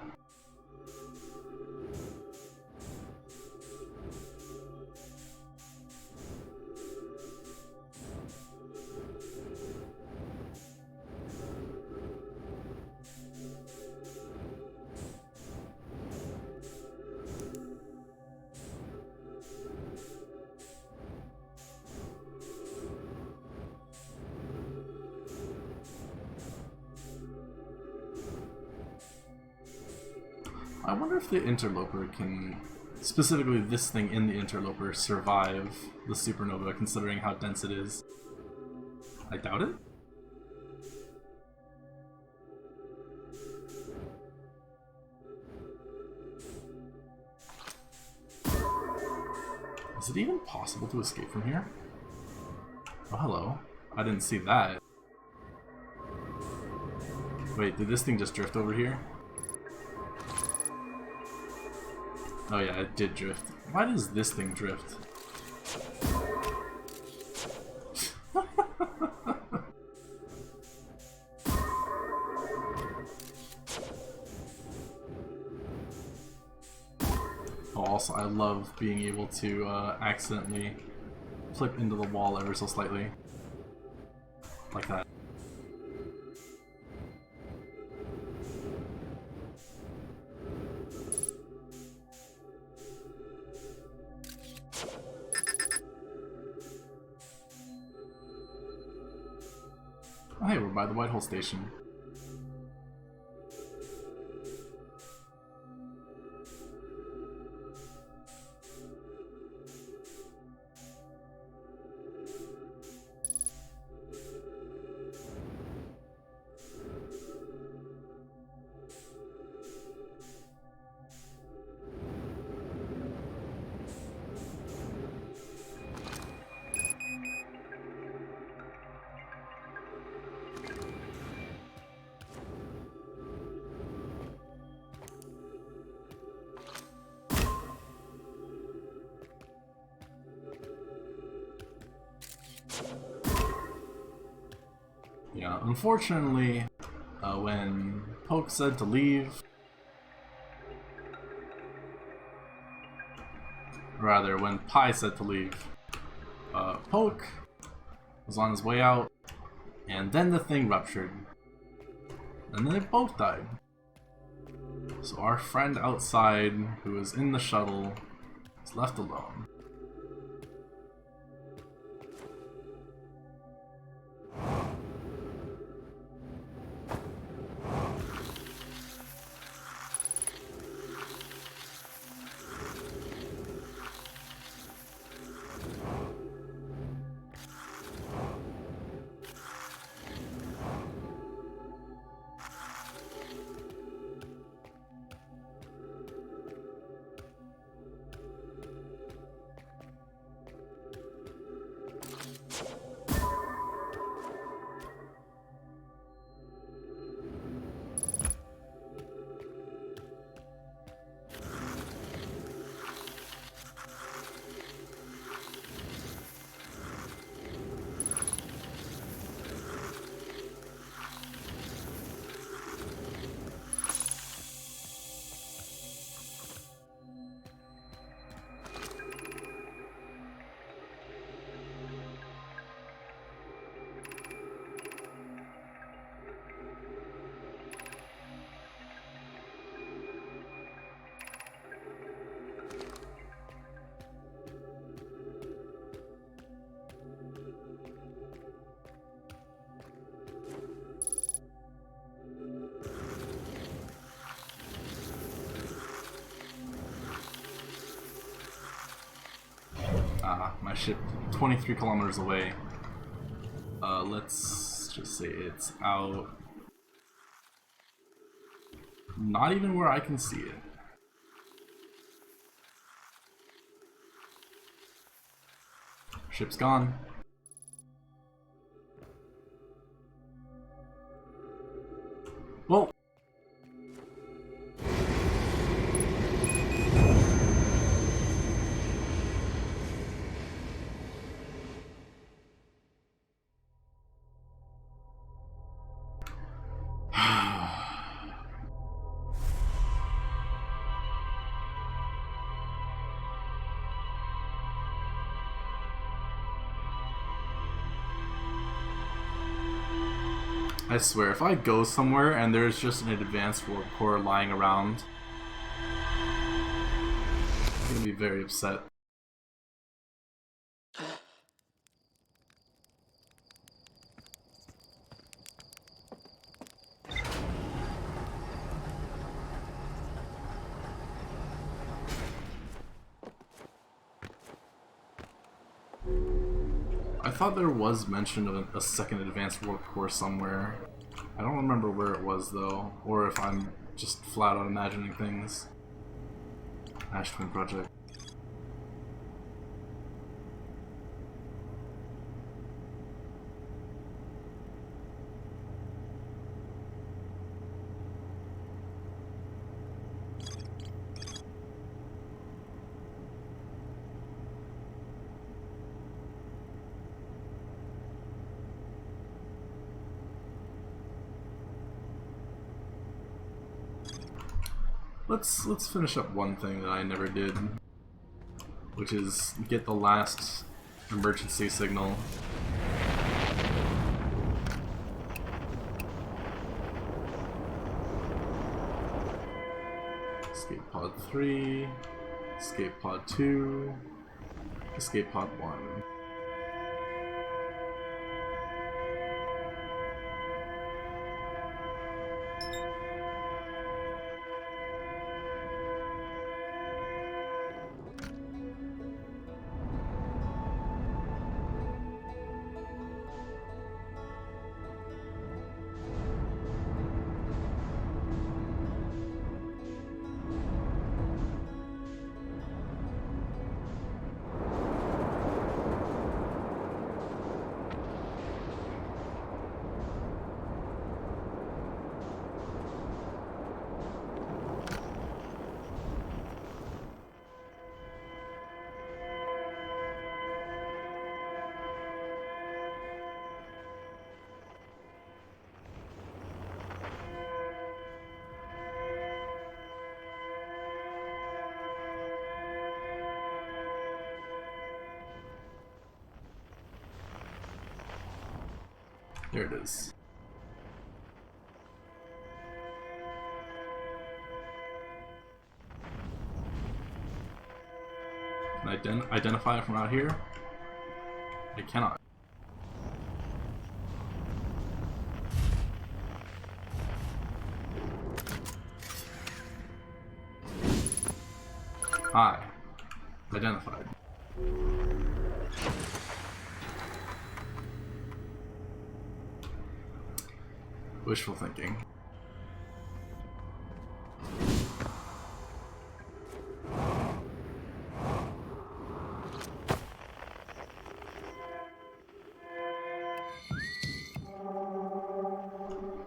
I wonder if the interloper can, specifically this thing in the interloper, survive the supernova considering how dense it is. I doubt it. Is it even possible to escape from here? Oh, hello. I didn't see that. Wait, did this thing just drift over here? Oh yeah, it did drift. Why does this thing drift? Oh, also, I love being able to accidentally flip into the wall ever so slightly. Like that. Oh, hey, we're by the Whitehall station. Yeah, unfortunately, when Poke said to leave, rather, when Pi said to leave, Poke was on his way out, and then the thing ruptured. And then they both died. So our friend outside, who was in the shuttle, is left alone. My ship 23 kilometers away. Let's just say it's out. Not even where I can see it. Ship's gone. Well, I swear, if I go somewhere and there's just an advanced warp core lying around, I'm gonna be very upset. I thought there was mention of a second advanced warp core somewhere. I don't remember where it was though, or if I'm just flat out imagining things. Ash Twin Project. Let's finish up one thing that I never did, which is get the last emergency signal. Escape pod 3, escape pod 2, escape pod 1. There it is. Can I identify it from out here? I cannot. Hi. Identified. Wishful thinking.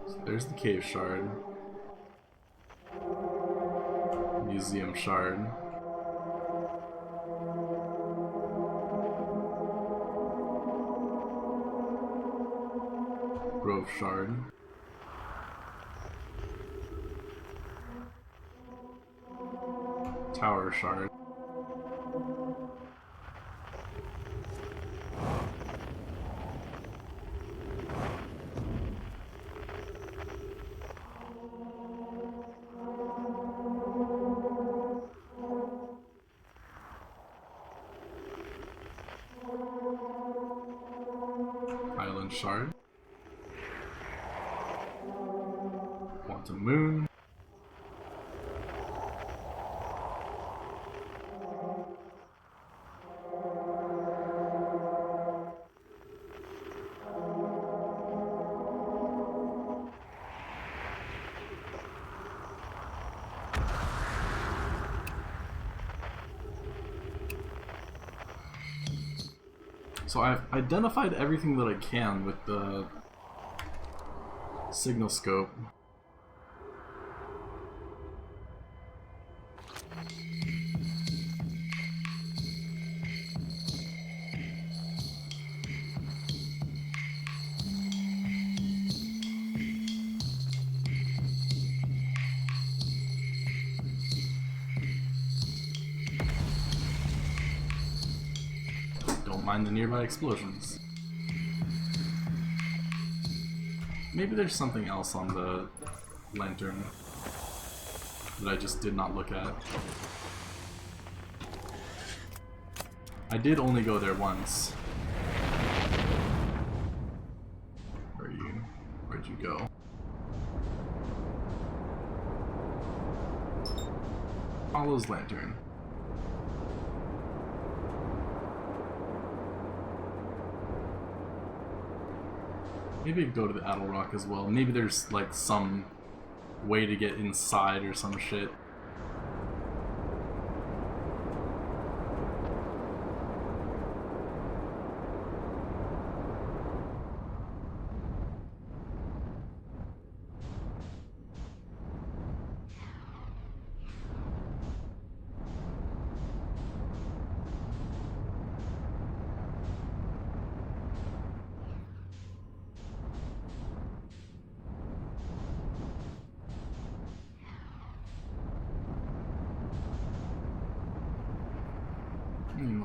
So there's the cave shard. Museum shard. Grove shard. Tower shard. Island shard. Quantum moon. So I've identified everything that I can with the signal scope. Don't mind the nearby explosions. Maybe there's something else on the lantern that I just did not look at. I did only go there once. Where are you? Where'd you go? Hollow's lantern. Maybe I could go to the Addle Rock as well. Maybe there's like some way to get inside or some shit.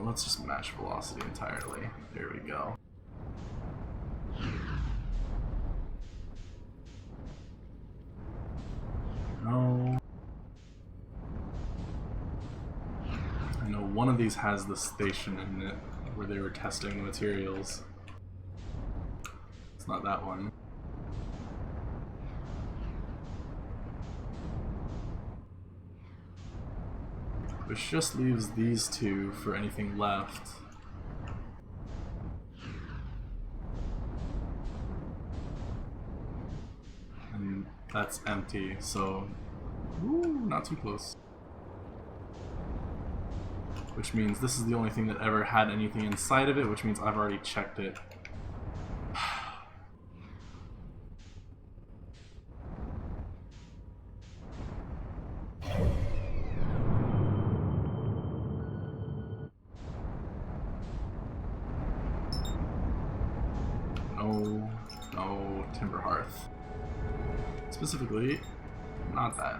Let's just match velocity entirely. There we go. No. I know one of these has the station in it where they were testing the materials. It's not that one. Which just leaves these two for anything left. And that's empty, so... Ooh, not too close. Which means this is the only thing that ever had anything inside of it, which means I've already checked it. No Timber Hearth. Specifically, not that.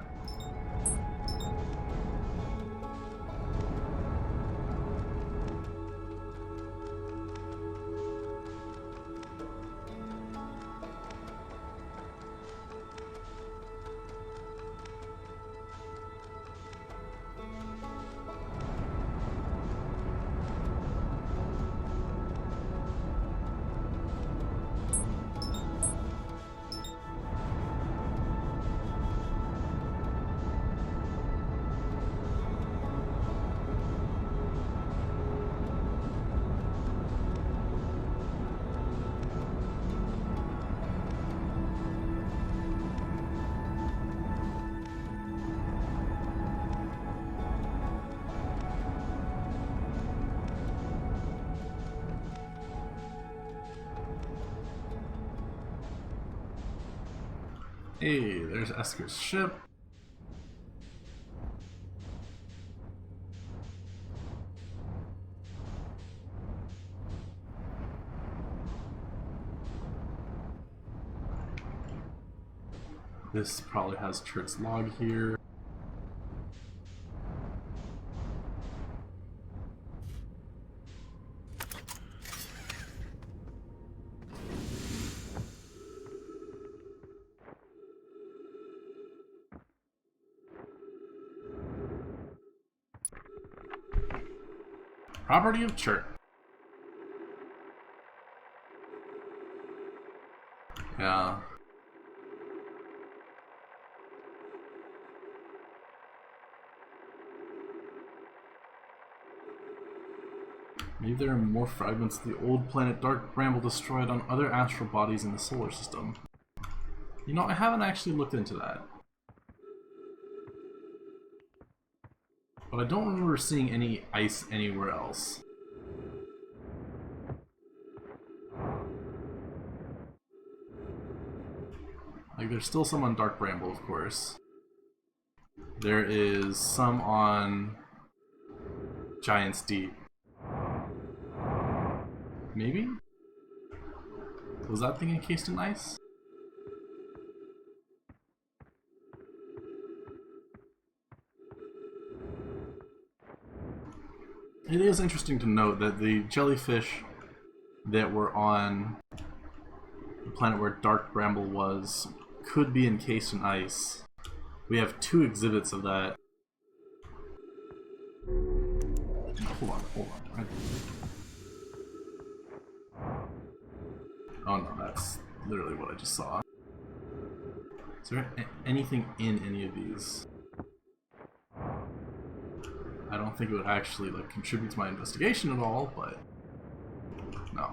Hey, there's Esker's ship. This probably has Turt's log here. Property of Chert. Yeah. Maybe there are more fragments of the old planet Dark Bramble destroyed on other astral bodies in the solar system. You know, I haven't actually looked into that. But I don't remember seeing any ice anywhere else. Like, there's still some on Dark Bramble, of course. There is some on Giant's Deep. Maybe? Was that thing encased in ice? It is interesting to note that the jellyfish that were on the planet where Dark Bramble was, could be encased in ice. We have 2 exhibits of that. Hold on. Right. Oh no, that's literally what I just saw. Is there anything in any of these? I don't think it would actually like contribute to my investigation at all, but no.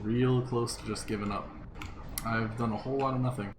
Real close to just giving up. I've done a whole lot of nothing.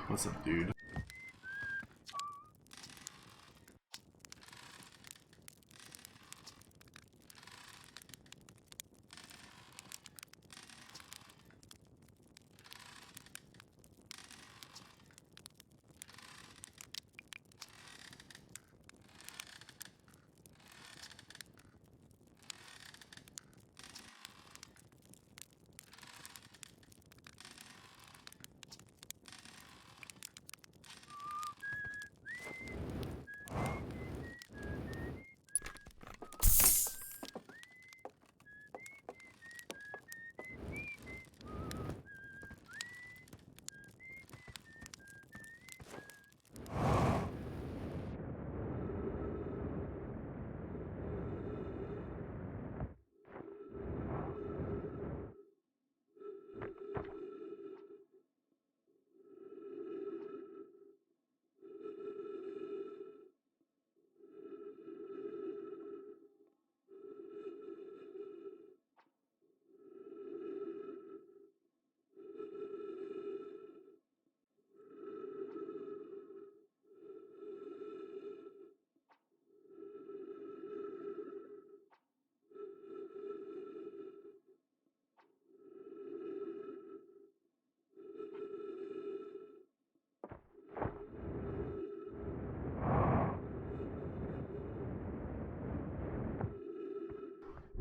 What's up, dude?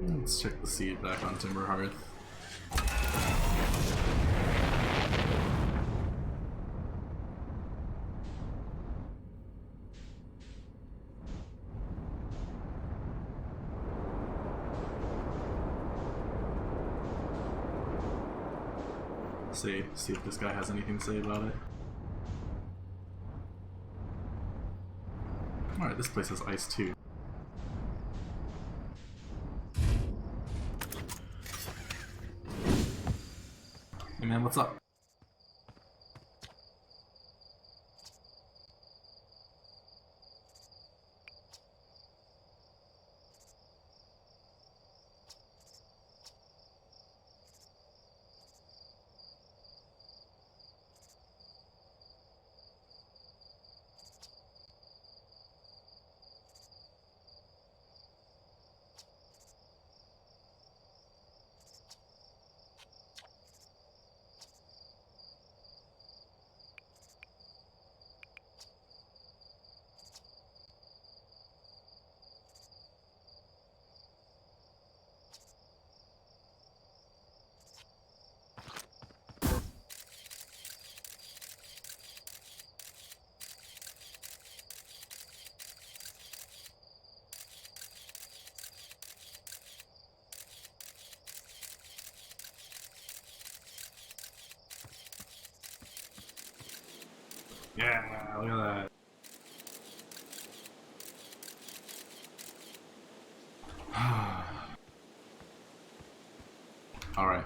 Let's check the seed back on Timber Hearth. See if this guy has anything to say about it. Alright, this place has ice too. Hey man, what's up? Yeah, look at that. Alright.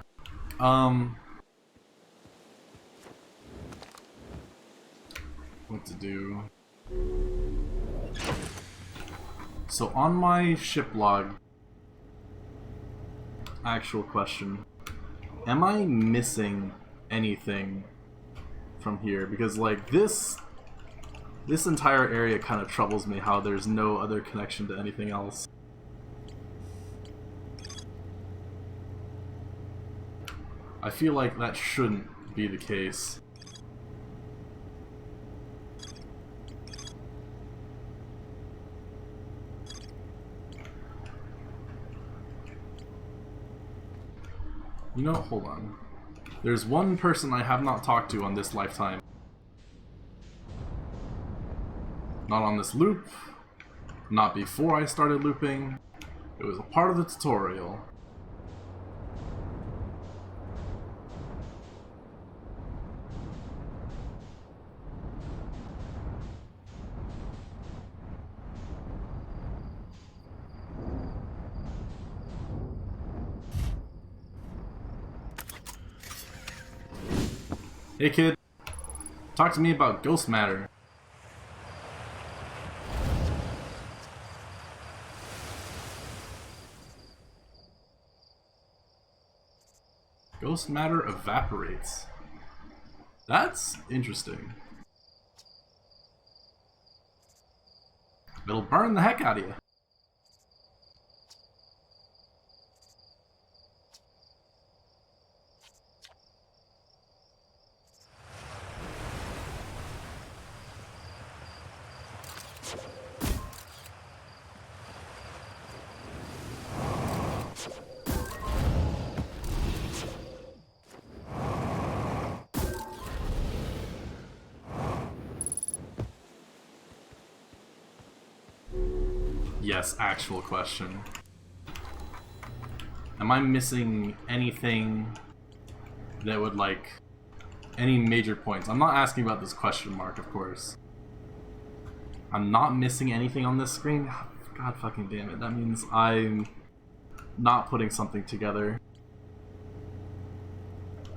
What to do? So on my ship log, actual question, am I missing anything from here, because like this entire area kind of troubles me, how there's no other connection to anything else. I feel like that shouldn't be the case. You know, hold on. There's one person I have not talked to on this lifetime. Not on this loop. Not before I started looping. It was a part of the tutorial. Hey kid, talk to me about ghost matter. Ghost matter evaporates. That's interesting. It'll burn the heck out of you. Yes, actual question. Am I missing anything that would, like, any major points? I'm not asking about this question mark, of course. I'm not missing anything on this screen? God fucking damn it. That means I'm not putting something together.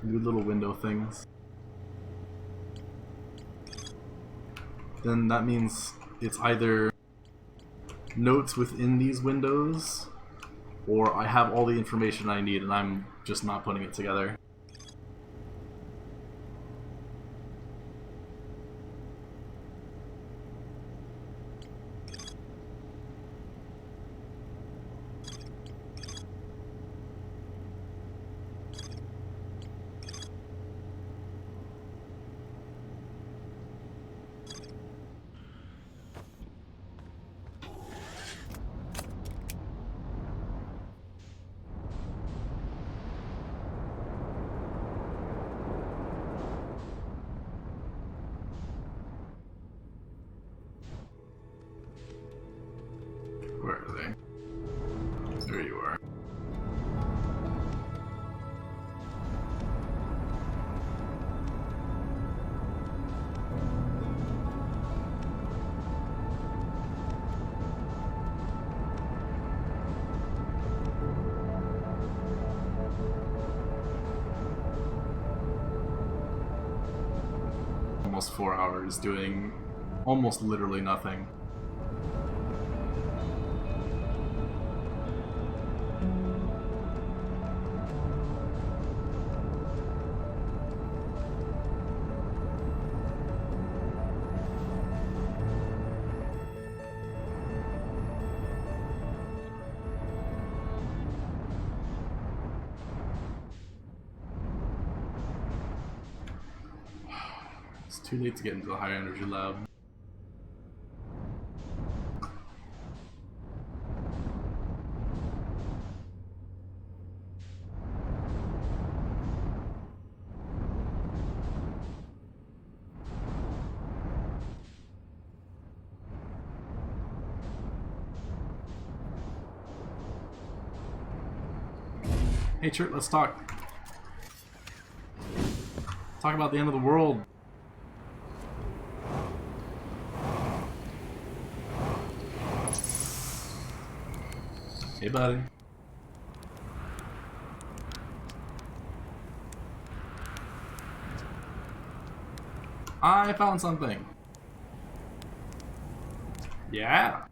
New little window things. Then that means it's either notes within these windows, or I have all the information I need and I'm just not putting it together. Where are they? There you are. Almost 4 hours doing almost literally nothing. It's too late to get into the high energy lab. Hey Chert, let's talk. Talk about the end of the world. Hey buddy. I found something. Yeah.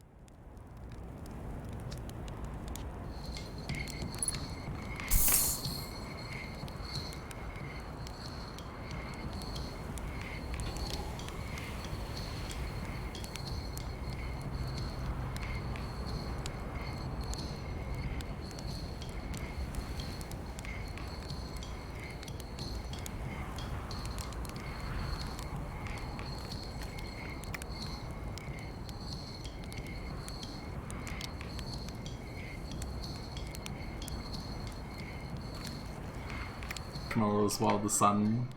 marshmallows while the sun...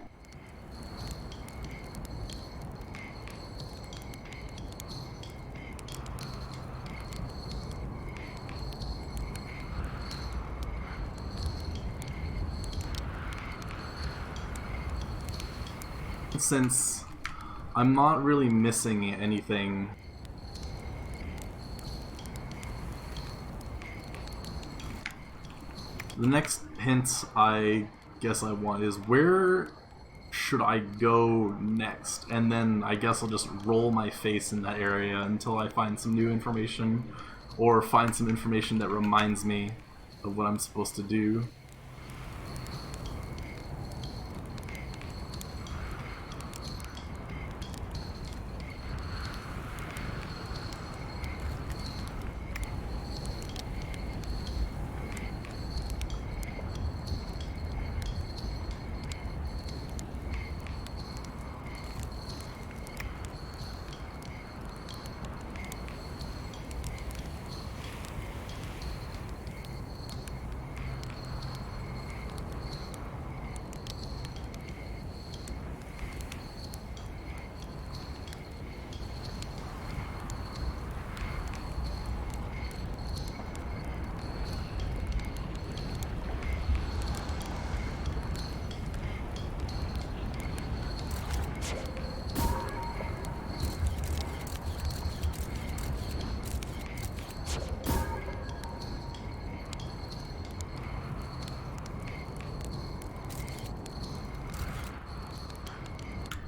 Since I'm not really missing anything, the next hint I guess I want is where should I go next? And then I guess I'll just roll my face in that area until I find some new information or find some information that reminds me of what I'm supposed to do.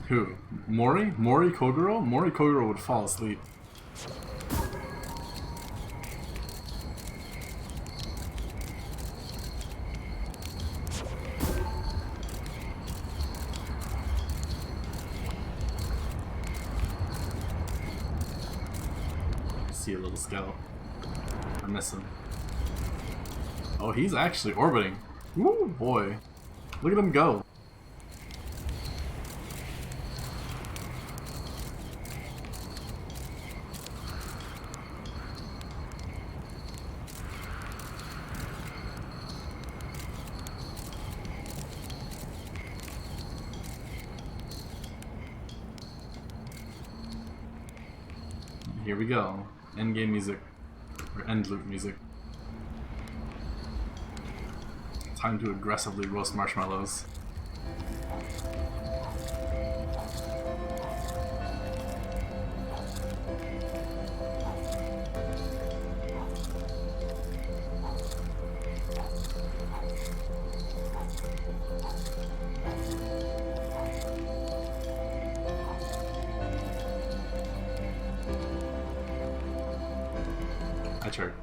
Who? Mori? Mori Kogoro? Mori Kogoro would fall asleep. See a little scout. I miss him. Oh, he's actually orbiting. Ooh, boy. Look at him go. Here we go. Endgame music. Or end loop music. Time to aggressively roast marshmallows. I chart.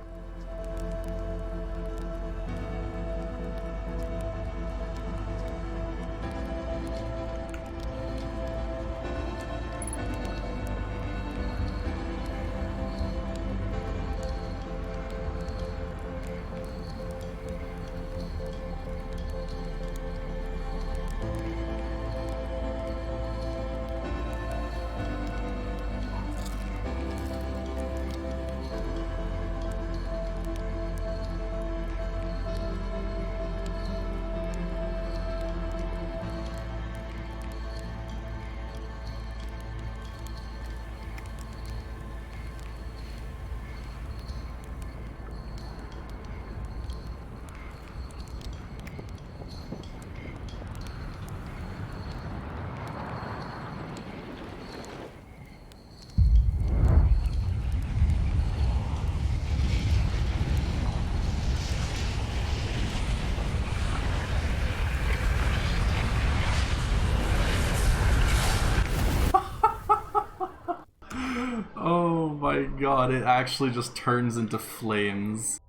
Oh my god, it actually just turns into flames.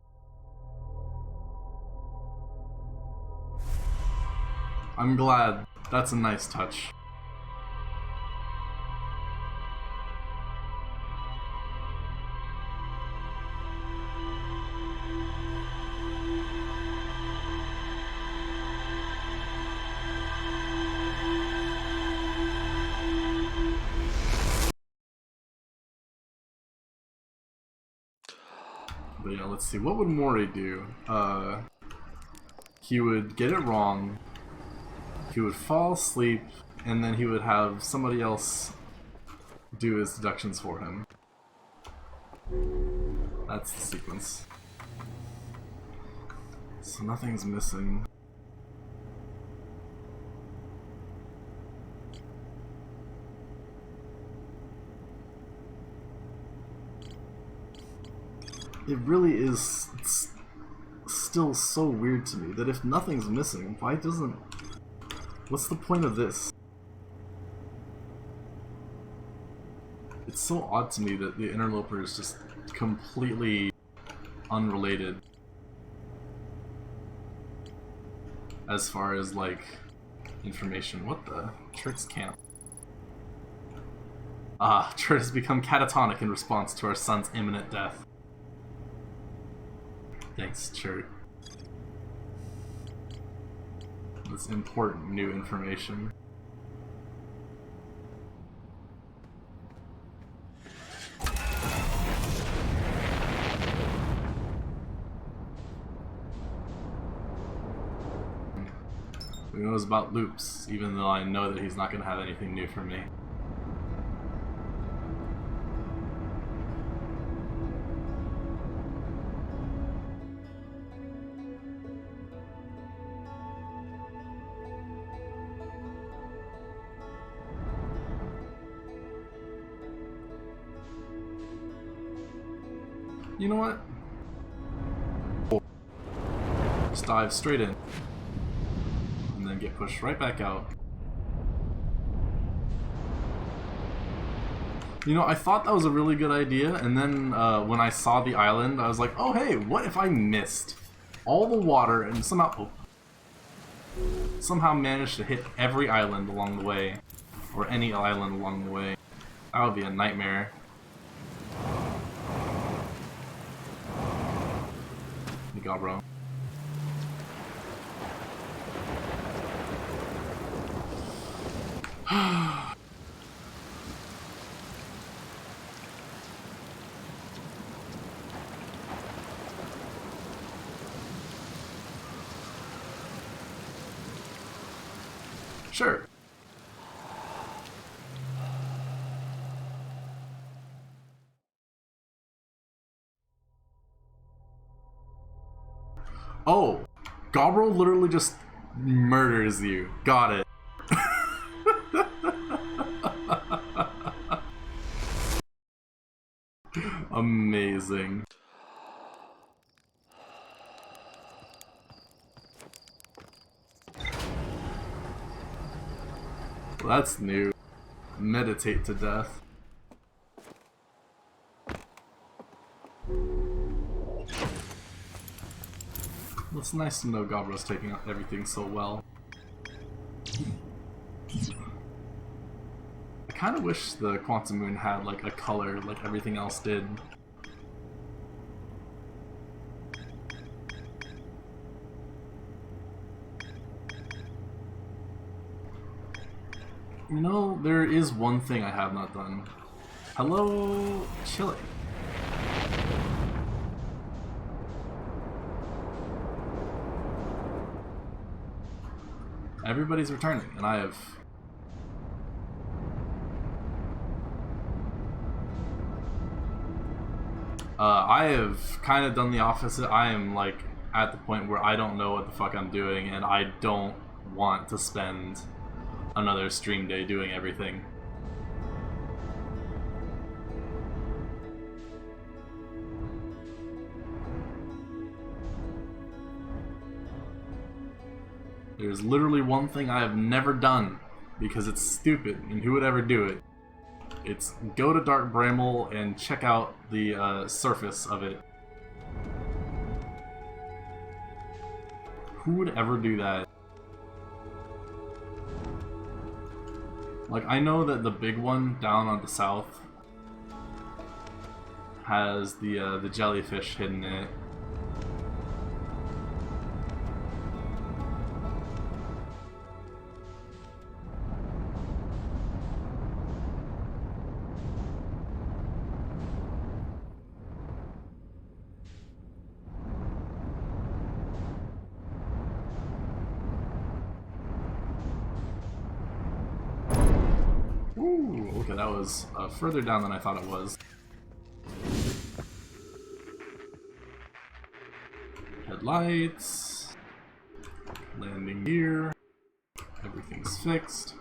I'm glad. That's a nice touch. But yeah, let's see. What would Mori do? He would get it wrong, he would fall asleep, and then he would have somebody else do his deductions for him. That's the sequence. So nothing's missing. It really is still so weird to me that if nothing's missing, why doesn't... What's the point of this? It's so odd to me that the interloper is just completely unrelated as far as, like, information. What the? Church's camp. Church has become catatonic in response to our son's imminent death. Thanks, Chert. That's important new information. Who knows about loops, even though I know that he's not going to have anything new for me. You know what? Just dive straight in. And then get pushed right back out. You know, I thought that was a really good idea, and then when I saw the island, I was like, oh hey, what if I missed all the water and somehow managed to hit every island along the way, or any island along the way? That would be a nightmare. You go, bro. Sure. Oh, Gobro literally just murders you. Got it. Amazing. Well, that's new. Meditate to death. It's nice to know Gobro's taking out everything so well. I kind of wish the Quantum Moon had like a color like everything else did. You know, there is one thing I have not done. Hello, Chile. Everybody's returning, and I have... I have kind of done the opposite. I am, like, at the point where I don't know what the fuck I'm doing, and I don't want to spend another stream day doing everything. There's literally one thing I have never done because it's stupid, and who would ever do it? It's go to Dark Bramble and check out the surface of it. Who would ever do that? Like, I know that the big one down on the south has the jellyfish hidden in it. Ooh, okay, that was further down than I thought it was. Headlights. Landing gear. Everything's fixed.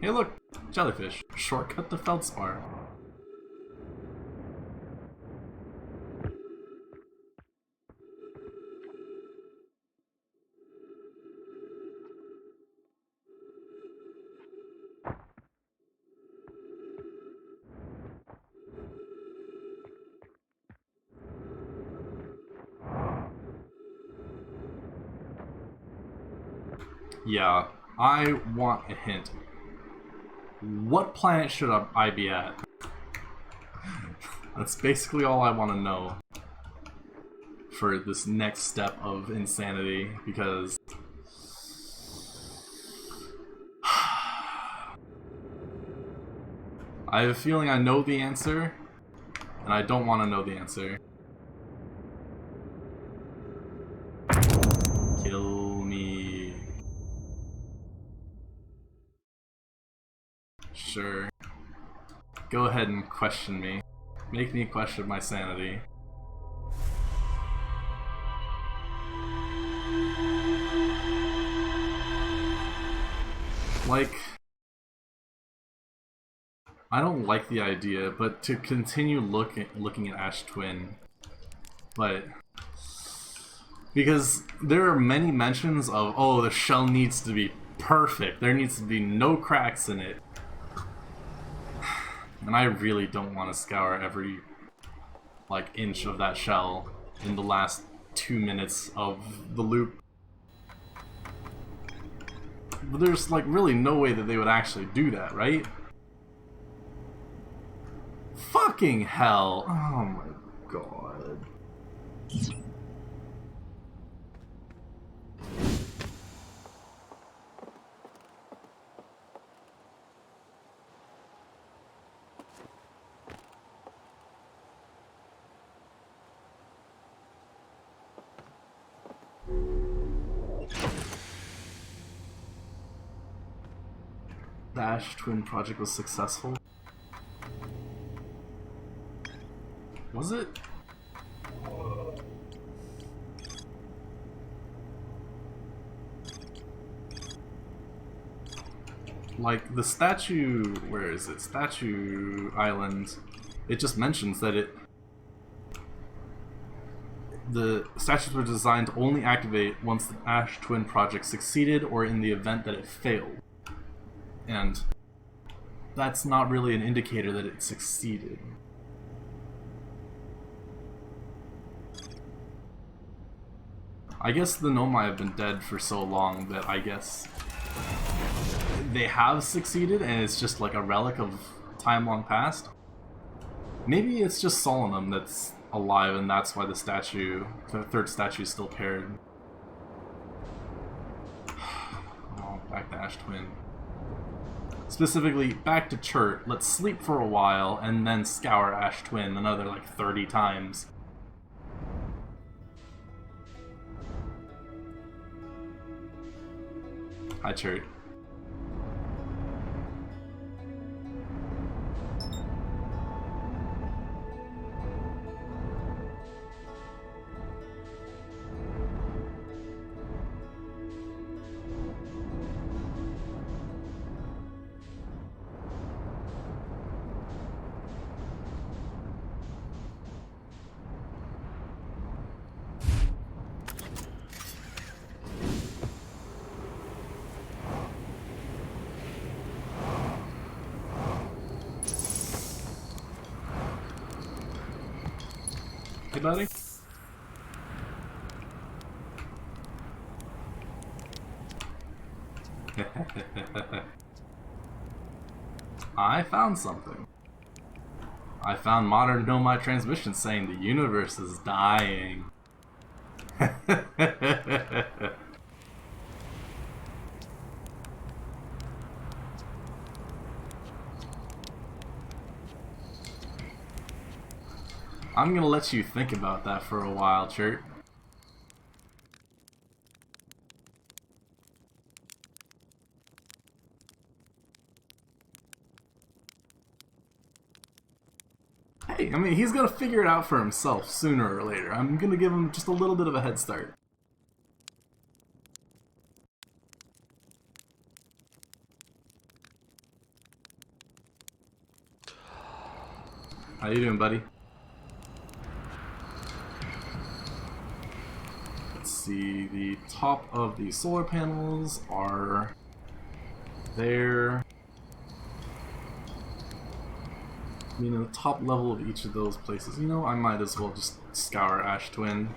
Hey look! Jellyfish. Shortcut to Feldspar. Yeah, I want a hint. What planet should I be at? That's basically all I want to know for this next step of insanity, because I have a feeling I know the answer, and I don't want to know the answer. Kill me. Sure. Go ahead and question me. Make me question my sanity. Like, I don't like the idea, but to continue looking at Ash Twin, but because there are many mentions of, oh, the shell needs to be perfect, there needs to be no cracks in it. And I really don't want to scour every, like, inch of that shell in the last 2 minutes of the loop. But there's, like, really no way that they would actually do that, right? Fucking hell! Oh my god. The Ash Twin project was successful. Was it? Like, the statue... where is it? Statue Island. It just mentions that the statues were designed to only activate once the Ash Twin project succeeded or in the event that it failed. And that's not really an indicator that it succeeded. I guess the Nomai have been dead for so long that I guess they have succeeded and it's just like a relic of time long past. Maybe it's just Solanum that's alive and that's why the third statue is still paired. Oh, back to Ash Twin. Specifically, back to Chert. Let's sleep for a while and then scour Ash Twin another like 30 times. Hi, Chert. Hey, buddy. I found something. I found modern Nomai transmissions saying the universe is dying. I'm gonna let you think about that for a while, Chert. Hey, I mean, he's gonna figure it out for himself sooner or later. I'm gonna give him just a little bit of a head start. How you doing, buddy? Let's see, the top of the solar panels are there. I mean, the top level of each of those places. You know, I might as well just scour Ash Twin.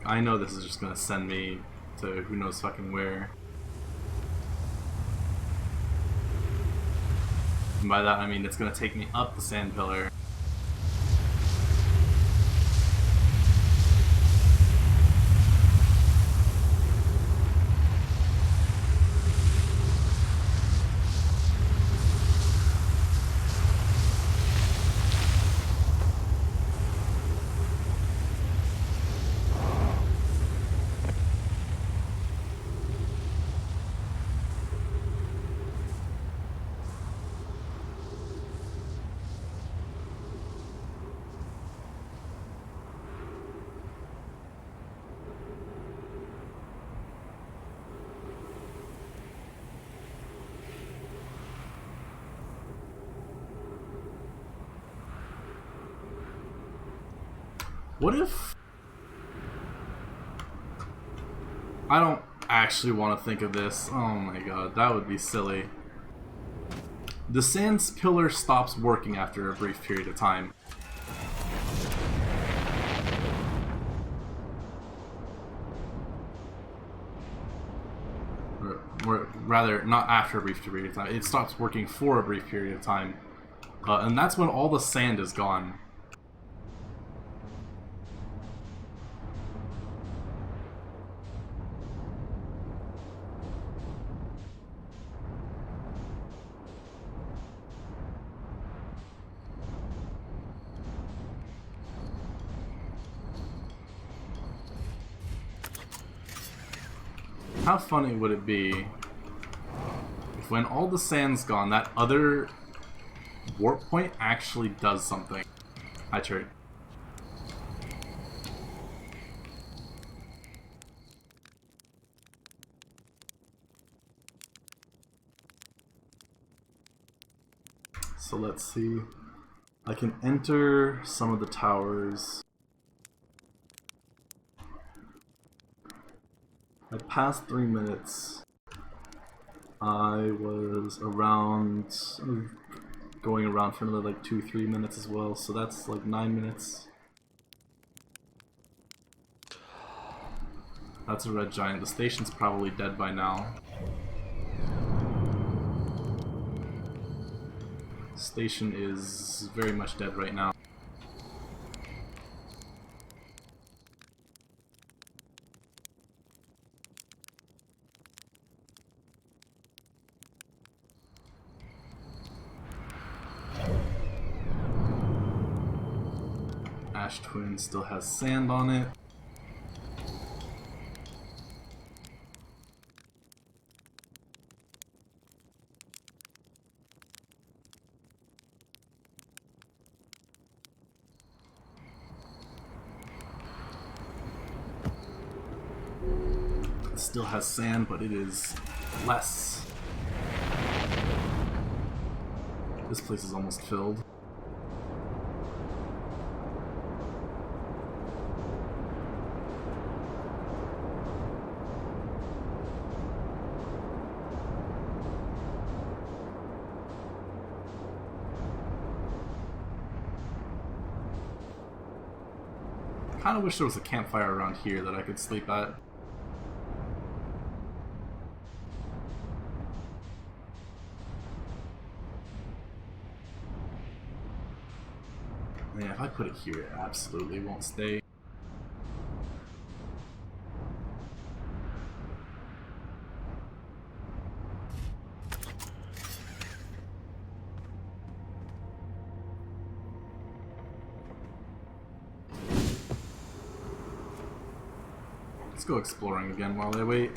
I know this is just gonna send me to who knows fucking where. And by that I mean it's gonna take me up the sand pillar. What if... I don't actually want to think of this. Oh my god, that would be silly. The sands pillar stops working after a brief period of time. Or rather, not after a brief period of time. It stops working for a brief period of time. And that's when all the sand is gone. How funny would it be if when all the sand's gone, that other warp point actually does something? Hi, Chert. So let's see. I can enter some of the towers. I passed 3 minutes. I was around, going around for another like 2-3 minutes as well, so that's like 9 minutes. That's a red giant. The station's probably dead by now. Station is very much dead right now. Ash Twin still has sand on it. It still has sand, but it is less. This place is almost filled. I kinda wish there was a campfire around here that I could sleep at. Yeah, if I put it here, it absolutely won't stay. Let's go exploring again while they wait.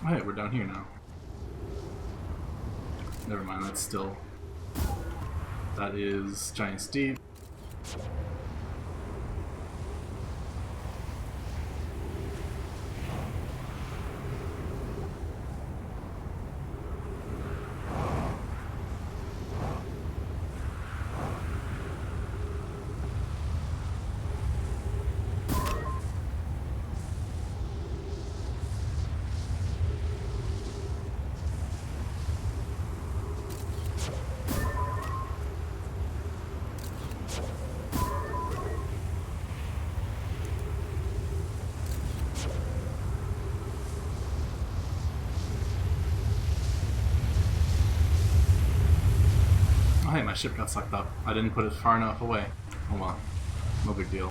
Oh, hey, we're down here now. Never mind, that's still... That is Giant's Deep. Oh, hey, my ship got sucked up. I didn't put it far enough away. Oh well. No big deal.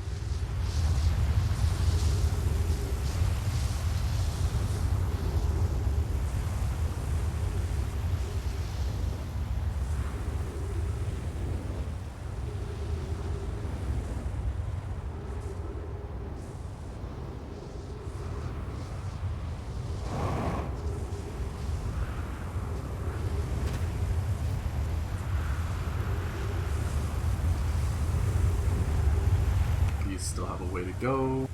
Still have a way to go.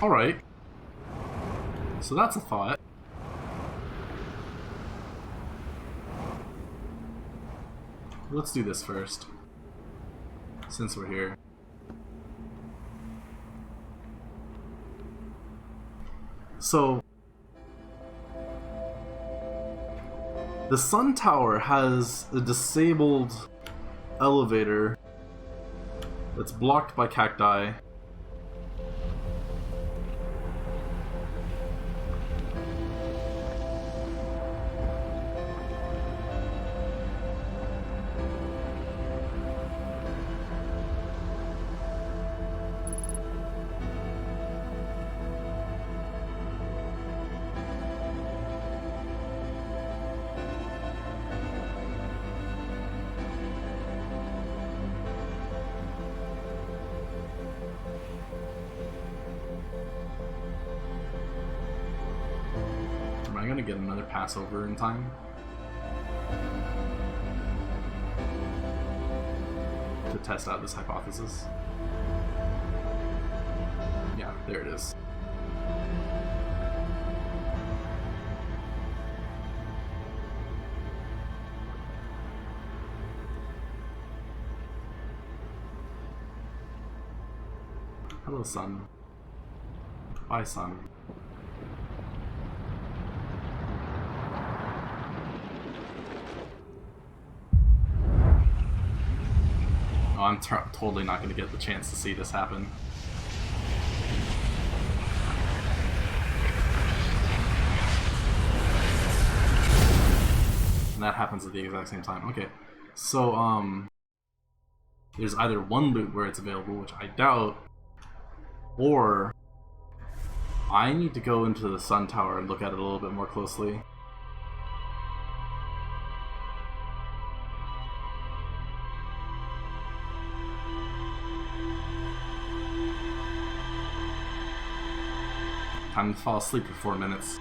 Alright. So that's a thought. Let's do this first, since we're here. So, the Sun Tower has a disabled elevator that's blocked by cacti. Am I gonna get another Passover in time? To test out this hypothesis? Yeah, there it is. Hello, sun. Bye, sun. Oh, I'm totally not going to get the chance to see this happen. And that happens at the exact same time. Okay, so, there's either one loot where it's available, which I doubt, or I need to go into the Sun Tower and look at it a little bit more closely. Time to fall asleep for 4 minutes.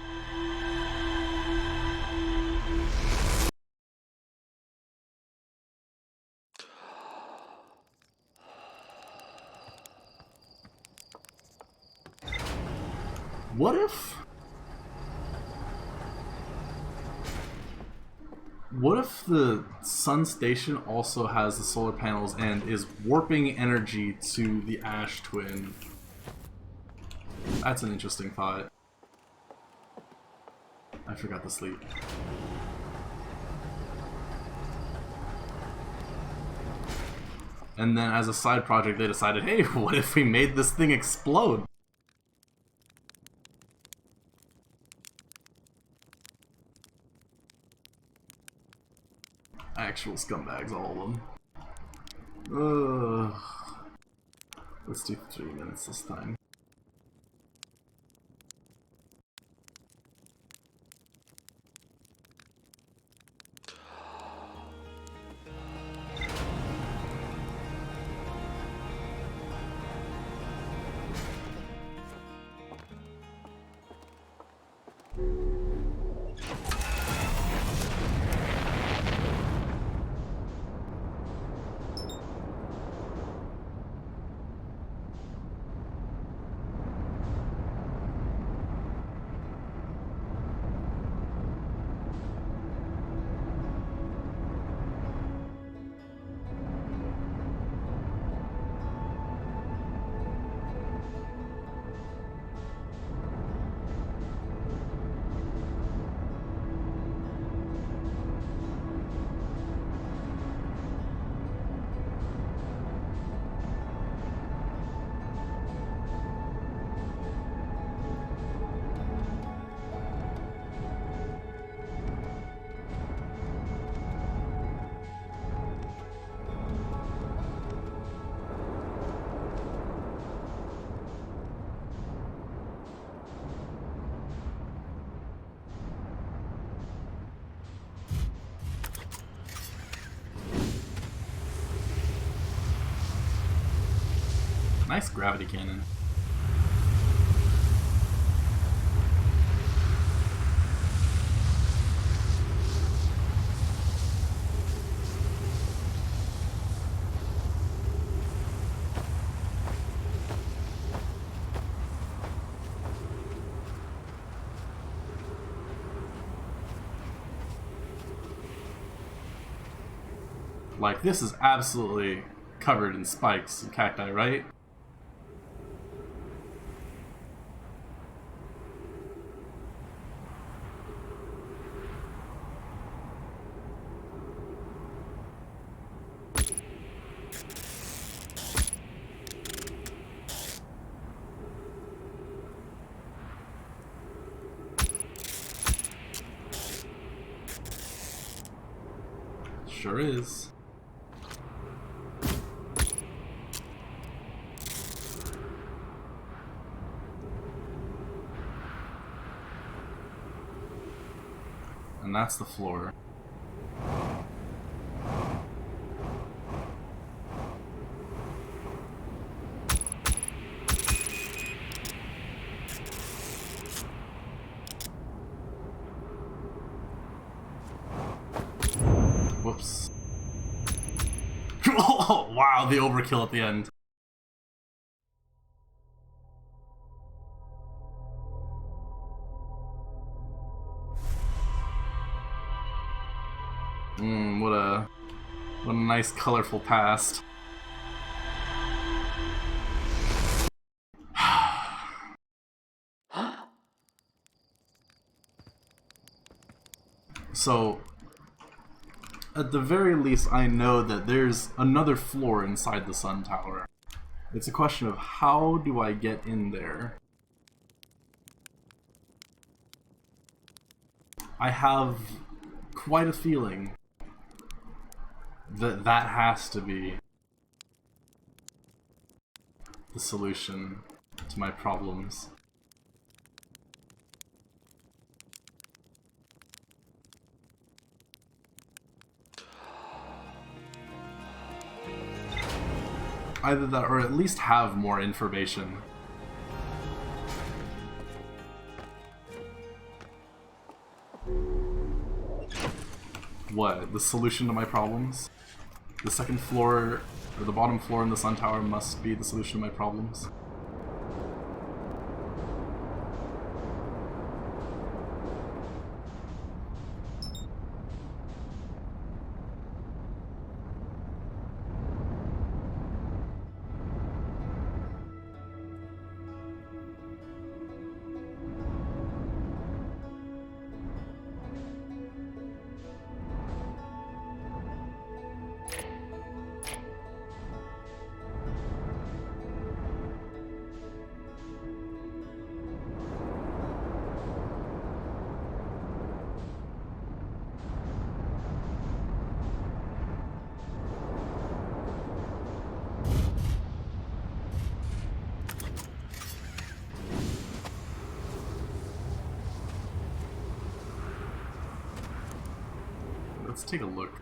What if the Sun Station also has the solar panels and is warping energy to the Ash Twin? That's an interesting thought. I forgot to sleep. And then as a side project they decided, hey, what if we made this thing explode? Actual scumbags, all of them. Ugh. Let's do 3 minutes this time. Nice gravity cannon. Like, this is absolutely covered in spikes and cacti, right? Sure is. And that's the floor. Whoops. Oh, wow, the overkill at the end. What a nice colorful past. So, at the very least, I know that there's another floor inside the Sun Tower. It's a question of how do I get in there? I have quite a feeling that that has to be the solution to my problems. Either that or at least have more information. What? The solution to my problems? The second floor, or the bottom floor in the Sun Tower must be the solution to my problems? Let's take a look.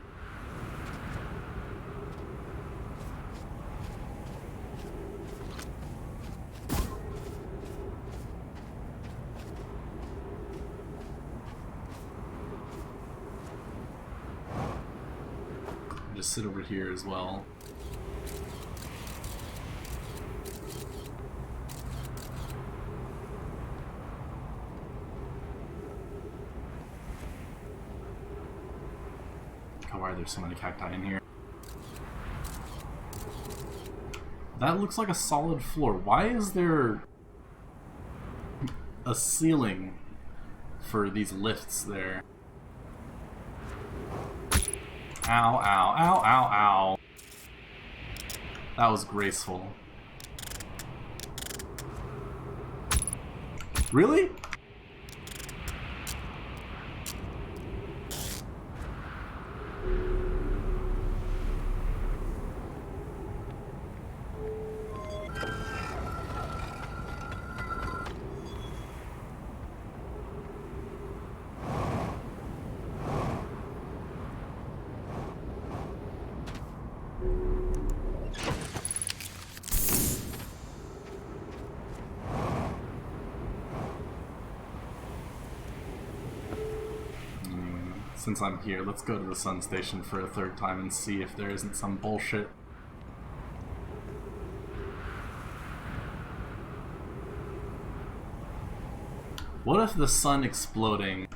Just sit over here as well. Why are there so many cacti in here? That looks like a solid floor. Why is there a ceiling for these lifts there? Ow, ow, ow, ow, ow. That was graceful. Really? Since I'm here, let's go to the Sun Station for a third time and see if there isn't some bullshit. What if the sun exploding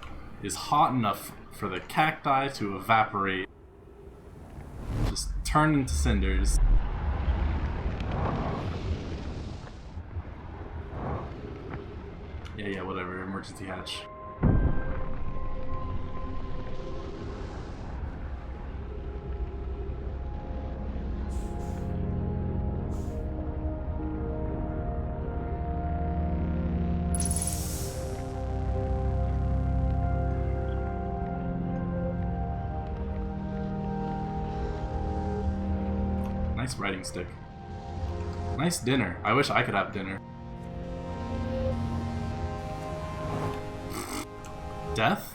is hot enough for the cacti to evaporate turn into cinders. Yeah, whatever. Emergency hatch. Nice riding stick. Nice dinner. I wish I could have dinner. Death?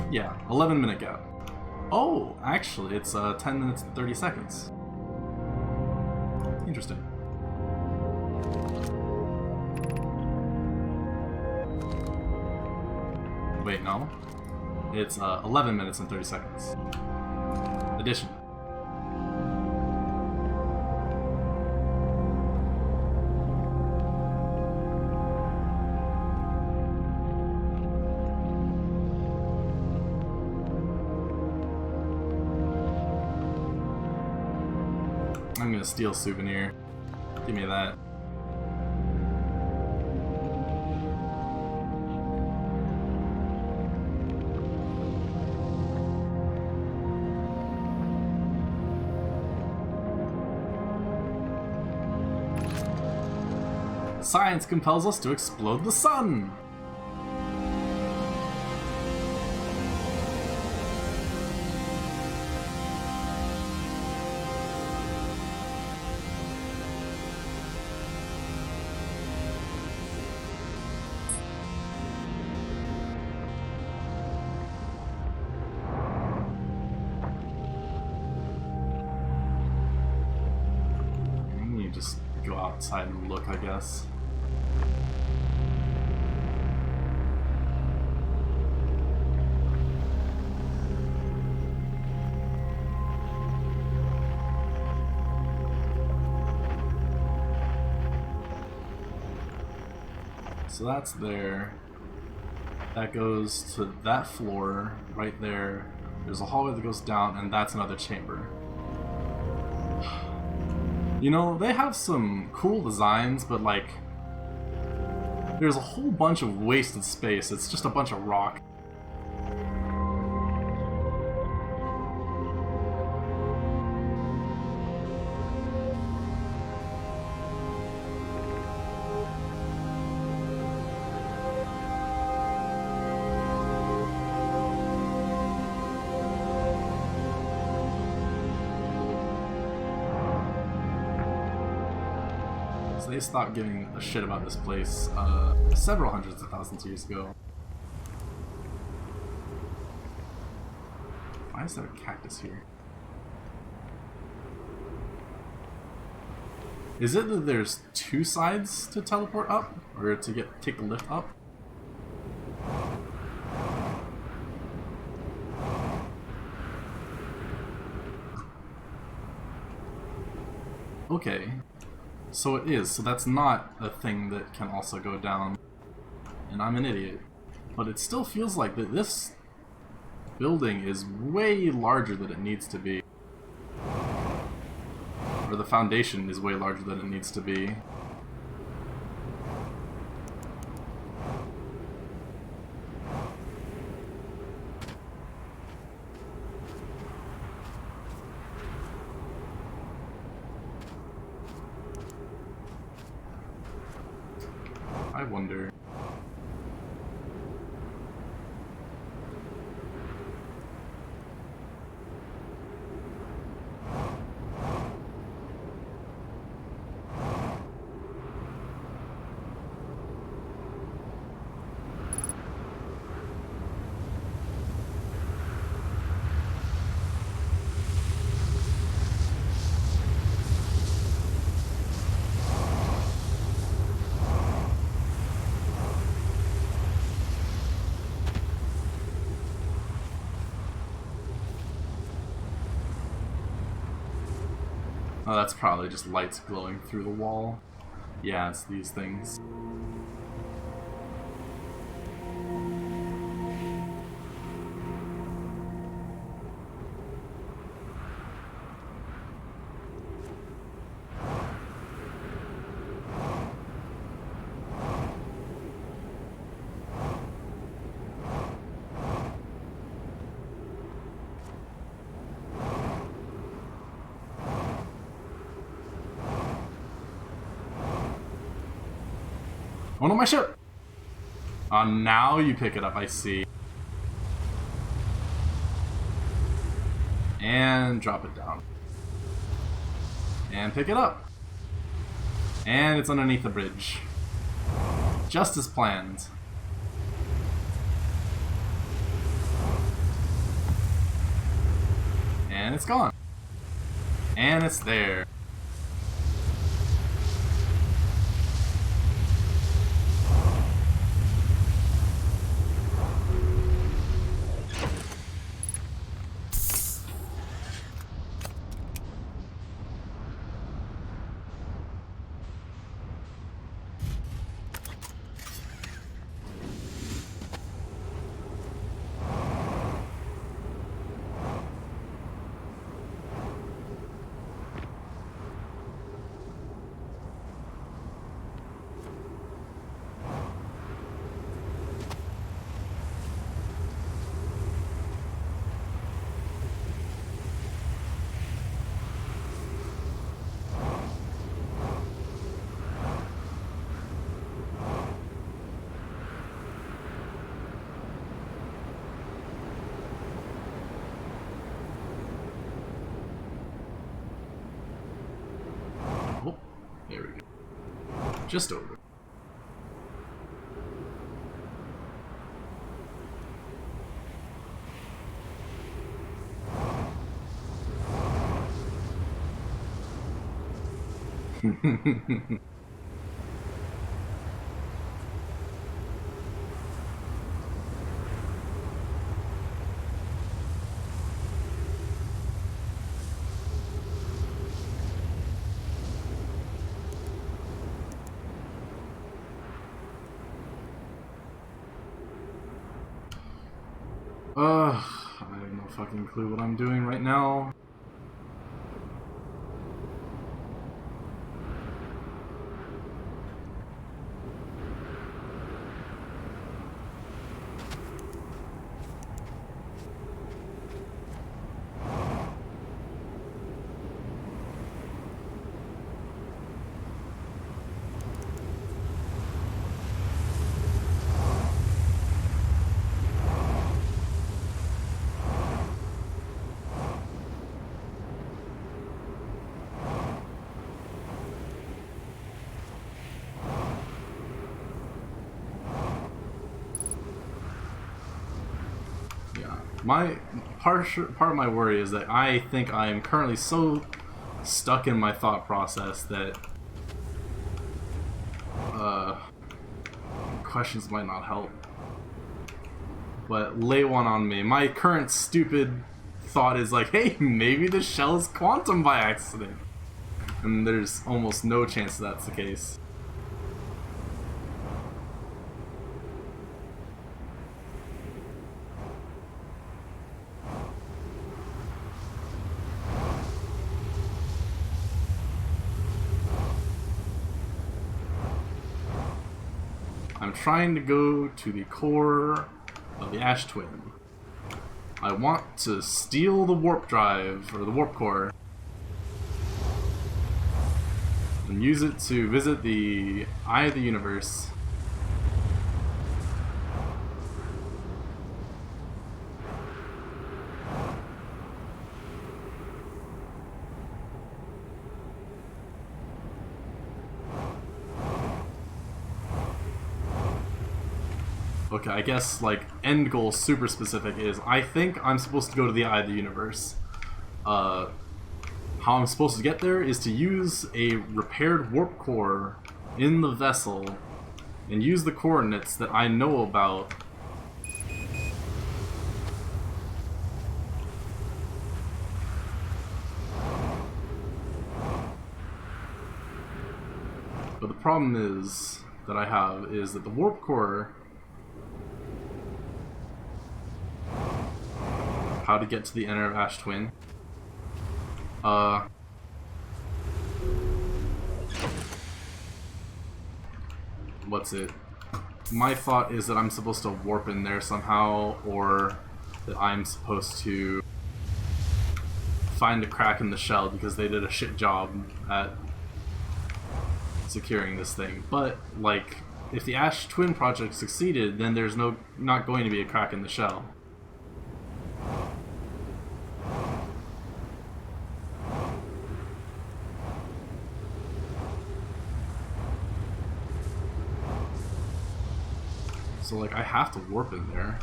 Yeah, 11-minute gap. Oh, actually, it's 10 minutes and 30 seconds. Interesting. Wait, no. It's 11 minutes and 30 seconds. Addition. I'm gonna steal souvenir. Give me that. Science compels us to explode the sun! Just go outside and look, I guess. So that's there. That goes to that floor right there. There's a hallway that goes down, and that's another chamber. You know, they have some cool designs, but like, there's a whole bunch of wasted space. It's just a bunch of rock. They stopped giving a shit about this place several hundreds of thousands of years ago. Why is there a cactus here? Is it that there's two sides to teleport up, or to take the lift up? Okay. So it is, so that's not a thing that can also go down, and I'm an idiot. But it still feels like that this building is way larger than it needs to be. Or the foundation is way larger than it needs to be. I wonder. Oh, that's probably just lights glowing through the wall. Yeah, it's these things. One on my ship! Now you pick it up, I see. And drop it down. And pick it up. And it's underneath the bridge. Just as planned. And it's gone. And it's there. Oh, there we go. Just over. I have no fucking clue what I'm doing right now. My part of my worry is that I think I am currently so stuck in my thought process that questions might not help. But lay one on me. My current stupid thought is like, hey, maybe the shell is quantum by accident. And there's almost no chance that's the case. I'm trying to go to the core of the Ash Twin. I want to steal the warp drive, or the warp core, and use it to visit the Eye of the Universe. Okay, I guess, like, end goal super specific is, I think I'm supposed to go to the Eye of the Universe. How I'm supposed to get there is to use a repaired warp core in the vessel and use the coordinates that I know about. problem is that I have is that the warp core, how to get to the ender of Ash Twin, what's it? My thought is that I'm supposed to warp in there somehow, or that I'm supposed to find a crack in the shell because they did a shit job at securing this thing. But, like, if the Ash Twin project succeeded, then there's not going to be a crack in the shell. So, like, I have to warp in there.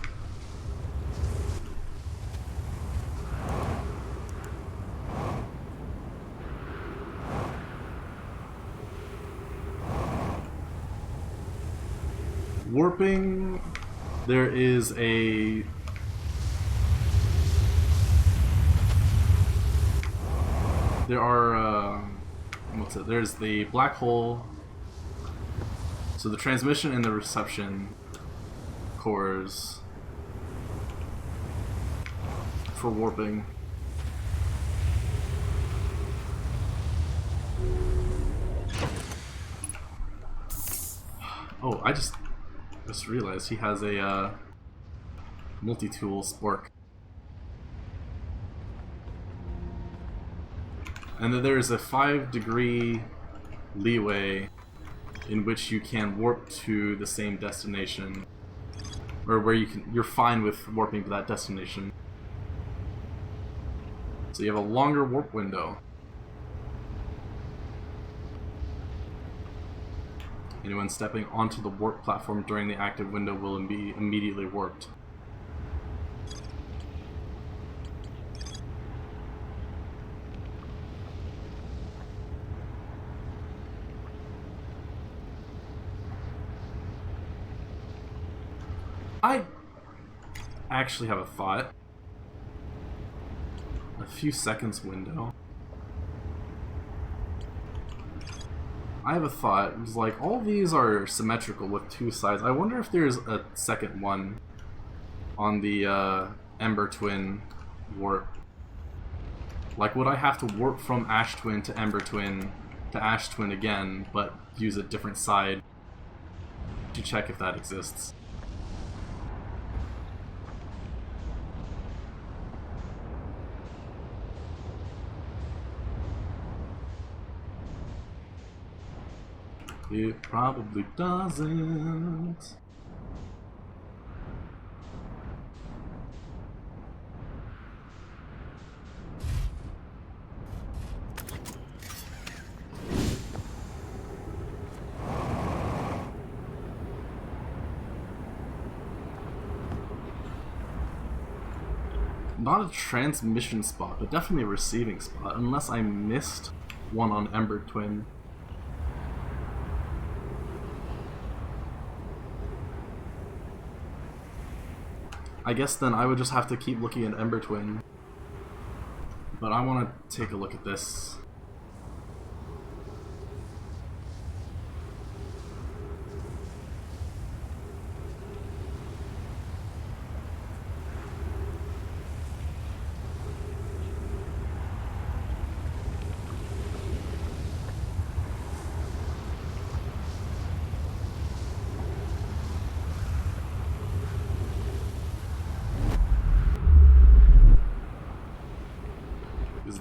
Warping, there is a... There are, what's it? There's the black hole, so the transmission and the reception cores for warping. Oh, I just realized he has a multi-tool spork. And then there's a 5-degree leeway in which you can warp to the same destination, or where you're fine with warping to that destination. So you have a longer warp window. Anyone stepping onto the warp platform during the active window will be immediately warped. I actually have a thought. A few seconds window. I have a thought. It's like, all these are symmetrical with 2 sides. I wonder if there's a second one on the Ember Twin warp. Like, would I have to warp from Ash Twin to Ember Twin to Ash Twin again, but use a different side to check if that exists? It probably doesn't. Not a transmission spot, but definitely a receiving spot, unless I missed one on Ember Twin. I guess then I would just have to keep looking at Ember Twin. But I want to take a look at this.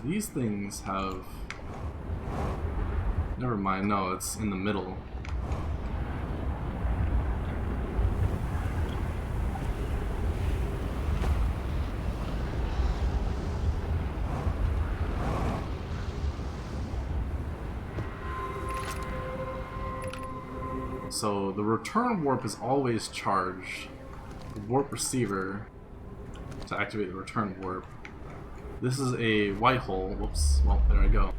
These things have... Never mind, no, it's in the middle. So the return warp is always charged. The warp receiver to activate the return warp. This is a white hole. Whoops. Well, there I go.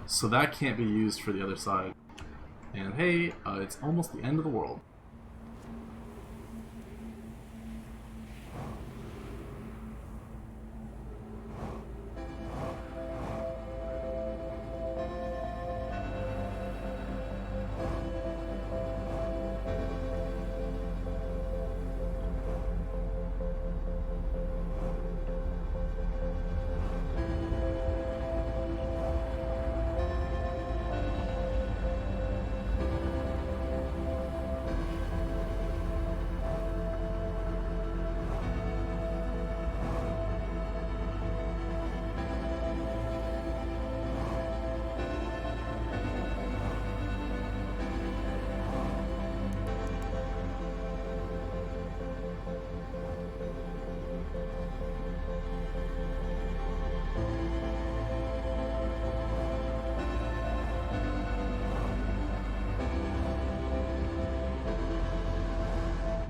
So that can't be used for the other side. And hey, it's almost the end of the world.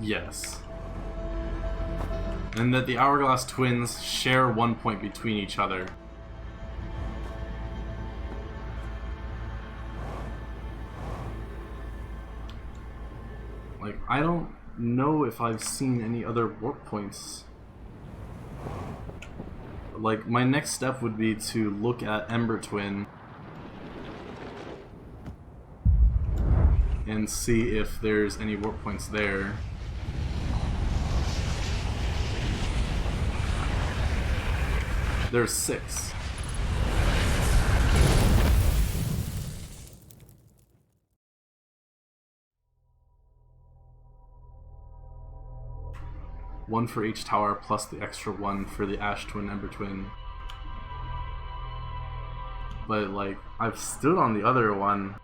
Yes. And that the Hourglass twins share 1 point between each other. Like, I don't know if I've seen any other warp points. Like, my next step would be to look at Ember Twin and see if there's any warp points there. There's 6. One for each tower, plus the extra one for the Ash Twin, Ember Twin. But, like, I've stood on the other one.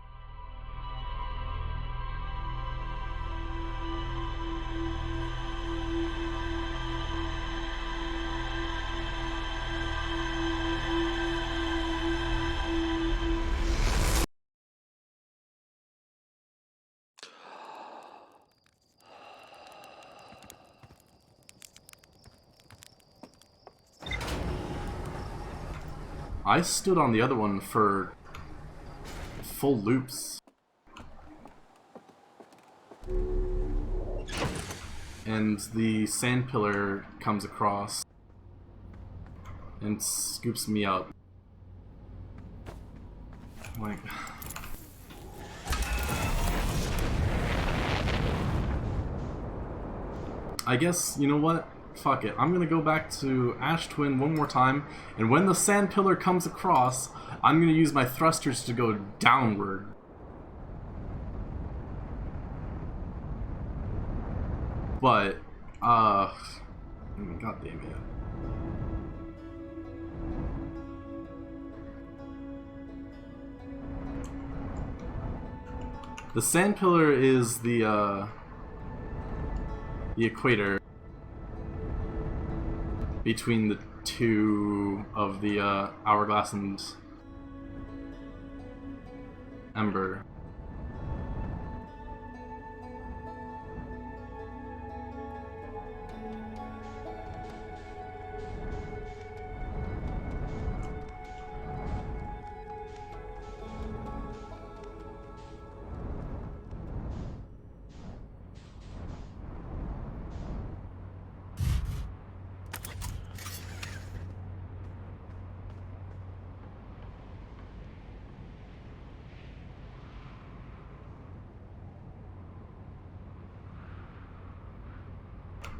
I stood on the other one for full loops. And the sand pillar comes across and scoops me up. Like, I guess, you know what? Fuck it. I'm gonna go back to Ash Twin one more time, and when the sand pillar comes across, I'm gonna use my thrusters to go downward. But, god damn it. The sand pillar is the equator between the two of the Hourglass and Ember.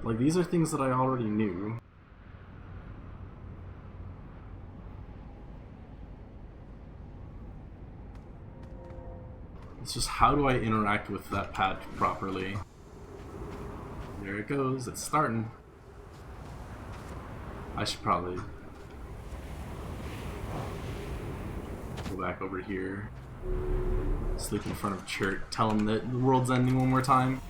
Like, these are things that I already knew. It's just, how do I interact with that pad properly? There it goes, it's starting. I should probably go back over here, sleep in front of Chert, tell him that the world's ending one more time.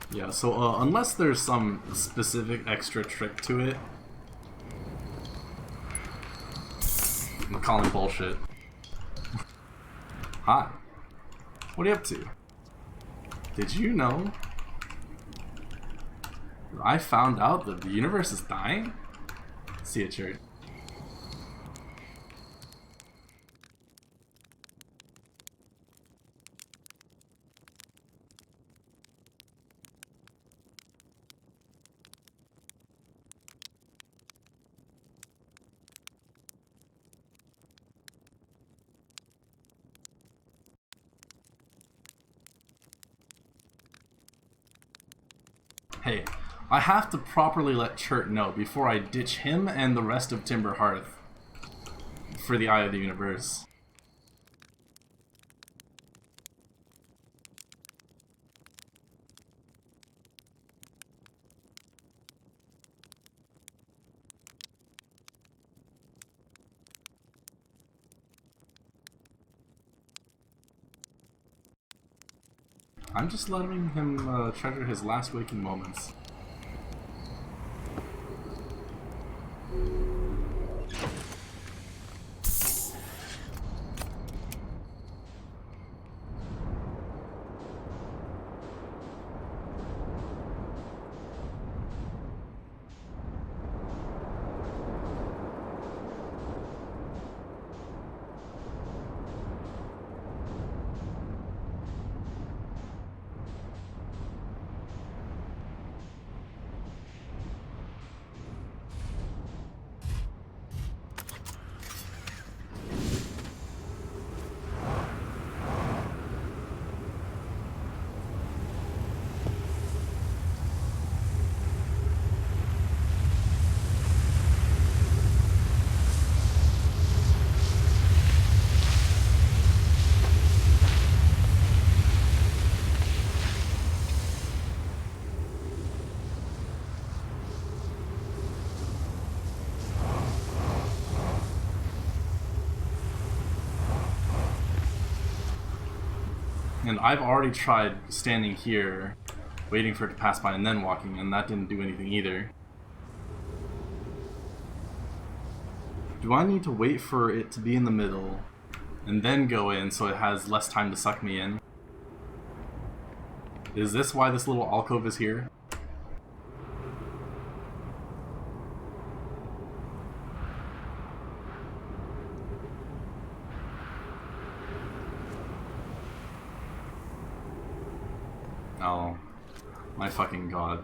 Yeah, so unless there's some specific extra trick to it, I'm calling bullshit. Hi. What are you up to? Did you know I found out that the universe is dying? See ya, Cherry. Hey, I have to properly let Chert know before I ditch him and the rest of Timber Hearth for the Eye of the Universe. I'm just letting him treasure his last waking moments. And I've already tried standing here, waiting for it to pass by and then walking, and that didn't do anything either. Do I need to wait for it to be in the middle, and then go in so it has less time to suck me in? Is this why this little alcove is here? Oh, my fucking god.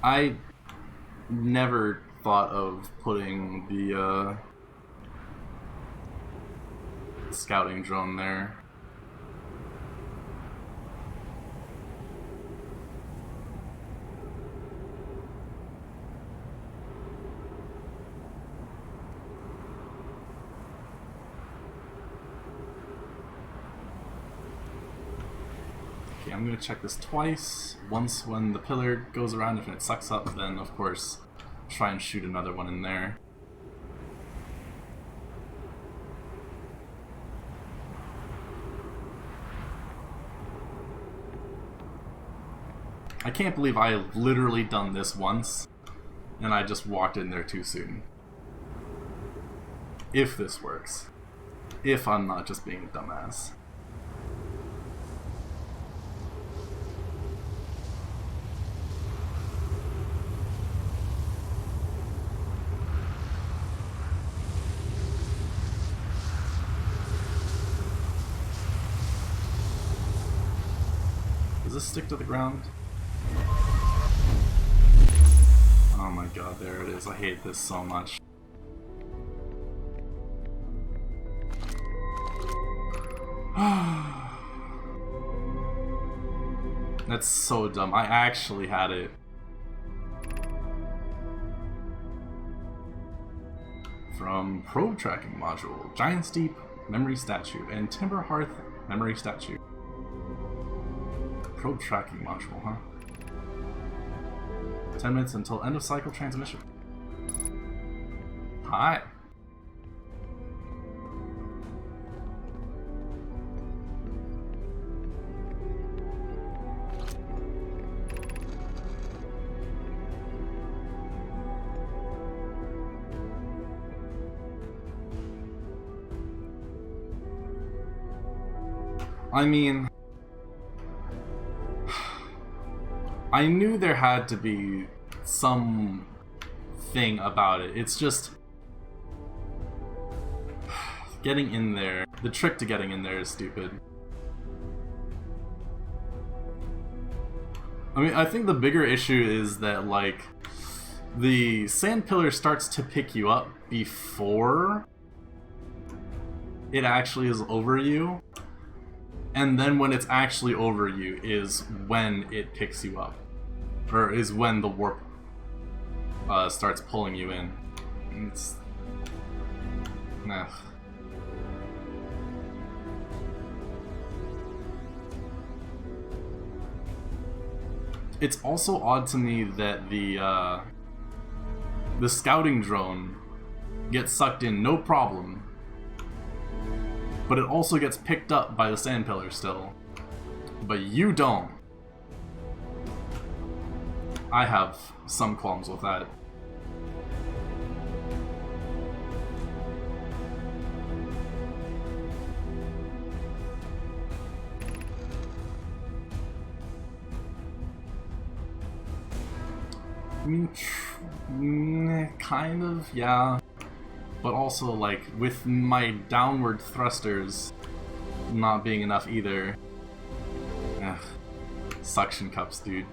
I never thought of putting the scouting drone there. Okay, I'm gonna check this twice. Once when the pillar goes around, if it sucks up, then of course try and shoot another one in there. I can't believe I've literally done this once, and I just walked in there too soon. If this works. If I'm not just being a dumbass. Does this stick to the ground? Oh my god, there it is. I hate this so much. That's so dumb. I actually had it. From Probe Tracking Module, Giant's Deep Memory Statue, and Timber Hearth Memory Statue. Probe Tracking Module, huh? 10 minutes until end of cycle transmission. Hi. I mean, I knew there had to be some thing about it. It's just getting in there. The trick to getting in there is stupid. I mean, I think the bigger issue is that, like, the sand pillar starts to pick you up before it actually is over you. And then when it's actually over you is when it picks you up. Or is when the warp starts pulling you in. Nah. It's also odd to me that the scouting drone gets sucked in no problem, but it also gets picked up by the sand pillar still. But you don't. I have some qualms with that. I mean, kind of, yeah. But also, like, with my downward thrusters not being enough either. Ugh. Suction cups, dude.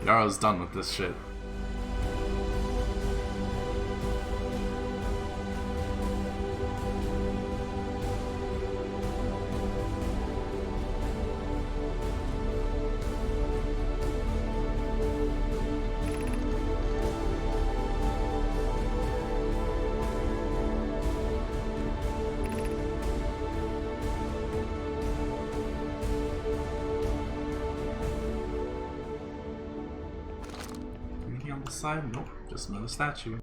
Yaro's done with this shit. On the side? Nope, just another statue.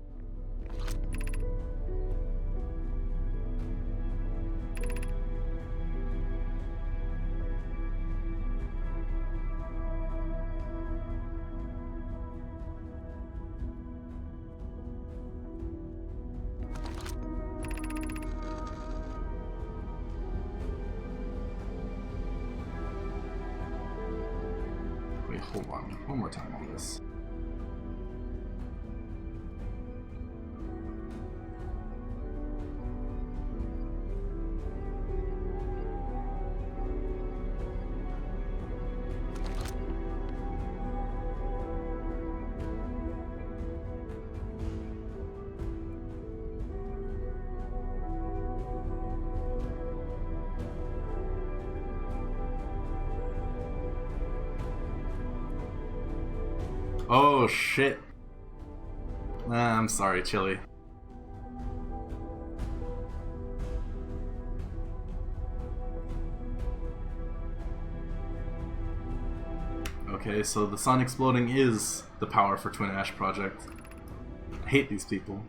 Wait, hold on. One more time on this. Oh shit. I'm sorry, Chili. Okay, so the sun exploding is the power for Twin Ash Project. I hate these people.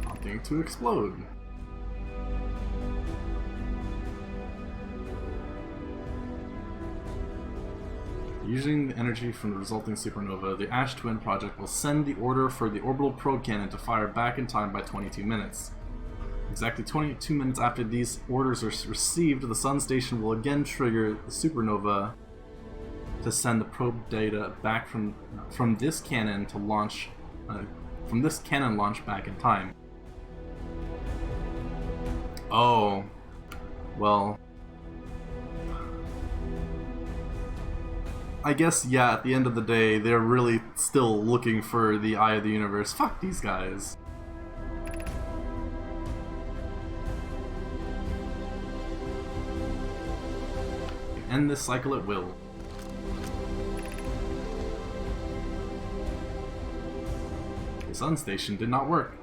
Opting to explode. Using the energy from the resulting supernova, the Ash Twin Project will send the order for the orbital probe cannon to fire back in time by 22 minutes. Exactly 22 minutes after these orders are received, the Sun Station will again trigger the supernova to send the probe data back from this cannon to launch launch back in time. Oh, well. I guess, yeah, at the end of the day, they're really still looking for the Eye of the Universe. Fuck these guys. End this cycle at will. The Sun Station did not work.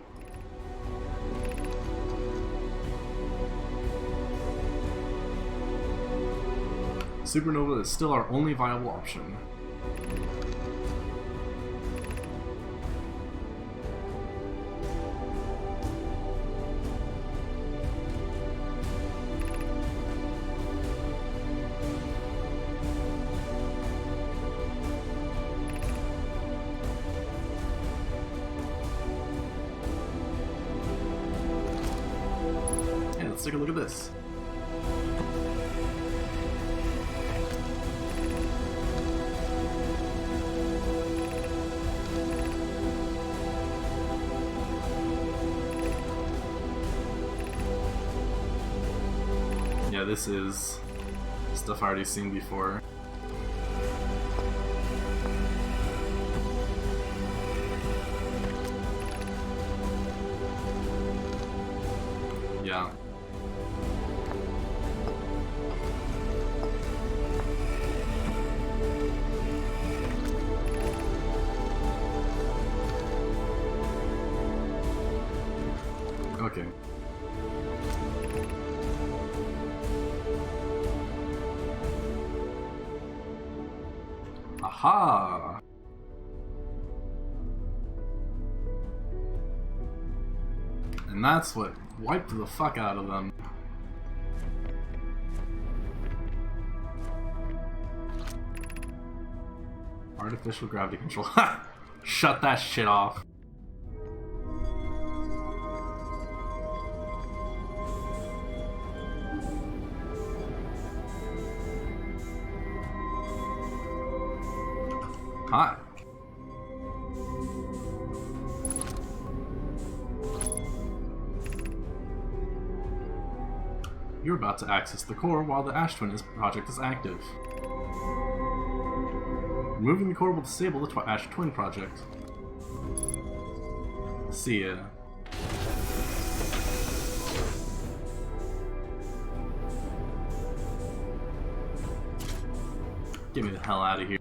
Supernova is still our only viable option. let's take a look at this. Yeah, this is stuff I already seen before. Yeah. Okay. Aha! And that's what wiped the fuck out of them. Artificial gravity control. Ha! Shut that shit off. Hi. You're about to access the core while the Ash Twin project is active. Removing the core will disable the Ash Twin project. See ya. Get me the hell out of here.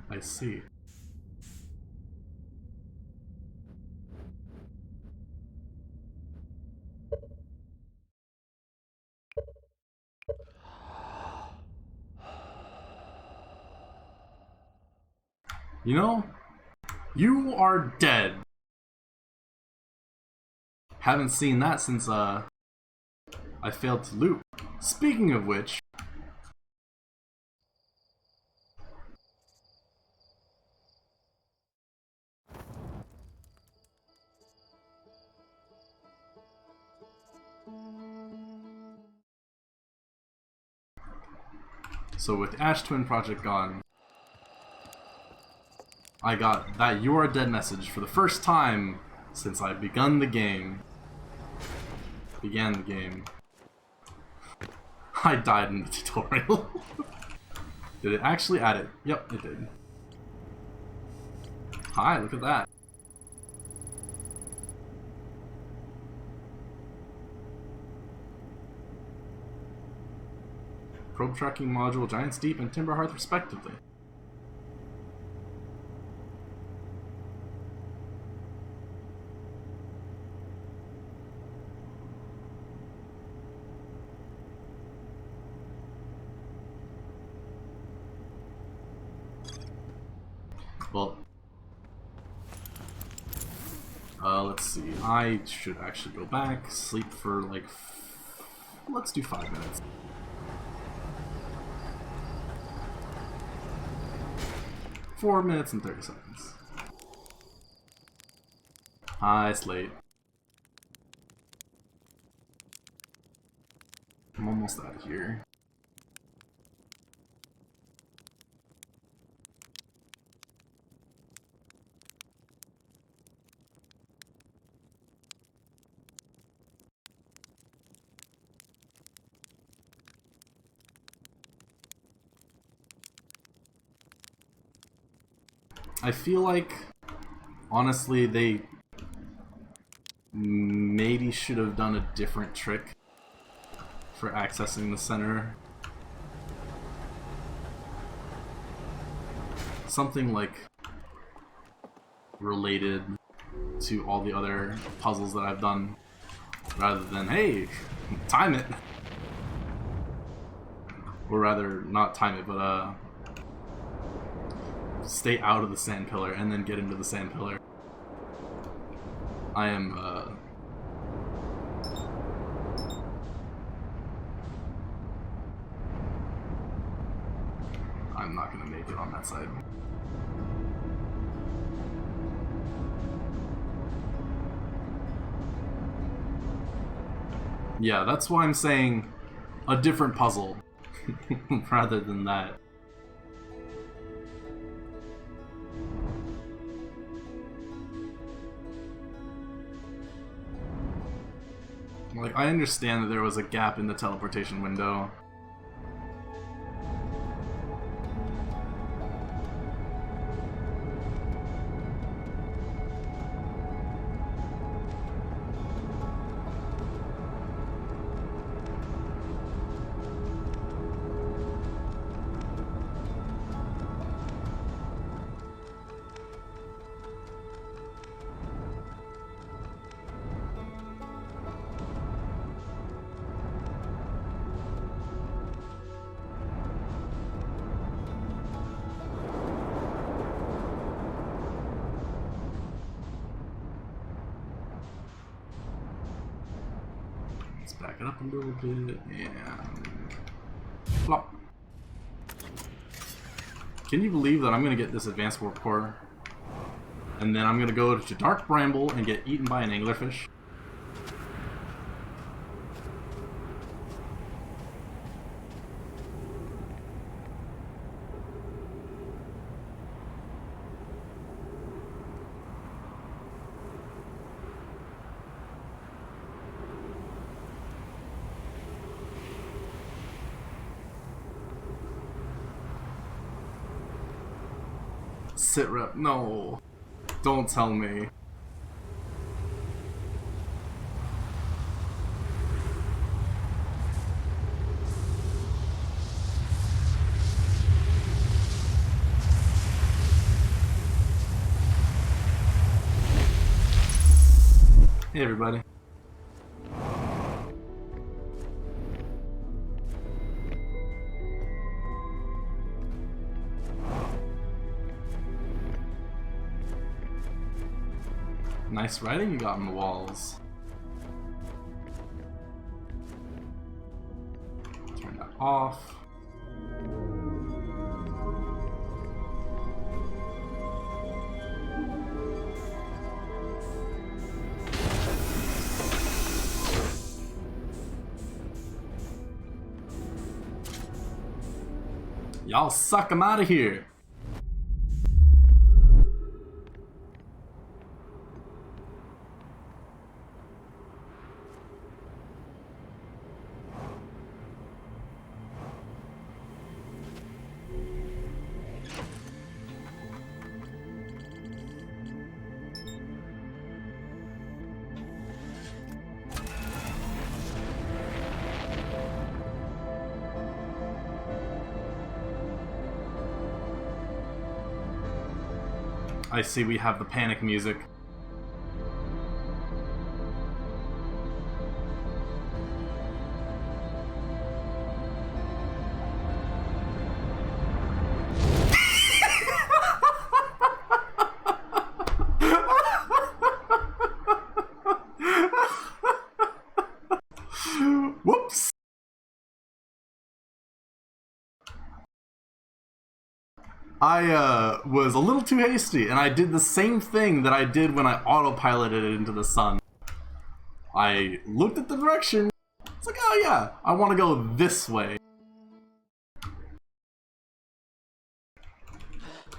I see. You know, you are dead. Haven't seen that since I failed to loot. Speaking of which, so with Ash Twin project gone, I got that "You are dead" message for the first time since I began the game. I died in the tutorial. Did it actually add it? Yep, it did. Hi, look at that. Probe tracking module, Giant's Deep, and Timberhearth respectively. Well, let's see. I should actually go back, sleep for like, let's do 5 minutes. Four minutes and 30 seconds. It's late. I'm almost out of here. I feel like, honestly, they maybe should have done a different trick for accessing the center. Something like related to all the other puzzles that I've done, rather than, hey, time it. Or rather, not time it, but stay out of the sand pillar and then get into the sand pillar. I am I'm not gonna make it on that side. Yeah, that's why I'm saying a different puzzle rather than that. Like, I understand that there was a gap in the teleportation window. Let's back it up a little bit and flop. Can you believe that I'm gonna get this advanced warp core and then I'm gonna go to Dark Bramble and get eaten by an anglerfish? Sit rep, no. Don't tell me. Hey everybody. Nice writing you got on the walls. Turn that off. Y'all suck, I'm out of here. I see we have the panic music. Whoops! I was a little too hasty, and I did the same thing that I did when I autopiloted it into the sun. I looked at the direction, it's like, oh yeah, I want to go this way.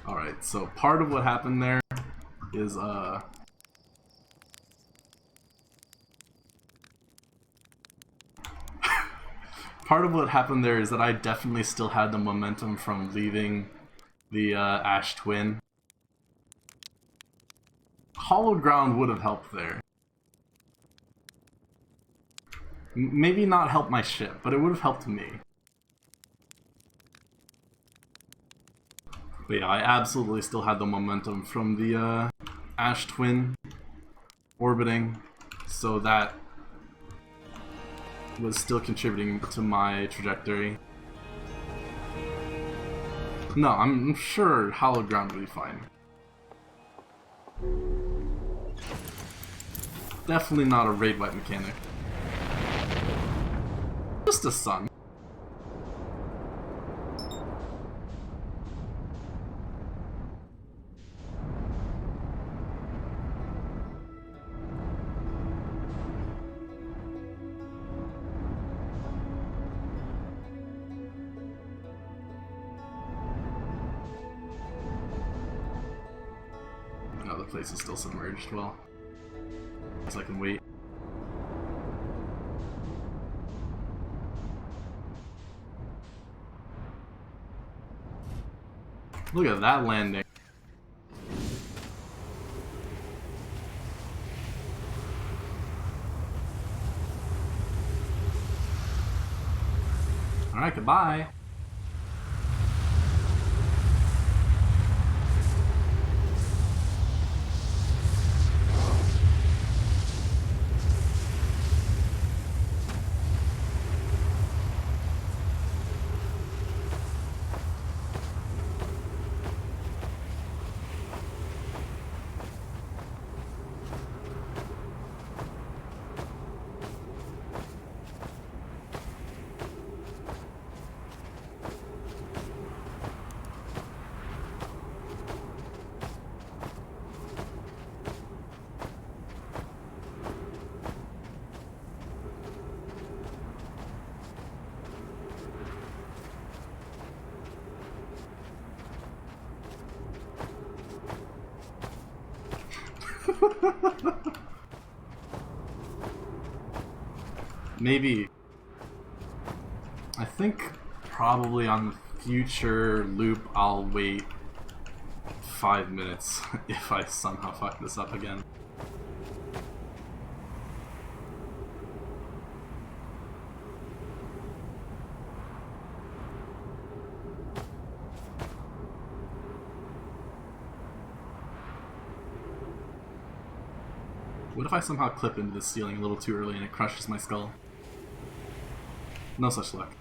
Alright, so part of what happened there is, part of what happened there is that I definitely still had the momentum from leaving the Ash Twin. hollow ground would have helped there. Maybe not help my ship, but it would have helped me. But yeah, I absolutely still had the momentum from the Ash Twin orbiting, so that was still contributing to my trajectory. No, I'm sure hollow ground would be fine. Definitely not a raid wipe mechanic. Just a sun. No, the place is still submerged. Well, so I can wait. Look at that landing. Alright, goodbye. Maybe. I think probably on the future loop I'll wait 5 minutes if I somehow fuck this up again. What if I somehow clip into the ceiling a little too early and it crushes my skull? No such luck.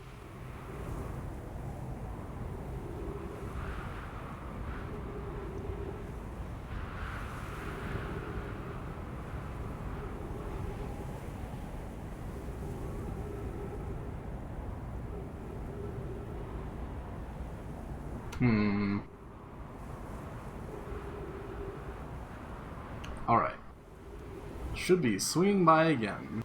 Alright. Should be swinging by again.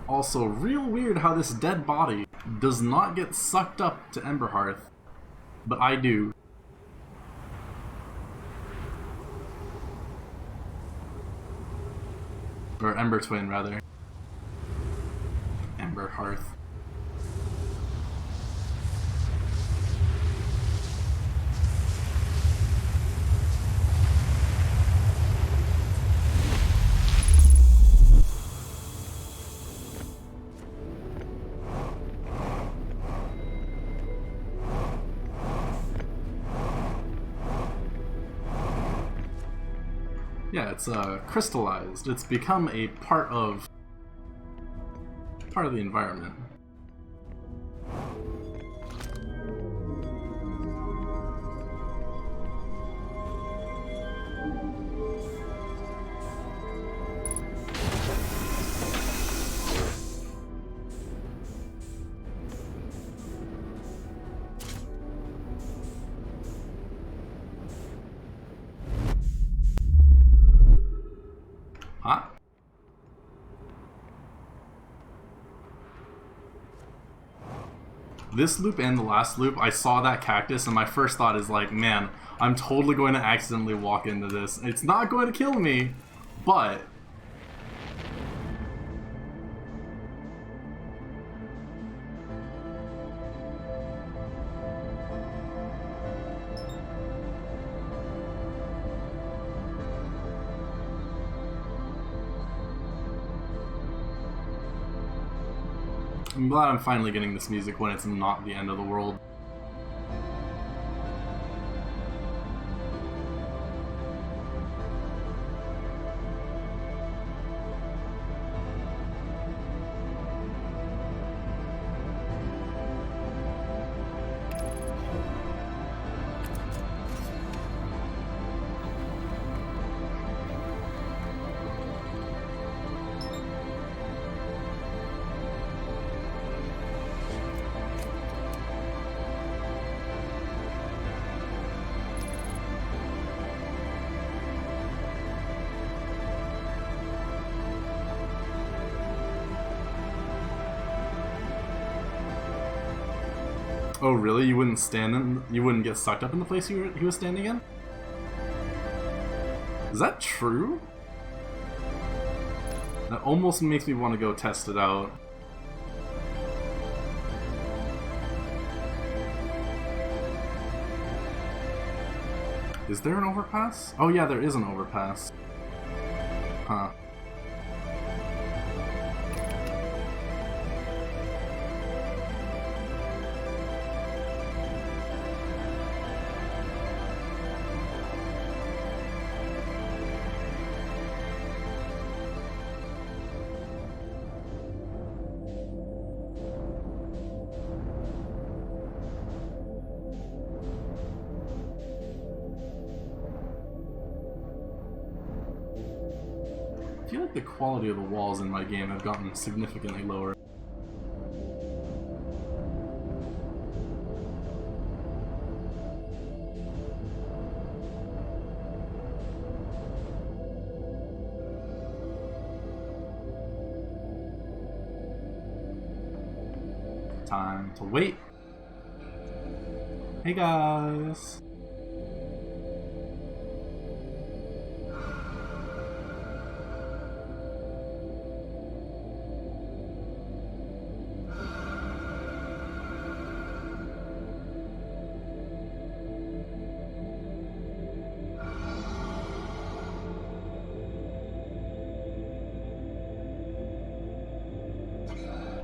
Also, real weird how this dead body does not get sucked up to Emberhearth, but I do. Or Ember Twin, rather. Emberhearth. Yeah, it's crystallized. It's become a part of the environment. Huh? This loop and the last loop, I saw that cactus and my first thought is like, man, I'm totally going to accidentally walk into this. It's not going to kill me, but... I'm glad I'm finally getting this music when it's not the end of the world. Oh really? You wouldn't stand in? You wouldn't get sucked up in the place he was standing in? Is that true? That almost makes me want to go test it out. Is there an overpass? Oh yeah, there is an overpass. Huh. I feel like the quality of the walls in my game have gotten significantly lower. Time to wait. Hey guys!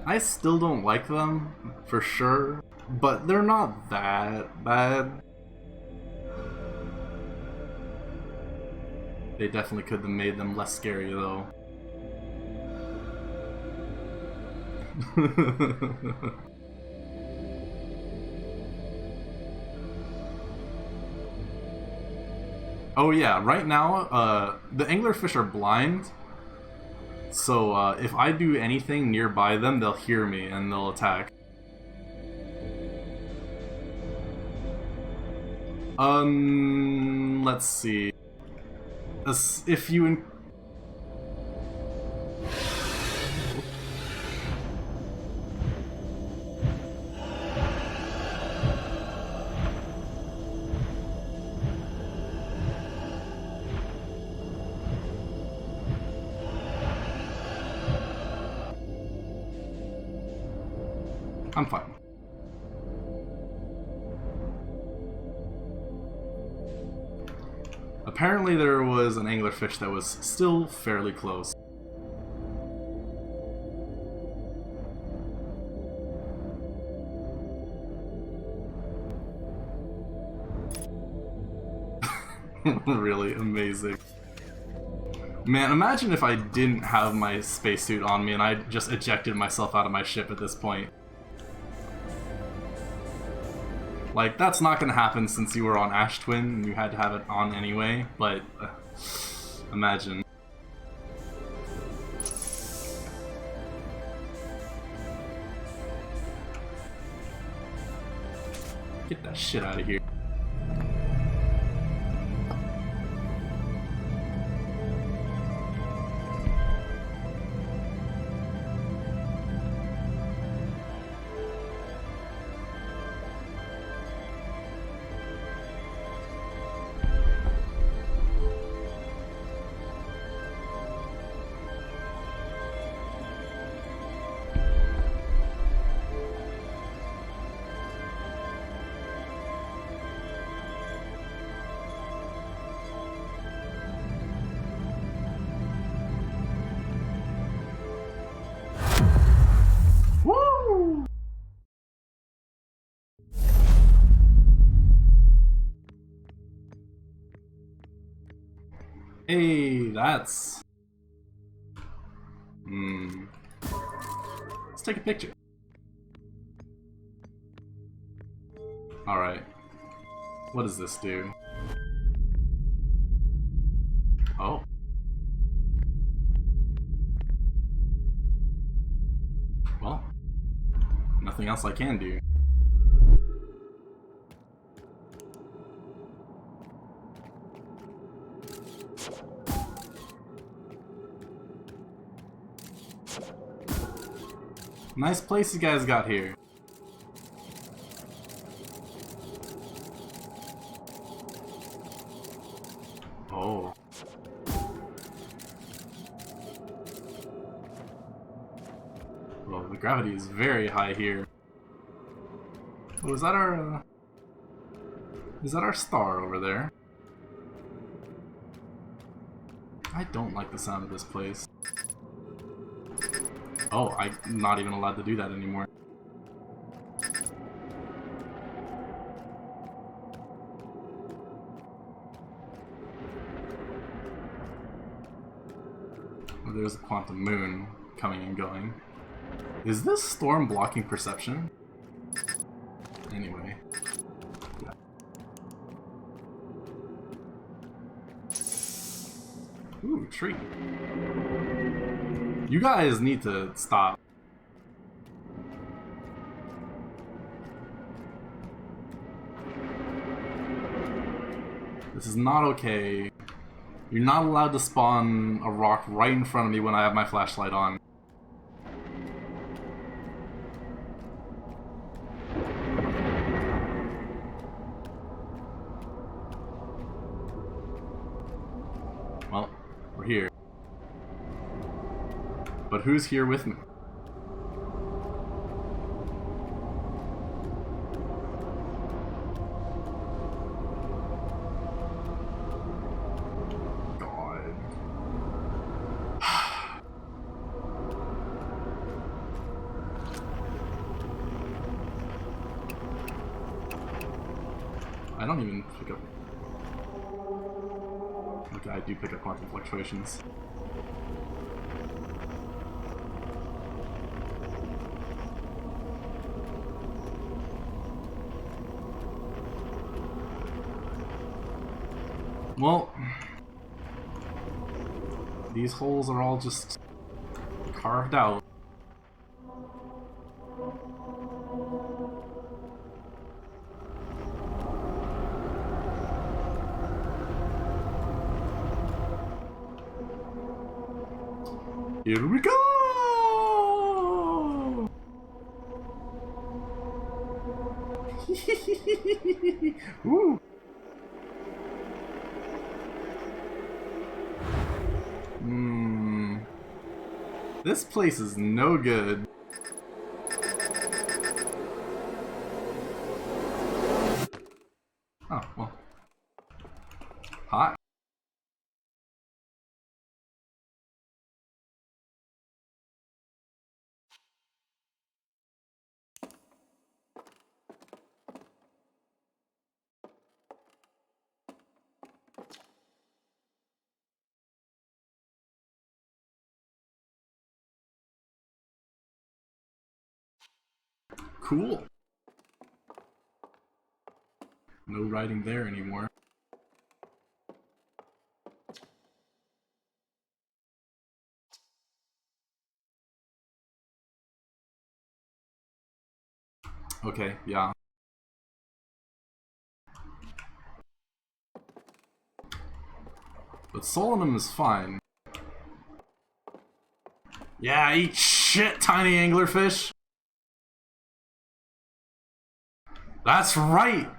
I still don't like them, for sure, but they're not that bad. They definitely could have made them less scary, though. Oh yeah, right now, the anglerfish are blind. So, if I do anything nearby them, they'll hear me and they'll attack. Let's see. If you... I'm fine. Apparently there was an anglerfish that was still fairly close. Really amazing. Man, imagine if I didn't have my spacesuit on me and I just ejected myself out of my ship at this point. Like, that's not gonna happen since you were on Ash Twin and you had to have it on anyway, but imagine. Get that shit out of here. Hey, that's... Let's take a picture. Alright. What does this do? Oh. Well, nothing else I can do. Nice place you guys got here. Oh. Well, the gravity is very high here. Oh, is that our... Is that our star over there? I don't like the sound of this place. Oh, I'm not even allowed to do that anymore. Oh, there's a quantum moon coming and going. Is this storm blocking perception? Anyway. Yeah. Ooh, tree. You guys need to stop. This is not okay. You're not allowed to spawn a rock right in front of me when I have my flashlight on. Well, we're here. But who's here with me? God. I don't even pick up... Okay, I do pick up quantum fluctuations. Well, these holes are all just carved out. Here we go! Woo! This place is no good. Oh, well. Hi. Cool. No riding there anymore. Okay, yeah. But Solanum is fine. Yeah, eat shit, tiny anglerfish! That's right!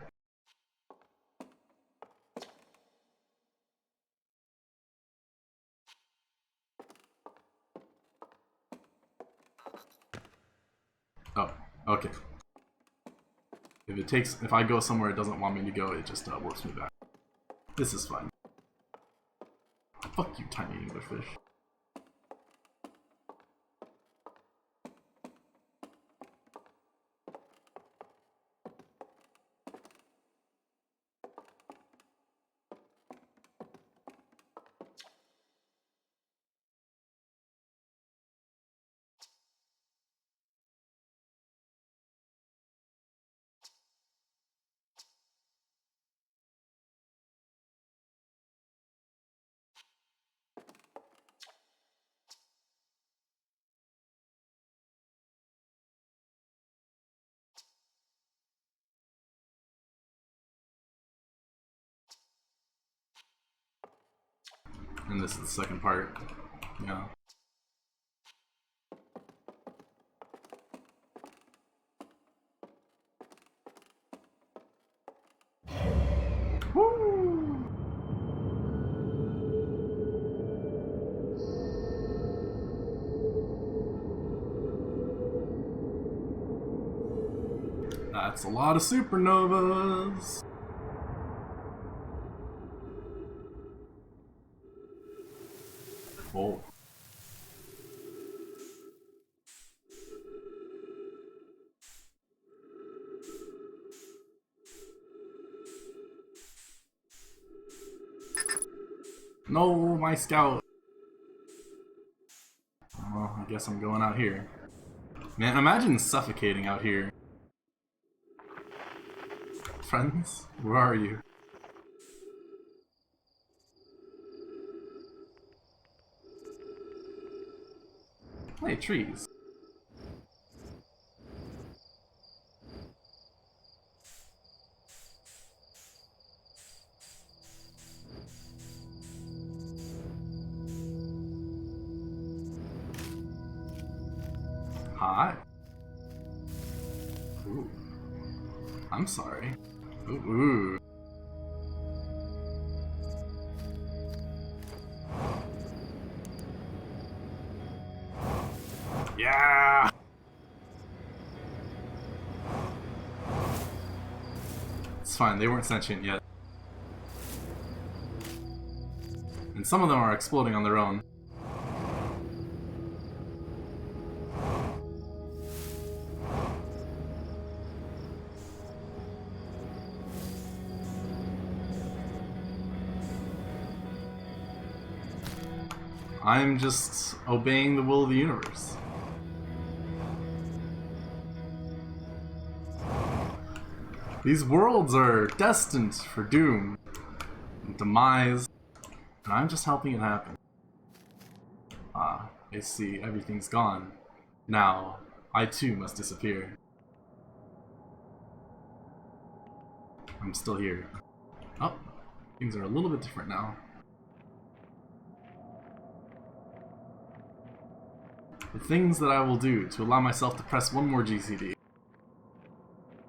Oh, okay. If I go somewhere it doesn't want me to go, it just warps me back. This is fine. Fuck you, tiny anglerfish. And this is the second part. Yeah. Woo! That's a lot of supernovas. Oh. No, my scout. Well, I guess I'm going out here. Man, imagine suffocating out here. Friends, where are you? Hey, trees. Hi. Ooh. I'm sorry. Ooh. Yeah! It's fine, they weren't sentient yet. And some of them are exploding on their own. I'm just obeying the will of the universe. These worlds are destined for doom and demise, and I'm just helping it happen. Ah, I see, everything's gone. Now, I too must disappear. I'm still here. Oh, things are a little bit different now. The things that I will do to allow myself to press one more GCD.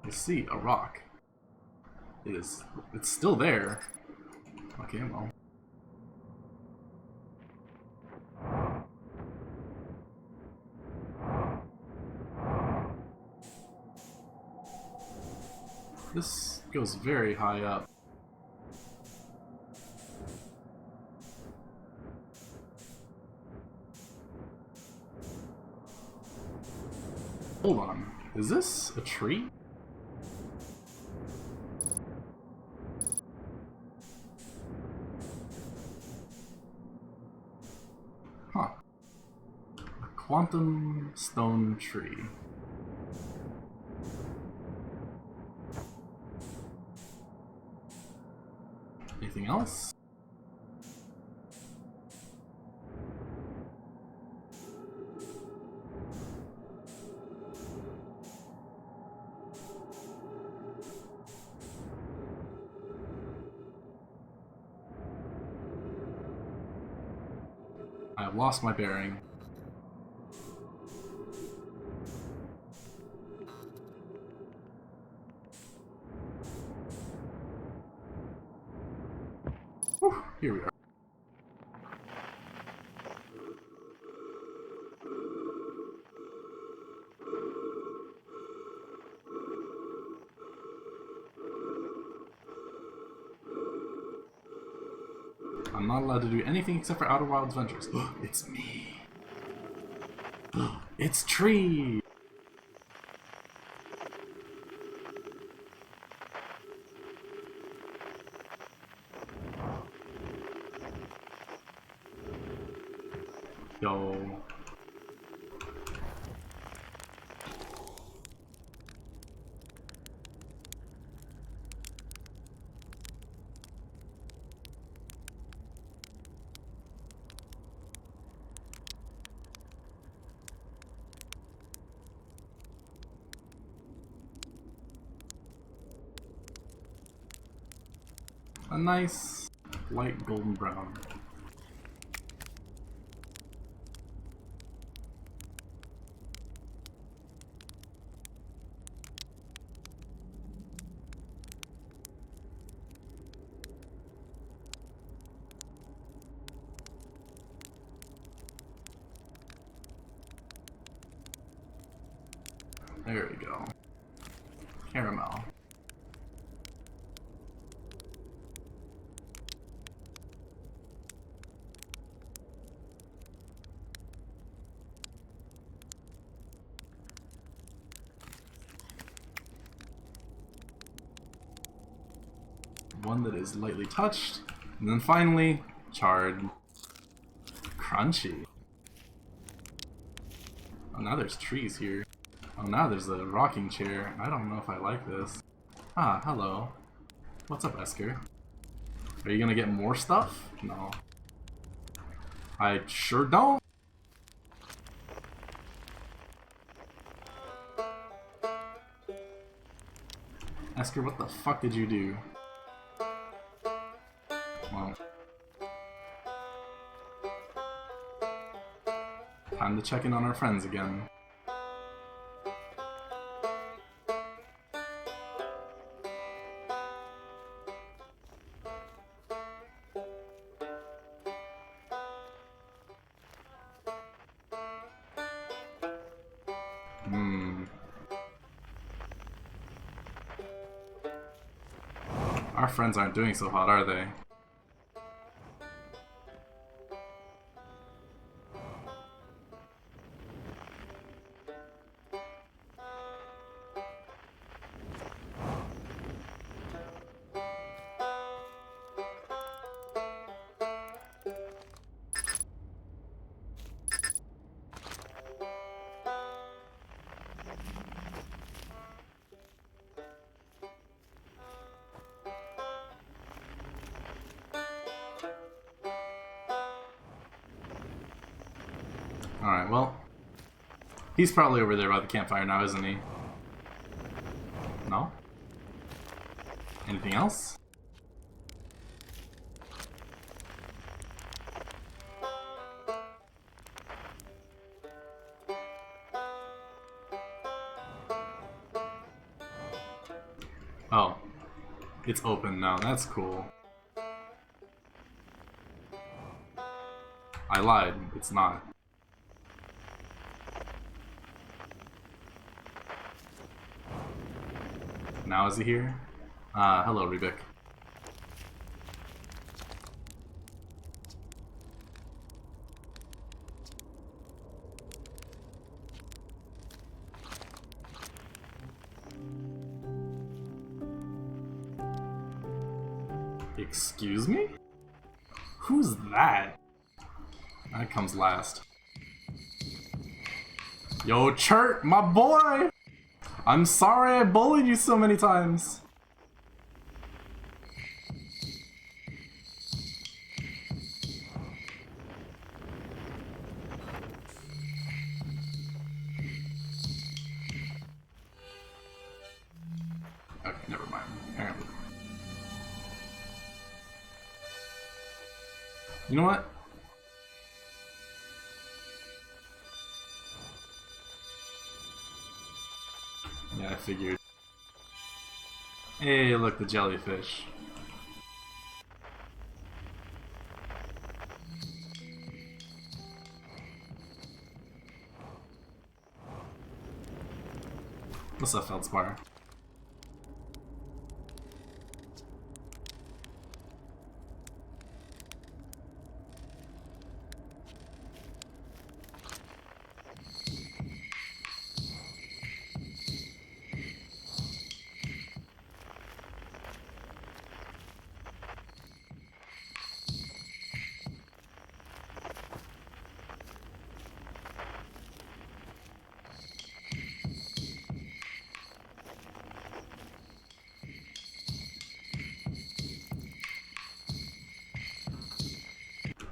I see, a rock. It's still there. Okay, well. This goes very high up. Hold on. Is this a tree? Huh. A quantum stone tree. Anything else? I have lost my bearing. Whew, here we are. I'm not allowed to do anything except for Outer Wilds Ventures. It's me. It's Tree. Yo. A nice light golden brown. There we go. Caramel. One that is lightly touched. And then finally, charred. Crunchy. Oh, now there's trees here. Oh, now there's a rocking chair. I don't know if I like this. Ah, hello. What's up, Esker? Are you gonna get more stuff? No. I sure don't. Esker, what the fuck did you do? Well, time to check in on our friends again. Our friends aren't doing so hot, are they? Alright, well, he's probably over there by the campfire now, isn't he? No? Anything else? Oh, it's open now, that's cool. I lied, it's not. Now is he here? Hello, Rubik. Excuse me? Who's that? That comes last. Yo, Chert, my boy! I'm sorry I bullied you so many times. Okay, never mind. Apparently. You know what? Yeah, I figured. Hey, look, the jellyfish. What's up, Feldspar?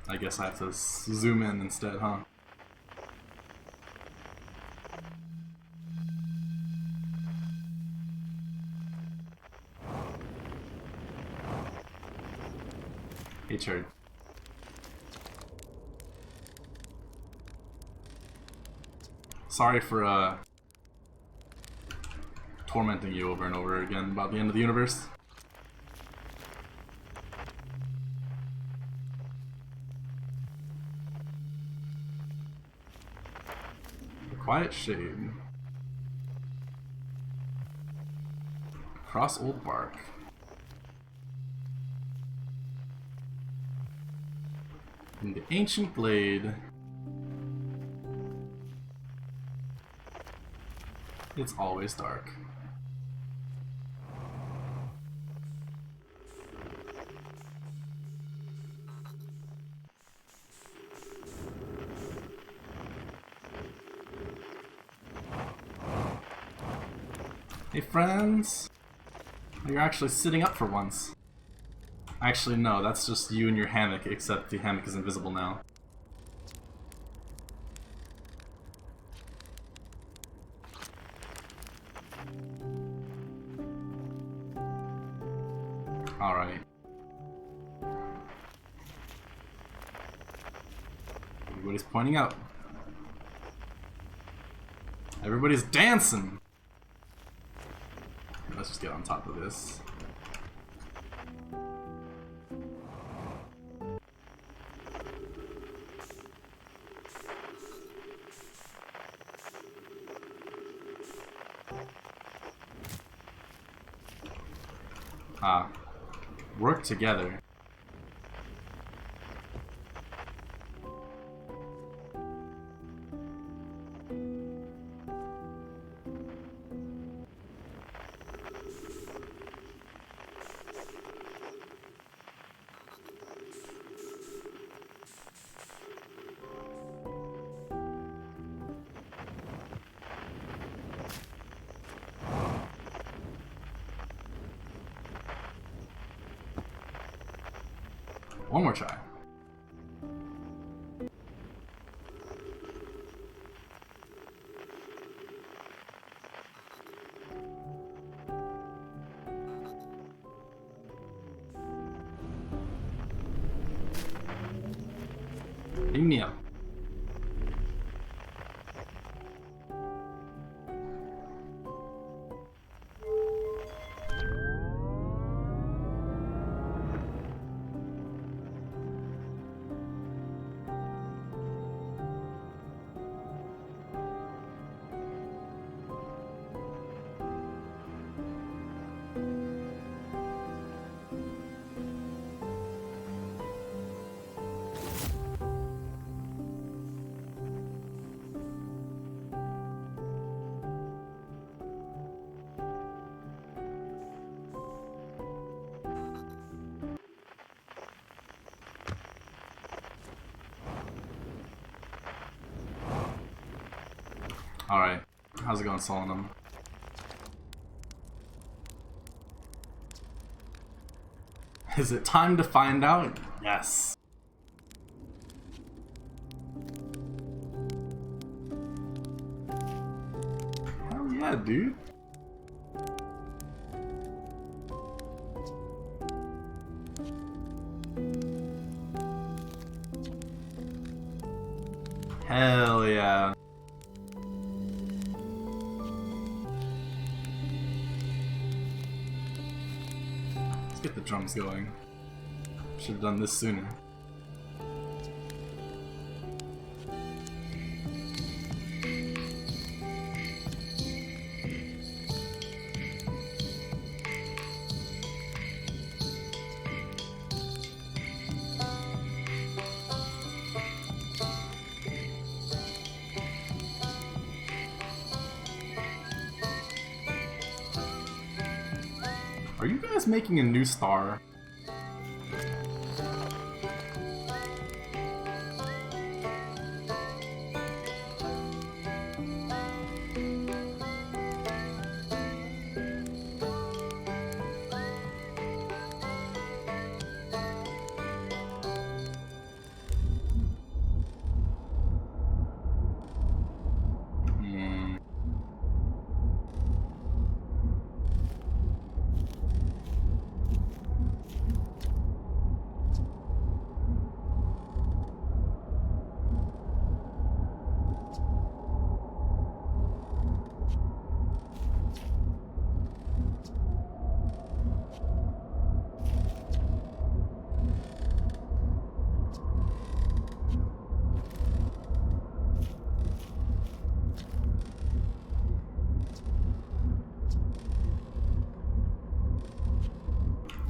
I guess I have to zoom in instead, huh? Hey, Cherd. Sorry for, tormenting you over and over again about the end of the universe. The Quiet Shade. Cross Old Bark. In the Ancient Glade. It's always dark. Hey friends! You're actually sitting up for once. Actually no, that's just you and your hammock, except the hammock is invisible now. Alright. Everybody's pointing out. Everybody's dancing! Let's just get on top of this. Work together. One more try. Beam me up. Alright, how's it going, Solemnum? Is it time to find out? Yes. Hell yeah, dude. Hell yeah. Get the drums going. Should have done this sooner. Are you guys making a new star?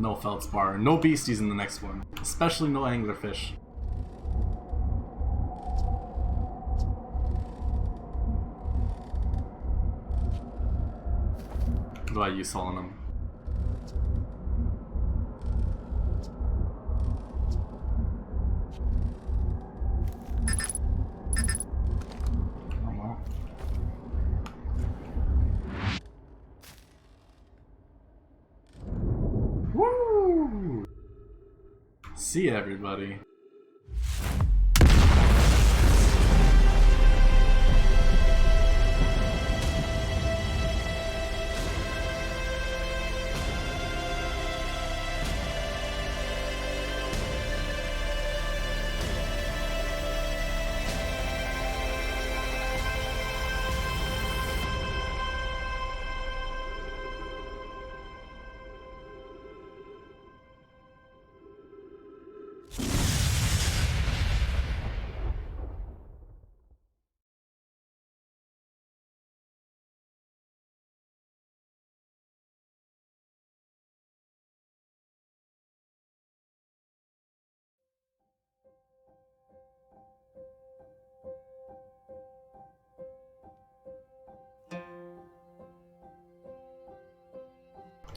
No Feldspar. No beasties in the next one. Especially no anglerfish. What do I use Solanum? Woo! See ya, everybody.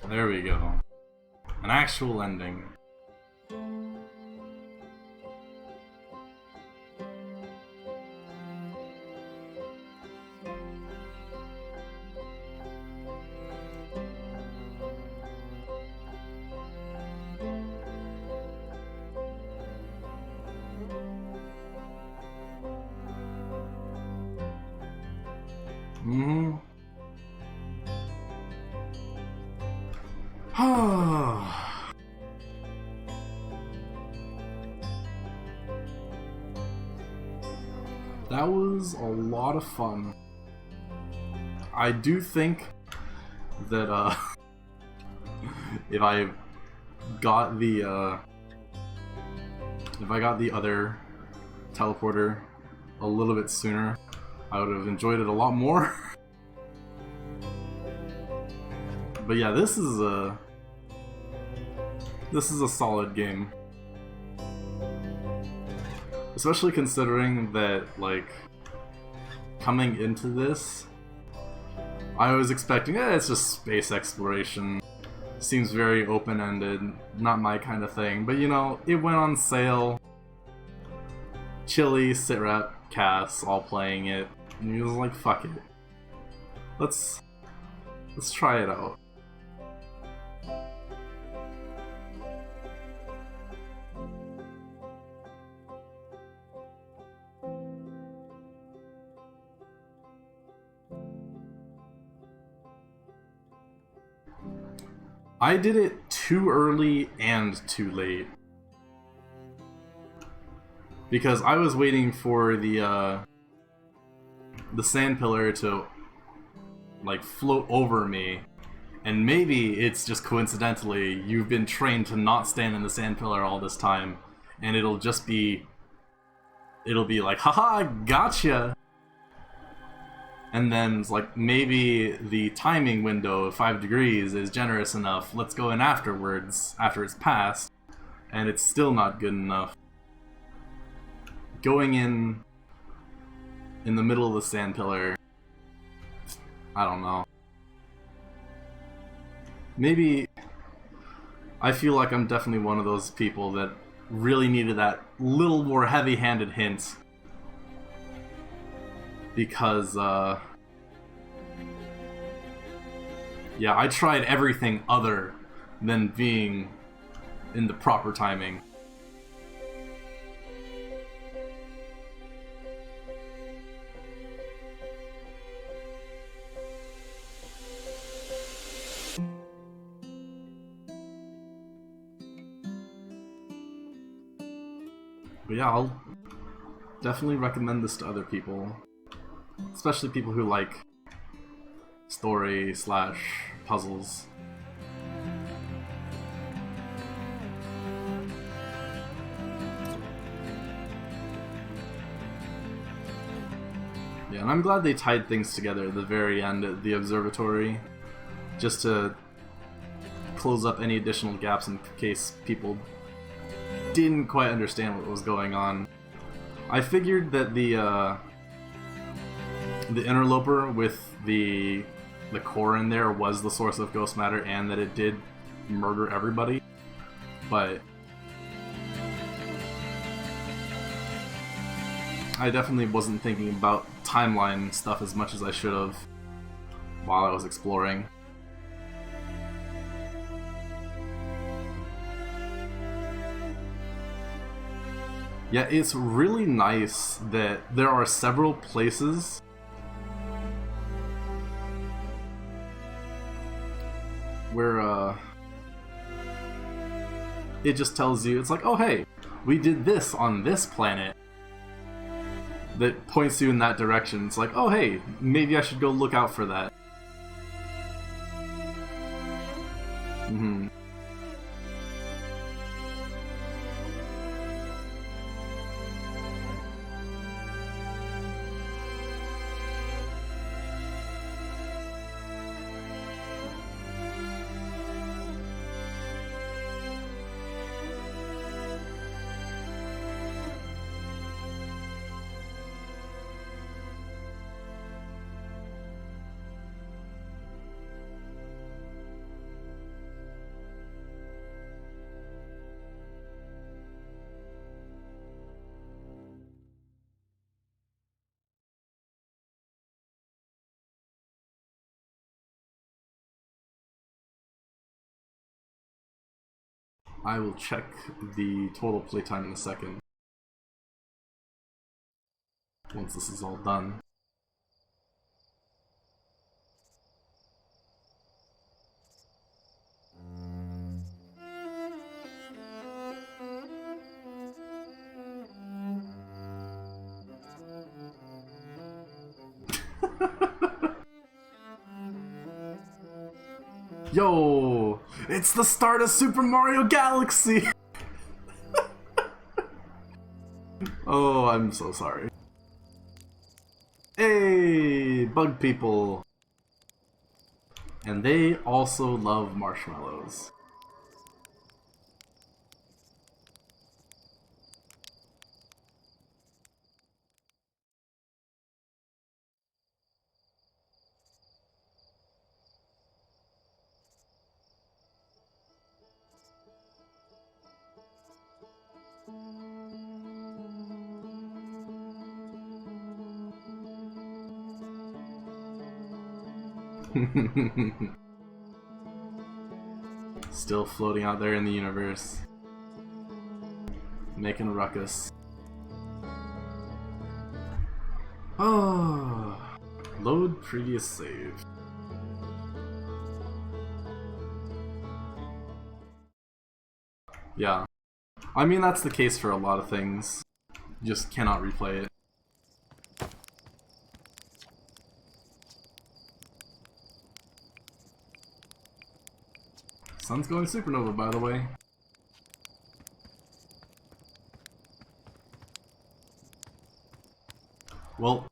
There we go. An actual ending. That was a lot of fun. I do think that if I got the other teleporter a little bit sooner, I would have enjoyed it a lot more. But yeah, this is a solid game. Especially considering that, like, coming into this, I was expecting, it's just space exploration. Seems very open-ended, not my kind of thing. But you know, it went on sale. Chili, Sitrep, Cass, all playing it. And he was like, fuck it. Let's try it out. I did it too early and too late. Because I was waiting for the sand pillar to, like, float over me. And maybe it's just coincidentally you've been trained to not stand in the sand pillar all this time. And it'll be like, haha, gotcha! And then it's like, maybe the timing window of 5 degrees is generous enough. Let's go in afterwards, after it's passed. And it's still not good enough. Going in the middle of the sand pillar, I don't know. Maybe I feel like I'm definitely one of those people that really needed that little more heavy-handed hint. Because, yeah, I tried everything other than being in the proper timing. But yeah, I'll definitely recommend this to other people. Especially people who like story/puzzles. Yeah, and I'm glad they tied things together at the very end at the observatory. Just to close up any additional gaps in case people didn't quite understand what was going on. I figured that the interloper with the core in there was the source of ghost matter and that it did murder everybody, but I definitely wasn't thinking about timeline stuff as much as I should have while I was exploring. Yeah, it's really nice that there are several places where it just tells you, it's like, oh hey, we did this on this planet, that points you in that direction. It's like, oh hey, maybe I should go look out for that. Mm-hmm. I will check the total playtime in a second, once this is all done. Yo, it's the start of Super Mario Galaxy! Oh, I'm so sorry. Hey, bug people! And they also love marshmallows. Still floating out there in the universe, making a ruckus. Oh, load previous save. Yeah, I mean that's the case for a lot of things. You just cannot replay it. Sun's going supernova, by the way. Well,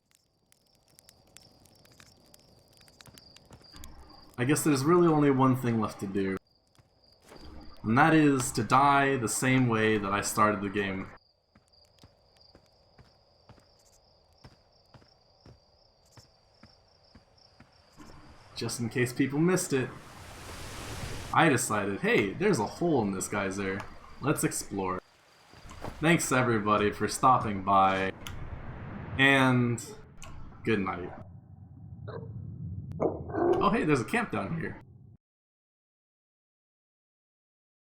I guess there's really only one thing left to do. And that is to die the same way that I started the game. Just in case people missed it, I decided, hey, there's a hole in this geyser. Let's explore. Thanks everybody for stopping by, and good night. Oh hey, there's a camp down here.